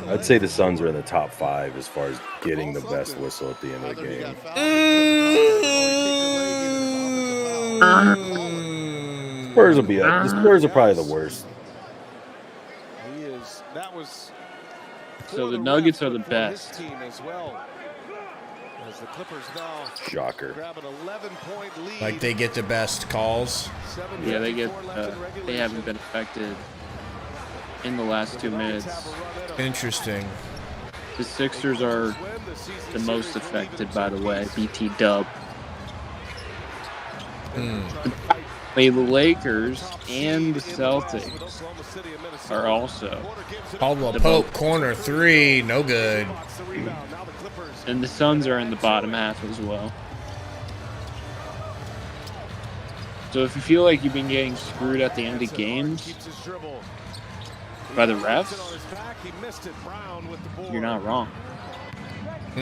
I'd say the Suns are in the top 5 as far as getting the best whistle at the end of the game. Spurs will be up. The Spurs are probably the worst. So the Nuggets are the best. Shocker. Like they get the best calls. Yeah, they haven't been affected in the last 2 minutes. Interesting. The Sixers are the most affected, by the way. BT dub. The Lakers and the Celtics are also. Caldwell Pope, corner 3, no good. And the Suns are in the bottom half as well. So if you feel like you've been getting screwed at the end of games by the refs, you're not wrong. I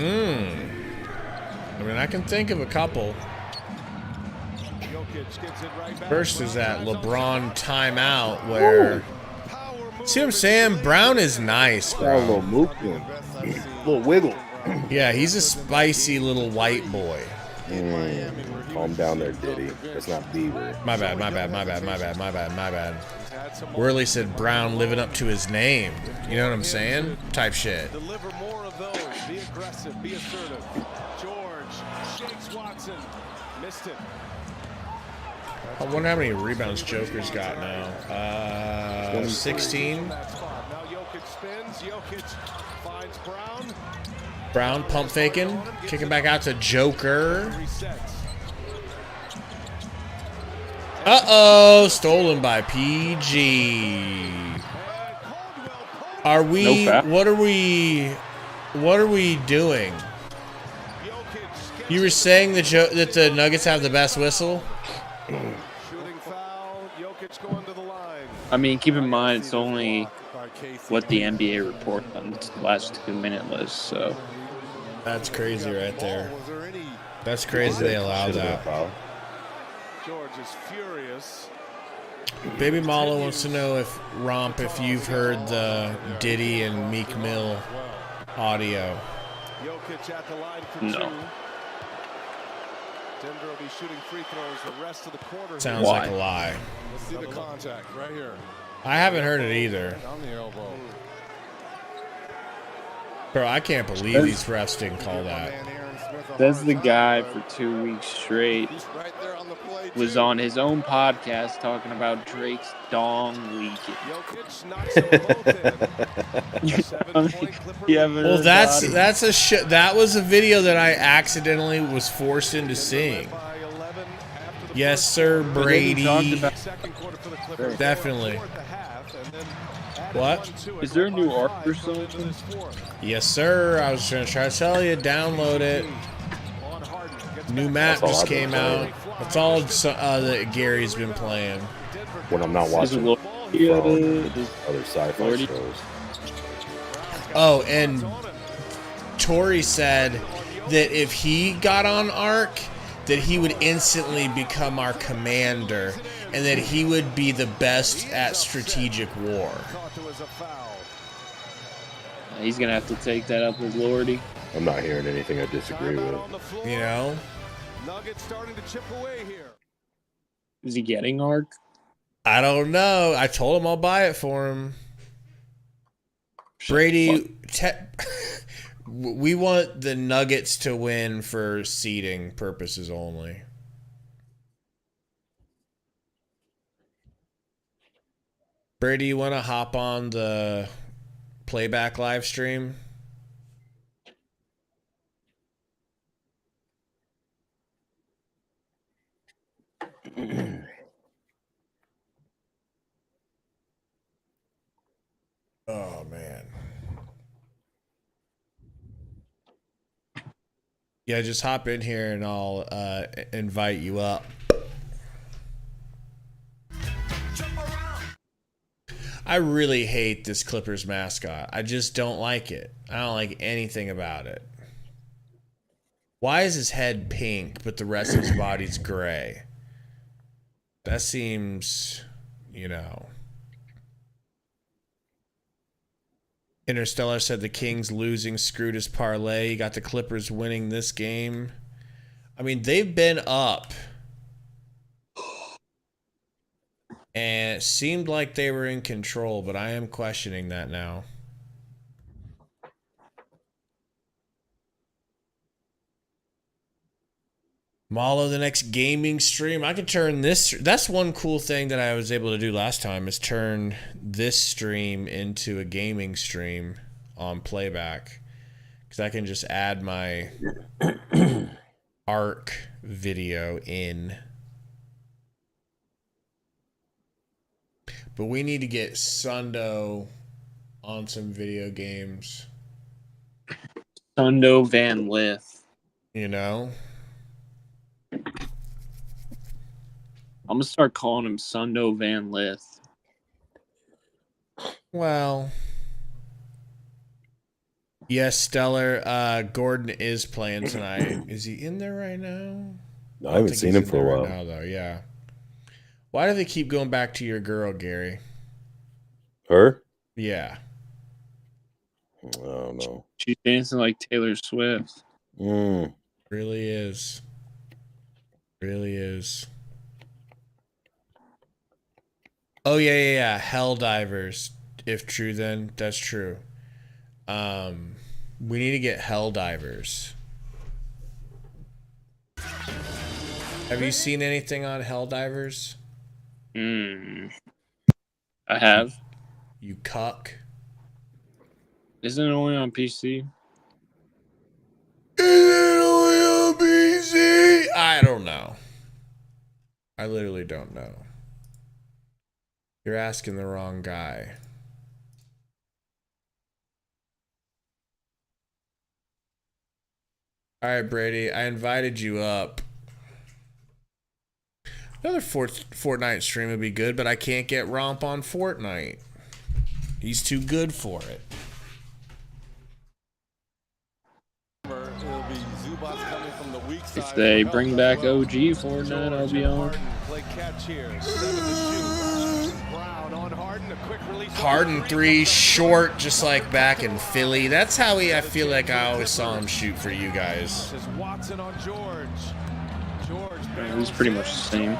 mean, I can think of a couple. First is that LeBron timeout where... See what I'm saying? Brown is nice, bro. A little movement. Little wiggle. Yeah, he's a spicy little white boy. Calm down there, Diddy. That's not Bieber. My bad. Worley said Brown living up to his name. You know what I'm saying? Type shit. Deliver more of those. Be aggressive. Be assertive. George shakes Watson. Missed it. I wonder how many rebounds Joker's got now. 16. Now Jokic spins. Jokic finds Brown. Brown pump faking. Kicking back out to Joker. Uh-oh. Stolen by PG. Are we... What are we doing? You were saying that the Nuggets have the best whistle? I mean, keep in mind, it's only what the NBA reported on the last 2-minute list, so. That's crazy right there. That's crazy they allowed that. George is furious. Baby Malo wants to know if you've heard the Diddy and Meek Mill audio. Jokic at the line for no. 2. Denver will be shooting free throws the rest of the quarter. Sounds like a lie. Let's see the contact right here. I haven't heard it either. On the elbow. Bro, I can't believe these refs didn't call that. That's the guy for 2 weeks straight was on his own podcast talking about Drake's dong leaking. Well, that's a shit. That was a video that I accidentally was forced into seeing. Yes, sir, Brady. Definitely. What? Is there a new arc or something? Yes, sir. I was going to try to tell you. Download it. New map just came out. That's all that Gary's been playing. When I'm not watching other sci-fi shows. Oh, and Tori said that if he got on Arc, that he would instantly become our commander, and that he would be the best at strategic war. He's going to have to take that up with Lordy. I'm not hearing anything I disagree with. You know? Nuggets starting to chip away here. Is he getting Arc? I don't know. I told him I'll buy it for him. Brady, we want the Nuggets to win for seeding purposes only. Brady, you want to hop on the playback live stream? Oh, man. Yeah, just hop in here and I'll invite you up. I really hate this Clippers mascot. I just don't like it. I don't like anything about it. Why is his head pink, but the rest of his body's gray? That seems, you know. Interstellar said the Kings losing screwed his parlay. He got the Clippers winning this game. I mean, they've been up. And it seemed like they were in control, but I am questioning that now. Malo, the next gaming stream. I could turn this. That's one cool thing that I was able to do last time is turn this stream into a gaming stream on playback. Because I can just add my ARC video in. But we need to get Sundo on some video games. Sundo Van Lith. You know? I'm going to start calling him Sundo Van Lith. Well. Yes, Stellar. Gordon is playing tonight. Is he in there right now? I haven't seen him for a while. Right now, though. Yeah. Why do they keep going back to your girl, Gary? Her? Yeah. I don't know. She's dancing like Taylor Swift. Mm. Really is. Really is. Oh, yeah. Helldivers. If true, then that's true. We need to get Helldivers. Have you seen anything on Helldivers? I have. You cuck. Isn't it only on PC? I don't know. I literally don't know. You're asking the wrong guy. All right, Brady, I invited you up. Another Fortnite stream would be good, but I can't get Romp on Fortnite. He's too good for it. If they bring back OG Fortnite, I'll be on. Harden 3 short, just like back in Philly. That's how I feel like I always saw him shoot for you guys. It was pretty much the same.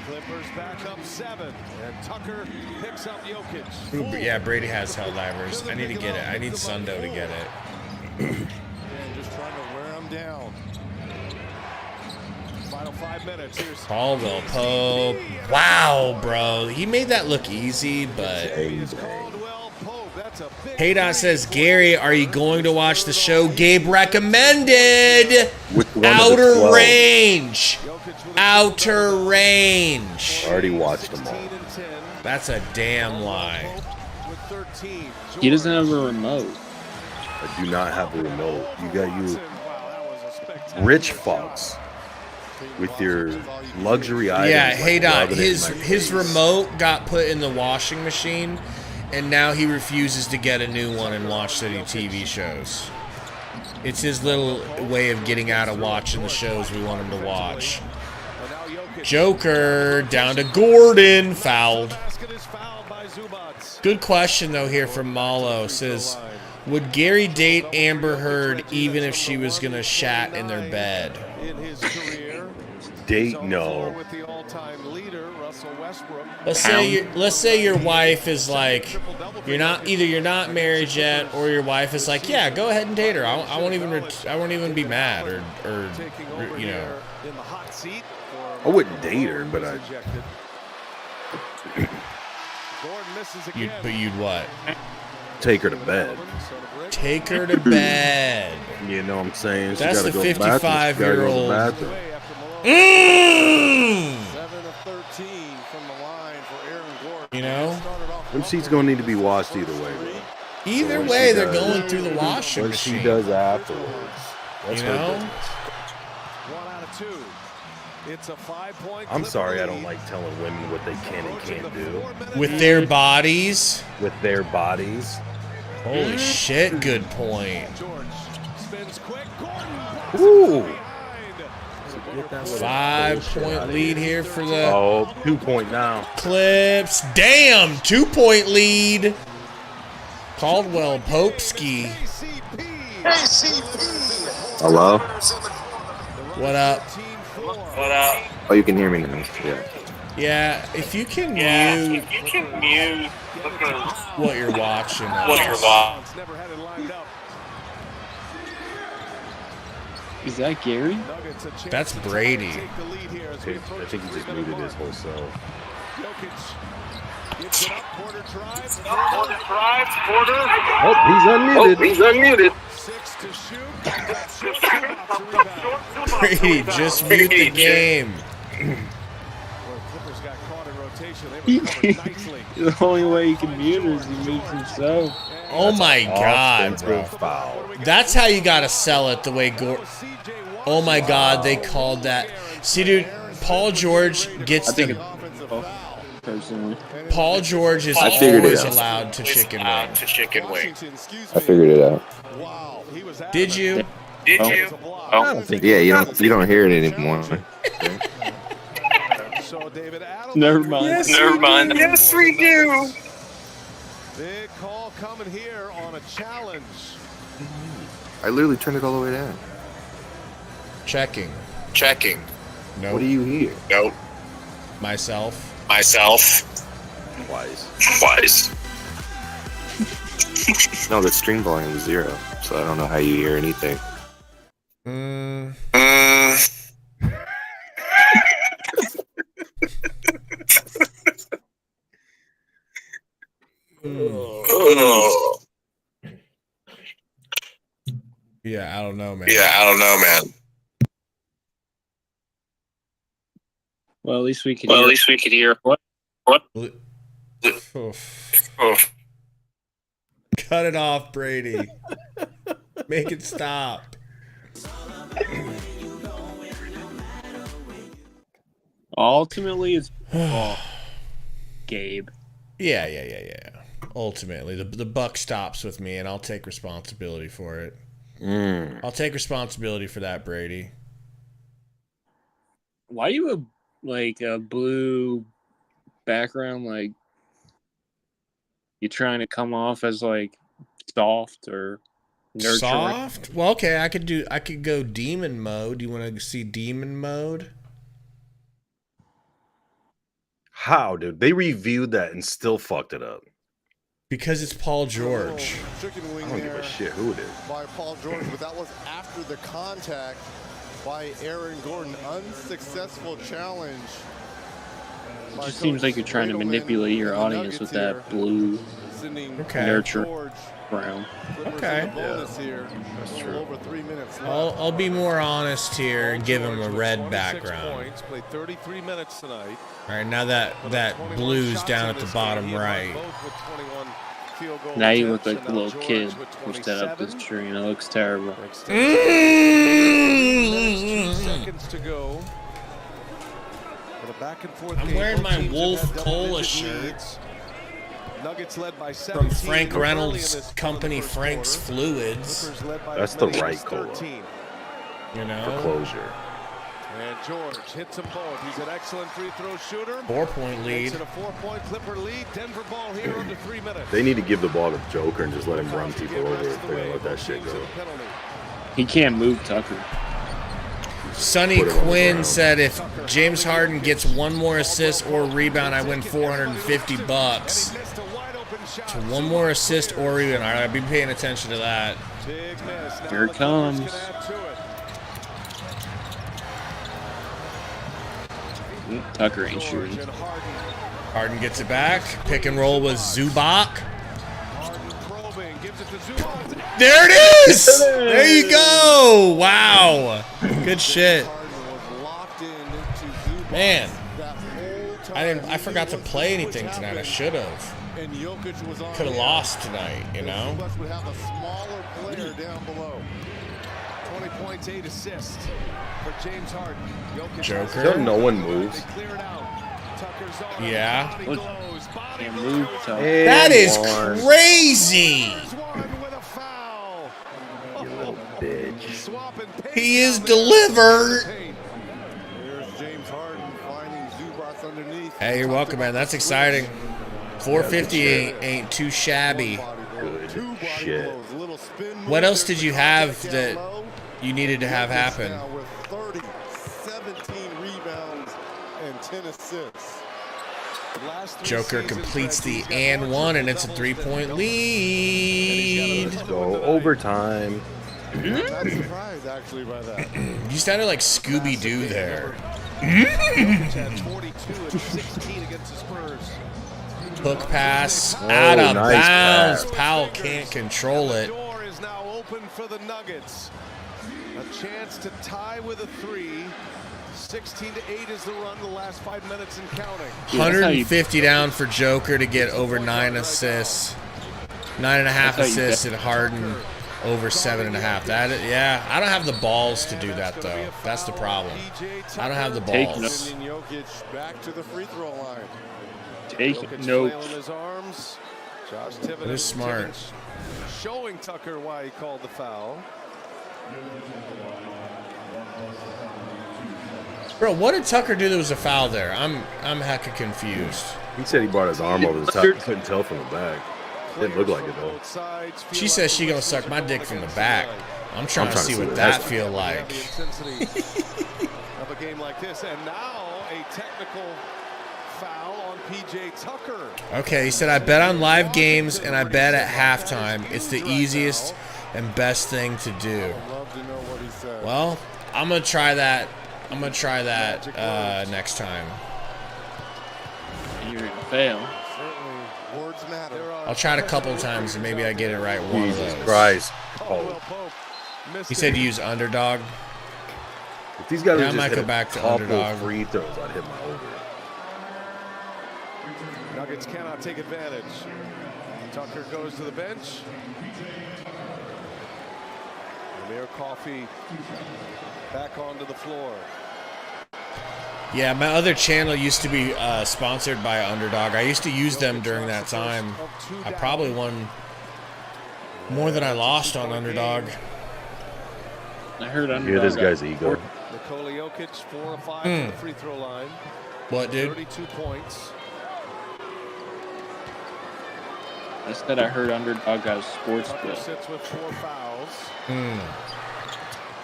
Clippers back up 7, and Tucker picks up Jokic. Yeah, Brady has Helldivers. I need to get it. I need Sundo to get it. Just trying to wear him down. Final 5 minutes. Here's Caldwell Pope. Wow, bro. He made that look easy, but... Haydon says, Gary, are you going to watch the show Gabe recommended? Outer Range. Outer Range. I already watched them all. That's a damn lie. He doesn't have a remote. I do not have a remote. You got you rich fucks with your luxury items. Yeah, like hey Dot, his face. remote got put in the washing machine, and now he refuses to get a new one and watch any TV shows. It's his little way of getting out of watching the shows we want him to watch. Joker down to Gordon, fouled. Good question though here from Malo. Says, would Gary date Amber Heard even if she was gonna shat in their bed? Date? No. Let's say your wife is like, you're not married yet, or your wife is like, yeah, go ahead and date her. I won't even be mad or you know. I wouldn't date her, but you'd what? Take her to bed. Take her to bed. You know what I'm saying? She That's gotta the go to the bathroom. 55-year-old. 7 of 13 from the line for Aaron Gordon. You know? Them sheets gonna need to be washed either way, bro. Either what way, she they're does- going through the washing What machine. she does afterwards. That's You her know? business. 1 out of 2. It's a 5-point. I'm sorry, I don't like telling women what they can and can't do With their bodies. with their bodies. Holy shit, good point. George spins quick. Gordon. Ooh. Behind. 5-point lead here for the Oh, 2-point now. Clips. Damn, 2-point lead. Caldwell Popeski. Hello? What up? Oh, you can hear me now. Yeah. Yeah, if you can mute what you're watching. Never had it lined up. Is that Gary? Nuggets a chance That's to Brady. take the lead here as we I approach think he just muted his whole self. Jokic gives it up. Porter drives. Oh, he's unmuted. 6 to shoot. Brady, just mute the game. Clippers got caught in rotation. They were covered nicely. The only way he can mute her is he mutes himself. Oh my god, bro. Offensive foul. That's how you gotta sell it the way Oh my god, they called that. See, dude, Paul George gets think the. Personally, Paul George is I figured it always out. allowed to chicken wing. I figured it out. Wow, he was out Did of you? Oh. I don't think. Yeah, you don't hear it anymore. it. So David Adams. never mind. Yes, we do. Big call coming here on a challenge. I literally turned it all the way down. Checking. Nope. What do you hear? Myself. Twice. No, the stream volume is 0, so I don't know how you hear anything. Yeah, I don't know, man. Well, at least we could hear. What? Oof. Cut it off, Brady. Make it stop. Ultimately, it's Gabe. Yeah. Ultimately, the buck stops with me, and I'll take responsibility for it. I'll take responsibility for that, Brady. Why you a blue background? Like you trying to come off as like soft or nurturing? Soft? Well, okay, I could go demon mode. Do you want to see demon mode? How, dude? They reviewed that and still fucked it up. Because it's Paul George. Chicken wing I don't give a shit who it is. by Paul George, but that was after the contact by Aaron Gordon. Unsuccessful challenge. It just seems like you're trying to manipulate your audience with that blue nurture brown. Okay. That's true. Over 3 minutes left. I'll be more honest here and give him a red background. Points, played 33 minutes tonight. All right, now that blue's down at the bottom right. Now you look like a little kid who set up this tree, and it looks terrible. 2 seconds to go. With a back and forth I'm game. wearing Both my teams Wolf have had double-digit Cola shirt. leads. Nuggets led by From 17 Frank early in Reynolds' this company, first Frank's quarter. Fluids. Clippers led by That's as the many right as cola. 13. You For know? closure. And George hits them both. He's an excellent free throw shooter. 4-point Makes lead. it a 4-point Clipper lead. Denver ball here under 3 minutes. They need to give the ball to Joker and just let him run people over if they're gonna let that shit go. He can't move Tucker. Sonny Put it on the Quinn ground. said if James Harden gets one more assist or rebound, I win $450. So one more assist or rebound. All right, I'll be paying attention to that. Big miss. Now Here it the Clippers comes. can add to it. Tucker ain't shooting. George and Harden. Harden gets it back. Pick and roll with Zubac. Harden probing. Gives it to Zubac. There it is! There you go! Wow. Good shit. Harden was locked in into Zubac Man, that whole time. I forgot to play anything tonight. I should have. and Jokic was on. Could have lost tonight, you know. Zubac would have a smaller player down below. 20 points, 8 assists for James Harden. Jokic Joker. Still no one moves. They clear it out. Tucker's on. Yeah. Body blows, body Can't blows. move, Tucker. That is One. crazy. There's one with a foul. You little bitch. Swap and pass He is down there. delivered. There's James Harden finding Zubac underneath. Hey, you're welcome, man. That's exciting. 450 ain't too shabby. Good Two body shit. blows, a little spin move What else there did for you have Jokic down that low. you needed to have Jokic happen? now with 30, 17 rebounds and 10 assists. Last 3 Joker seasons, completes the he's got and more one, and it's a triple-doubles 3-point than lead. Go overtime. I'm not surprised actually by that. You sounded like Scooby-Doo there. Jokic had 42 and 16 against the Spurs. Hook pass Oh, out of nice bounds. pass. Powell can't control The it. door is now open for the Nuggets. A chance to tie with a 3. 16-8 is the run. The last 5 minutes and counting. 150 down for Joker to get over 9 assists. 9.5 assists and Harden over 7.5. That is, yeah, I don't have the balls to do that though. That's the problem. I don't have the balls. Sending Jokic back to the free throw line. Take Jokic note. flailing his arms. Josh It Tibbetts is smart. showing Tucker why he called the foul. Bro, what did Tucker do that was a foul there? I'm hecka confused. He said he brought his arm over the top. Couldn't tell from the back. Didn't look like it though. She says she gonna suck my dick from the back. I'm trying to see what that feel like. Of a game like this, and now a technical foul on PJ Tucker. Okay, he said I bet on live games and I bet at halftime. It's the easiest and best thing to do. Love to know what he said. Well, I'm gonna try that. Next time. You're gonna fail. Certainly, words matter. I'll try it a couple of times and maybe I get it right one of Jesus those. Christ. Caldwell Pope missed He said to it. use underdog. If these guys Yeah, I would just might hit go a back to couple underdog. free throws, I'd hit my over. Nuggets cannot take advantage. Tucker goes to the bench. Amir Coffey back onto the floor. Yeah, my other channel used to be sponsored by Underdog. I used to use them during that time. I probably won more than I lost on Underdog. I heard Hear underdog. this guy's ego. Nikola Jokic 4 of 5 from the free throw line. What, dude? 32 points. I said I heard underdog got a sports Tucker book. sits with 4 fouls.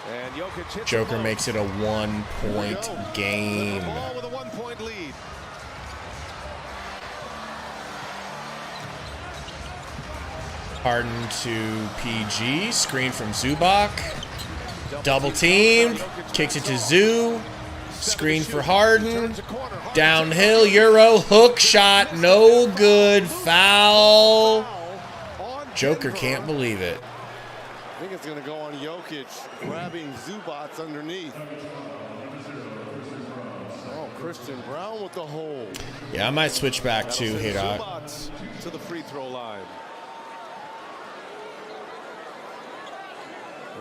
And Jokic hits Joker a makes it a 1-point game. ball with a 1-point lead. Harden to PG. Screen from Zubac. Double teamed. Kicks it to Zoo. Screen for Harden. Downhill. Euro. Hook shot. No good. Foul. Joker can't believe it. I think it's going to go on Jokic, grabbing Zubac underneath. Oh, Christian Brown with the hold. Yeah, I might switch back to Hirak. Zubac to the free throw line.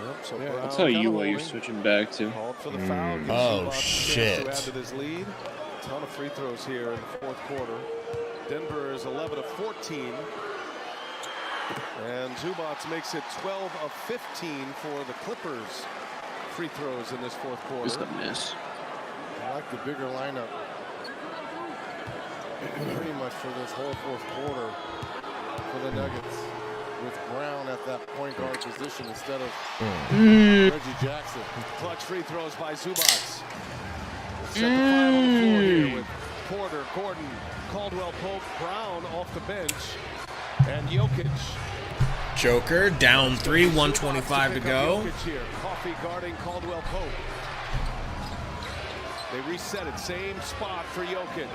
Yep, so I'll Brown tell you kinda what you're holding. switching back to. Called for the foul. Gives Oh, Zubac a chance shit. to add to this lead. A ton of free throws here in the fourth quarter. Denver is 11 of 14. And Zubac makes it 12 of 15 for the Clippers. Free throws in this fourth Just quarter. a miss. I like the bigger lineup. Pretty much for this whole fourth quarter for the Nuggets. With Brown at that point guard position instead of Reggie Jackson. Clutch free throws by Zubac. Set the five on the floor here with Porter, Gordon, Caldwell Pope, Brown off the bench, and Jokic. Joker down 3, 125 to go. Jokic here. Coffey guarding Caldwell Pope. They reset it, same spot for Jokic.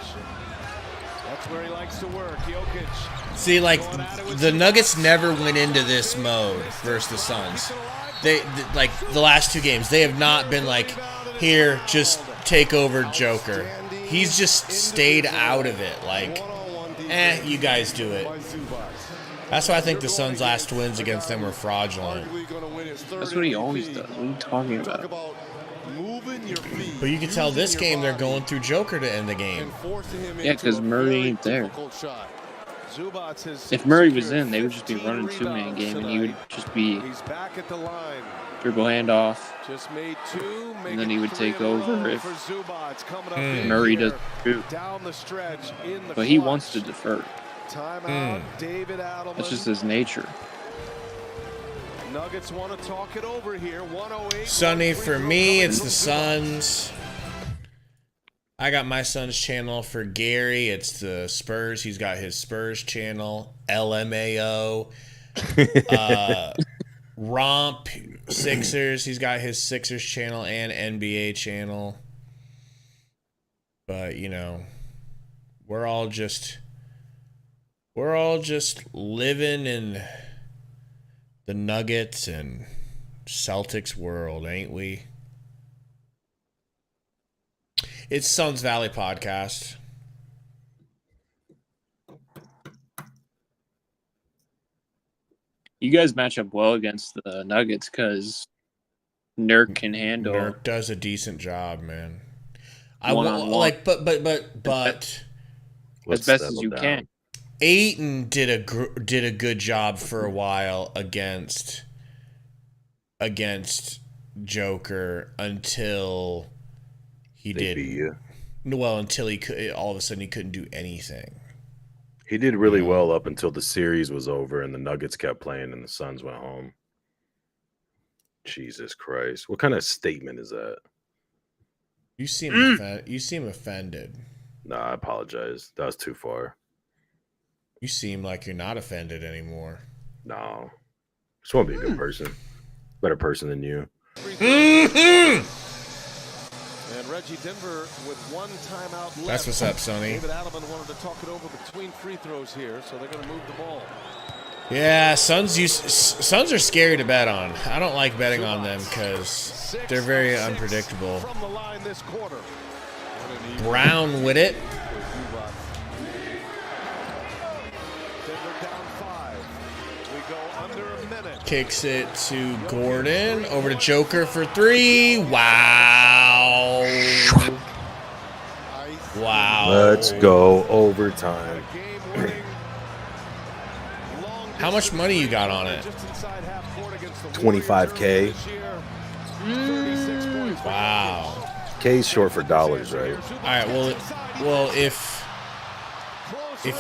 That's where he likes to work. Jokic. See, like, the Nuggets never went into this mode versus the Suns. They, like, the last 2 games, they have not been like, here, just take over Joker. He's just stayed out of it. Like, You guys do it. That's why I think the Suns' last wins against them were fraudulent. That's what he always does. What are you talking about? But you can tell this game they're going through Joker to end the game. Yeah, because Murray ain't there. If Murray was in, they would just be running two-man game, and he would just be dribble handoff, and then he would take over if Murray doesn't shoot. But he wants to defer. That's just his nature. Nuggets want to talk it over here. 108. Sunny, for me, it's the Suns. I got my Suns channel. For Gary, it's the Spurs. He's got his Spurs channel. LMAO. Romp Sixers. He's got his Sixers channel and NBA channel. But, you know, we're all just living in the Nuggets and Celtics world, ain't we? It's Suns Valley Podcast. You guys match up well against the Nuggets because Nurk can handle. Nurk does a decent job, man. I One-on-one. will like, but as best as you can. Ayton did a good job for a while against Joker until he did. Well, until he could, all of a sudden he couldn't do anything. He did really well up until the series was over and the Nuggets kept playing and the Suns went home. Jesus Christ. What kind of statement is that? You seem offended. Nah, I apologize. That was too far. You seem like you're not offended anymore. No. Just want to be a good person. Better person than you. And Reggie Denver with one timeout left. That's what's up, Sonny. David Adelman wanted to talk it over between free throws here, so they're going to move the ball. Yeah, Suns are scary to bet on. I don't like betting on them because they're very unpredictable. From the line this quarter. Brown with it. Denver down 5. We go under a minute. Kicks it to Gordon. Over to Joker for 3. Wow. Wow. Let's go overtime. How much money you got on it? $25K. Wow. K's short for dollars, right? All right. Well, if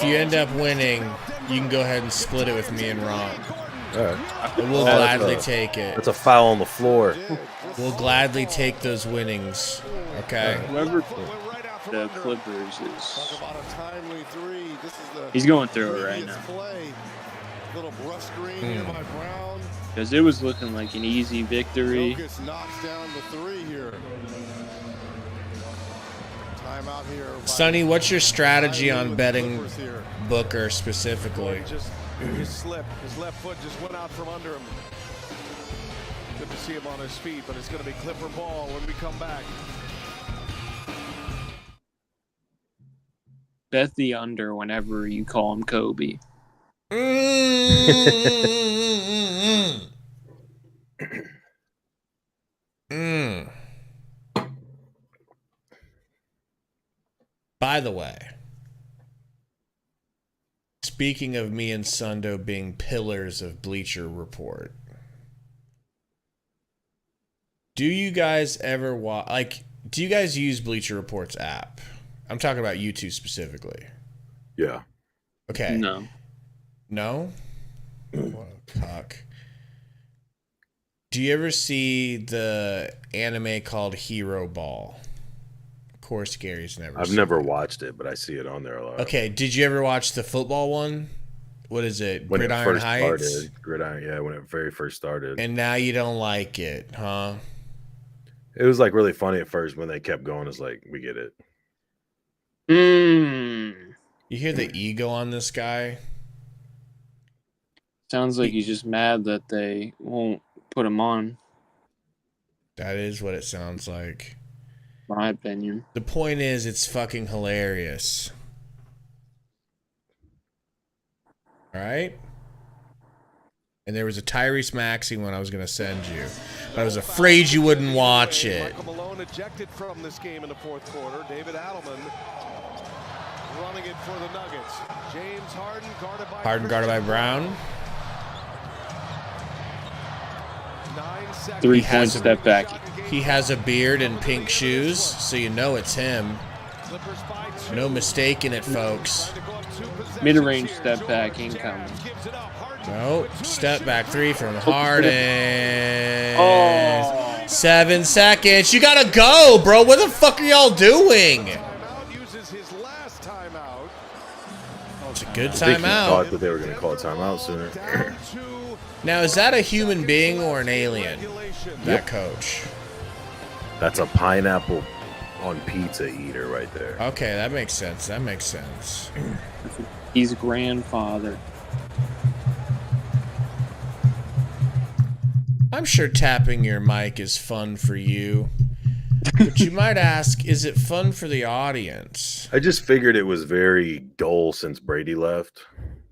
you end up winning, you can go ahead and split it with me and Ron. All right. We'll gladly take it. That's a foul on the floor. We'll gladly take those winnings. Okay. Whoever the Clippers is, he's going through it right now. Little brush screen here by Brown. Because it was looking like an easy victory. Jokic knocks down the 3 here. Timeout here. Sonny, what's your strategy on betting Booker specifically? Just his slip. His left foot just went out from under him. Good to see him on his feet, but it's going to be Clipper ball when we come back. Bet the under whenever you call him Kobe. By the way, speaking of me and Sundo being pillars of Bleacher Report, do you guys ever do you guys use Bleacher Report's app? I'm talking about you two specifically. Yeah. Okay. No? What a cock. Do you ever see the anime called Hero Ball? Of course, Gary's never I've never watched it, but I see it on there a lot. Okay, did you ever watch the football one? What is it? When Gridiron it first Heights? started. Gridiron, yeah, when it very first started. And now you don't like it, huh? It was like really funny at first. When they kept going, it's like, we get it. You hear the ego on this guy? Sounds like he's just mad that they won't put him on. That is what it sounds like. My opinion. The point is, it's fucking hilarious. All right. And there was a Tyrese Maxey one I was going to send you, but I was afraid you wouldn't watch it. Michael Malone ejected from this game in the fourth quarter. David Adelman running it for the Nuggets. James Harden guarded by Brown. 9 seconds. 3-point step back. He has a beard and pink shoes, so you know it's him. No mistaking it, folks. Mid-range step back incoming. Nope. Step back three from Harden. 7 seconds. You gotta go, bro. What the fuck are y'all doing? It's a good I think he timeout. thought that they were going to call a timeout sooner. Now, is that a human being or an alien? That coach. That's a pineapple on pizza eater right there. Okay, that makes sense. That makes sense. He's grandfather. I'm sure tapping your mic is fun for you. But you might ask, is it fun for the audience? I just figured it was very dull since Brady left.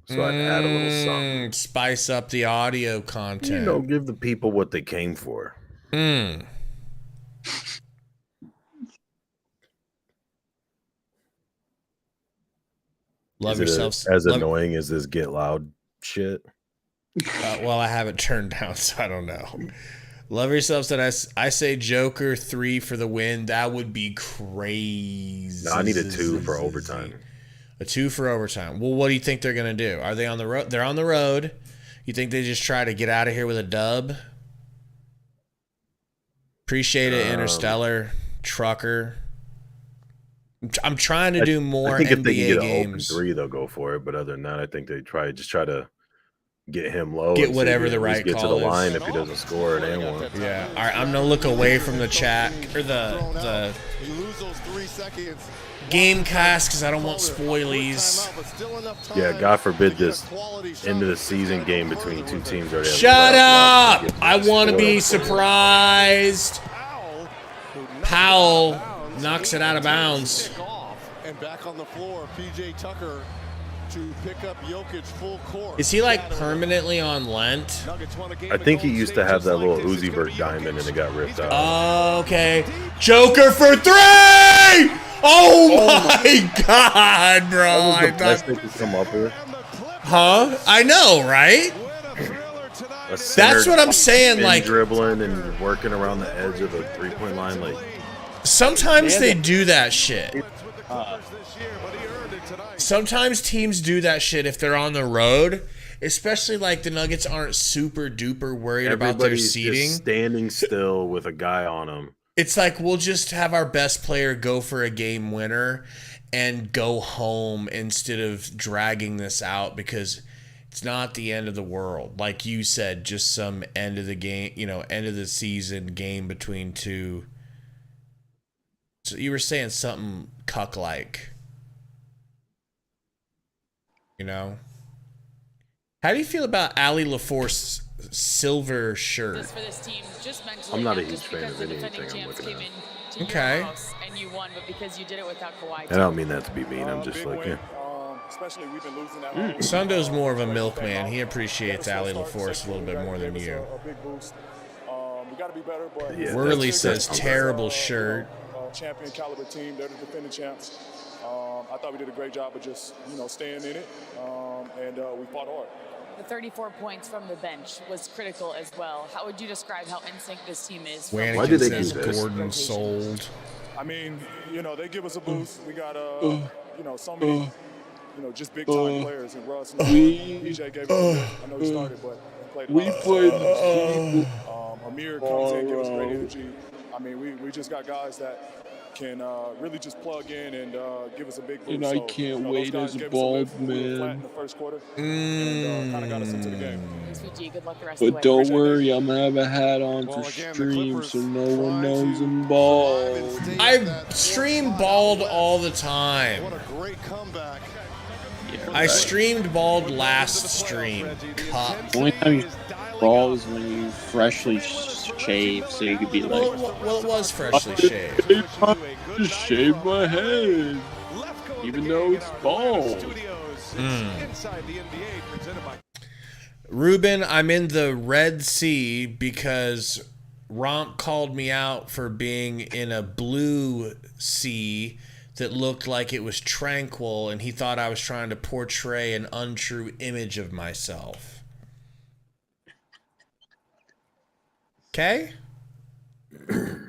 So I'd add a little something. Spice up the audio content. You know, give the people what they came for. Love yourself. As annoying as this Get Loud shit. Well, I have it turned down, so I don't know. Love yourselves that I say Joker 3 for the win. That would be crazy. No, I need a 2 for overtime. A 2 for overtime. Well, what do you think they're going to do? Are they on the road? They're on the road. You think they just try to get out of here with a dub? Appreciate it, Interstellar, Trucker. I'm trying to do more I think NBA if they can get games. an open 3, they'll go for it. But other than that, I think they try to get him low. Get and whatever see if the he at least right get to call the is. line if he doesn't score an and one. Yeah. All right, I'm gonna look away from the chat or the You lose those 3 seconds. game cast because I don't want spoilies. Yeah, God forbid this end of the season game between two teams already. have Shut playoff up! loss. I want to be surprised. Powell knocks it out of bounds. And back on the floor, PJ Tucker to pick up Jokic full court. Is he like permanently on Lent? I think he used to have that little Uzi Vert diamond and it got ripped out. Okay. Joker for 3! Oh my God, bro. That was the I best thought... they could come up with. Huh? I know, right? That's what I'm saying. Like dribbling and working around the edge of the 3-point line. Like sometimes they do that shit. Sometimes teams do that shit if they're on the road, especially like the Nuggets aren't super duper worried about their seating. Just standing still with a guy on them. It's like we'll just have our best player go for a game winner and go home instead of dragging this out because it's not the end of the world. Like you said, just some end of the game, end of the season game between two. So you were saying something cuck-like. How do you feel about Ali LaForce's silver shirt? For this team, just I'm not a huge fan of anything I'm looking at. Okay. And you won, but because you did it without Kawhi. I don't mean that to be mean. I'm just like, yeah. Especially we've been losing that. Sundo's more of a milkman. He appreciates Ali LaForce a little bit more than you. A big boost. We got to be better, but Yeah, Worley says terrible shirt. Champion caliber team. They're the defending champs. I thought we did a great job of just staying in it, and we fought hard. The 34 points from the bench was critical as well. How would you describe how in sync this team is? Why did they do this? Gordon sold. I mean, they give us a boost. We got so many, just big time players. And Russ and PJ gave us. I know he started, but played. We played. Amir comes in, gives us great energy. I mean, we just got guys that can really just plug in and give us a big boost. And I can't wait as a bald man. In the first quarter, and kind of got us into the game. Good luck the rest of the But way. don't worry, I'm gonna have a hat on for stream so no one knows I'm bald. I stream bald all the time. What a great comeback. I streamed bald last stream. Cup. The only time you bald is when you freshly shave, so you could be like, Well, it was freshly shaved. just shave my head, even though it's bald. inside the NBA presented by Ruben, I'm in the Red Sea because Romp called me out for being in a blue sea that looked like it was tranquil, and he thought I was trying to portray an untrue image of myself. Okay?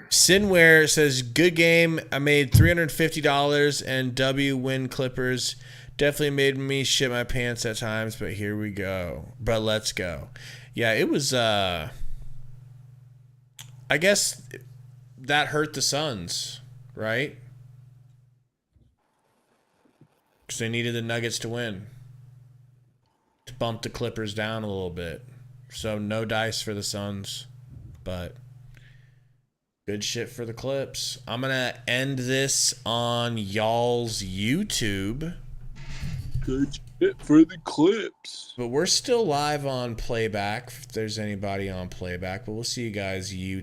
Sinware says, good game. I made $350 and W win Clippers. Definitely made me shit my pants at times, but here we go. But let's go. Yeah, it was, I guess that hurt the Suns, right? Because they needed the Nuggets to win. To bump the Clippers down a little bit. So no dice for the Suns. But good shit for the Clips. I'm going to end this on y'all's YouTube. Good shit for the Clips. But we're still live on playback if there's anybody on playback. But we'll see you guys YouTube.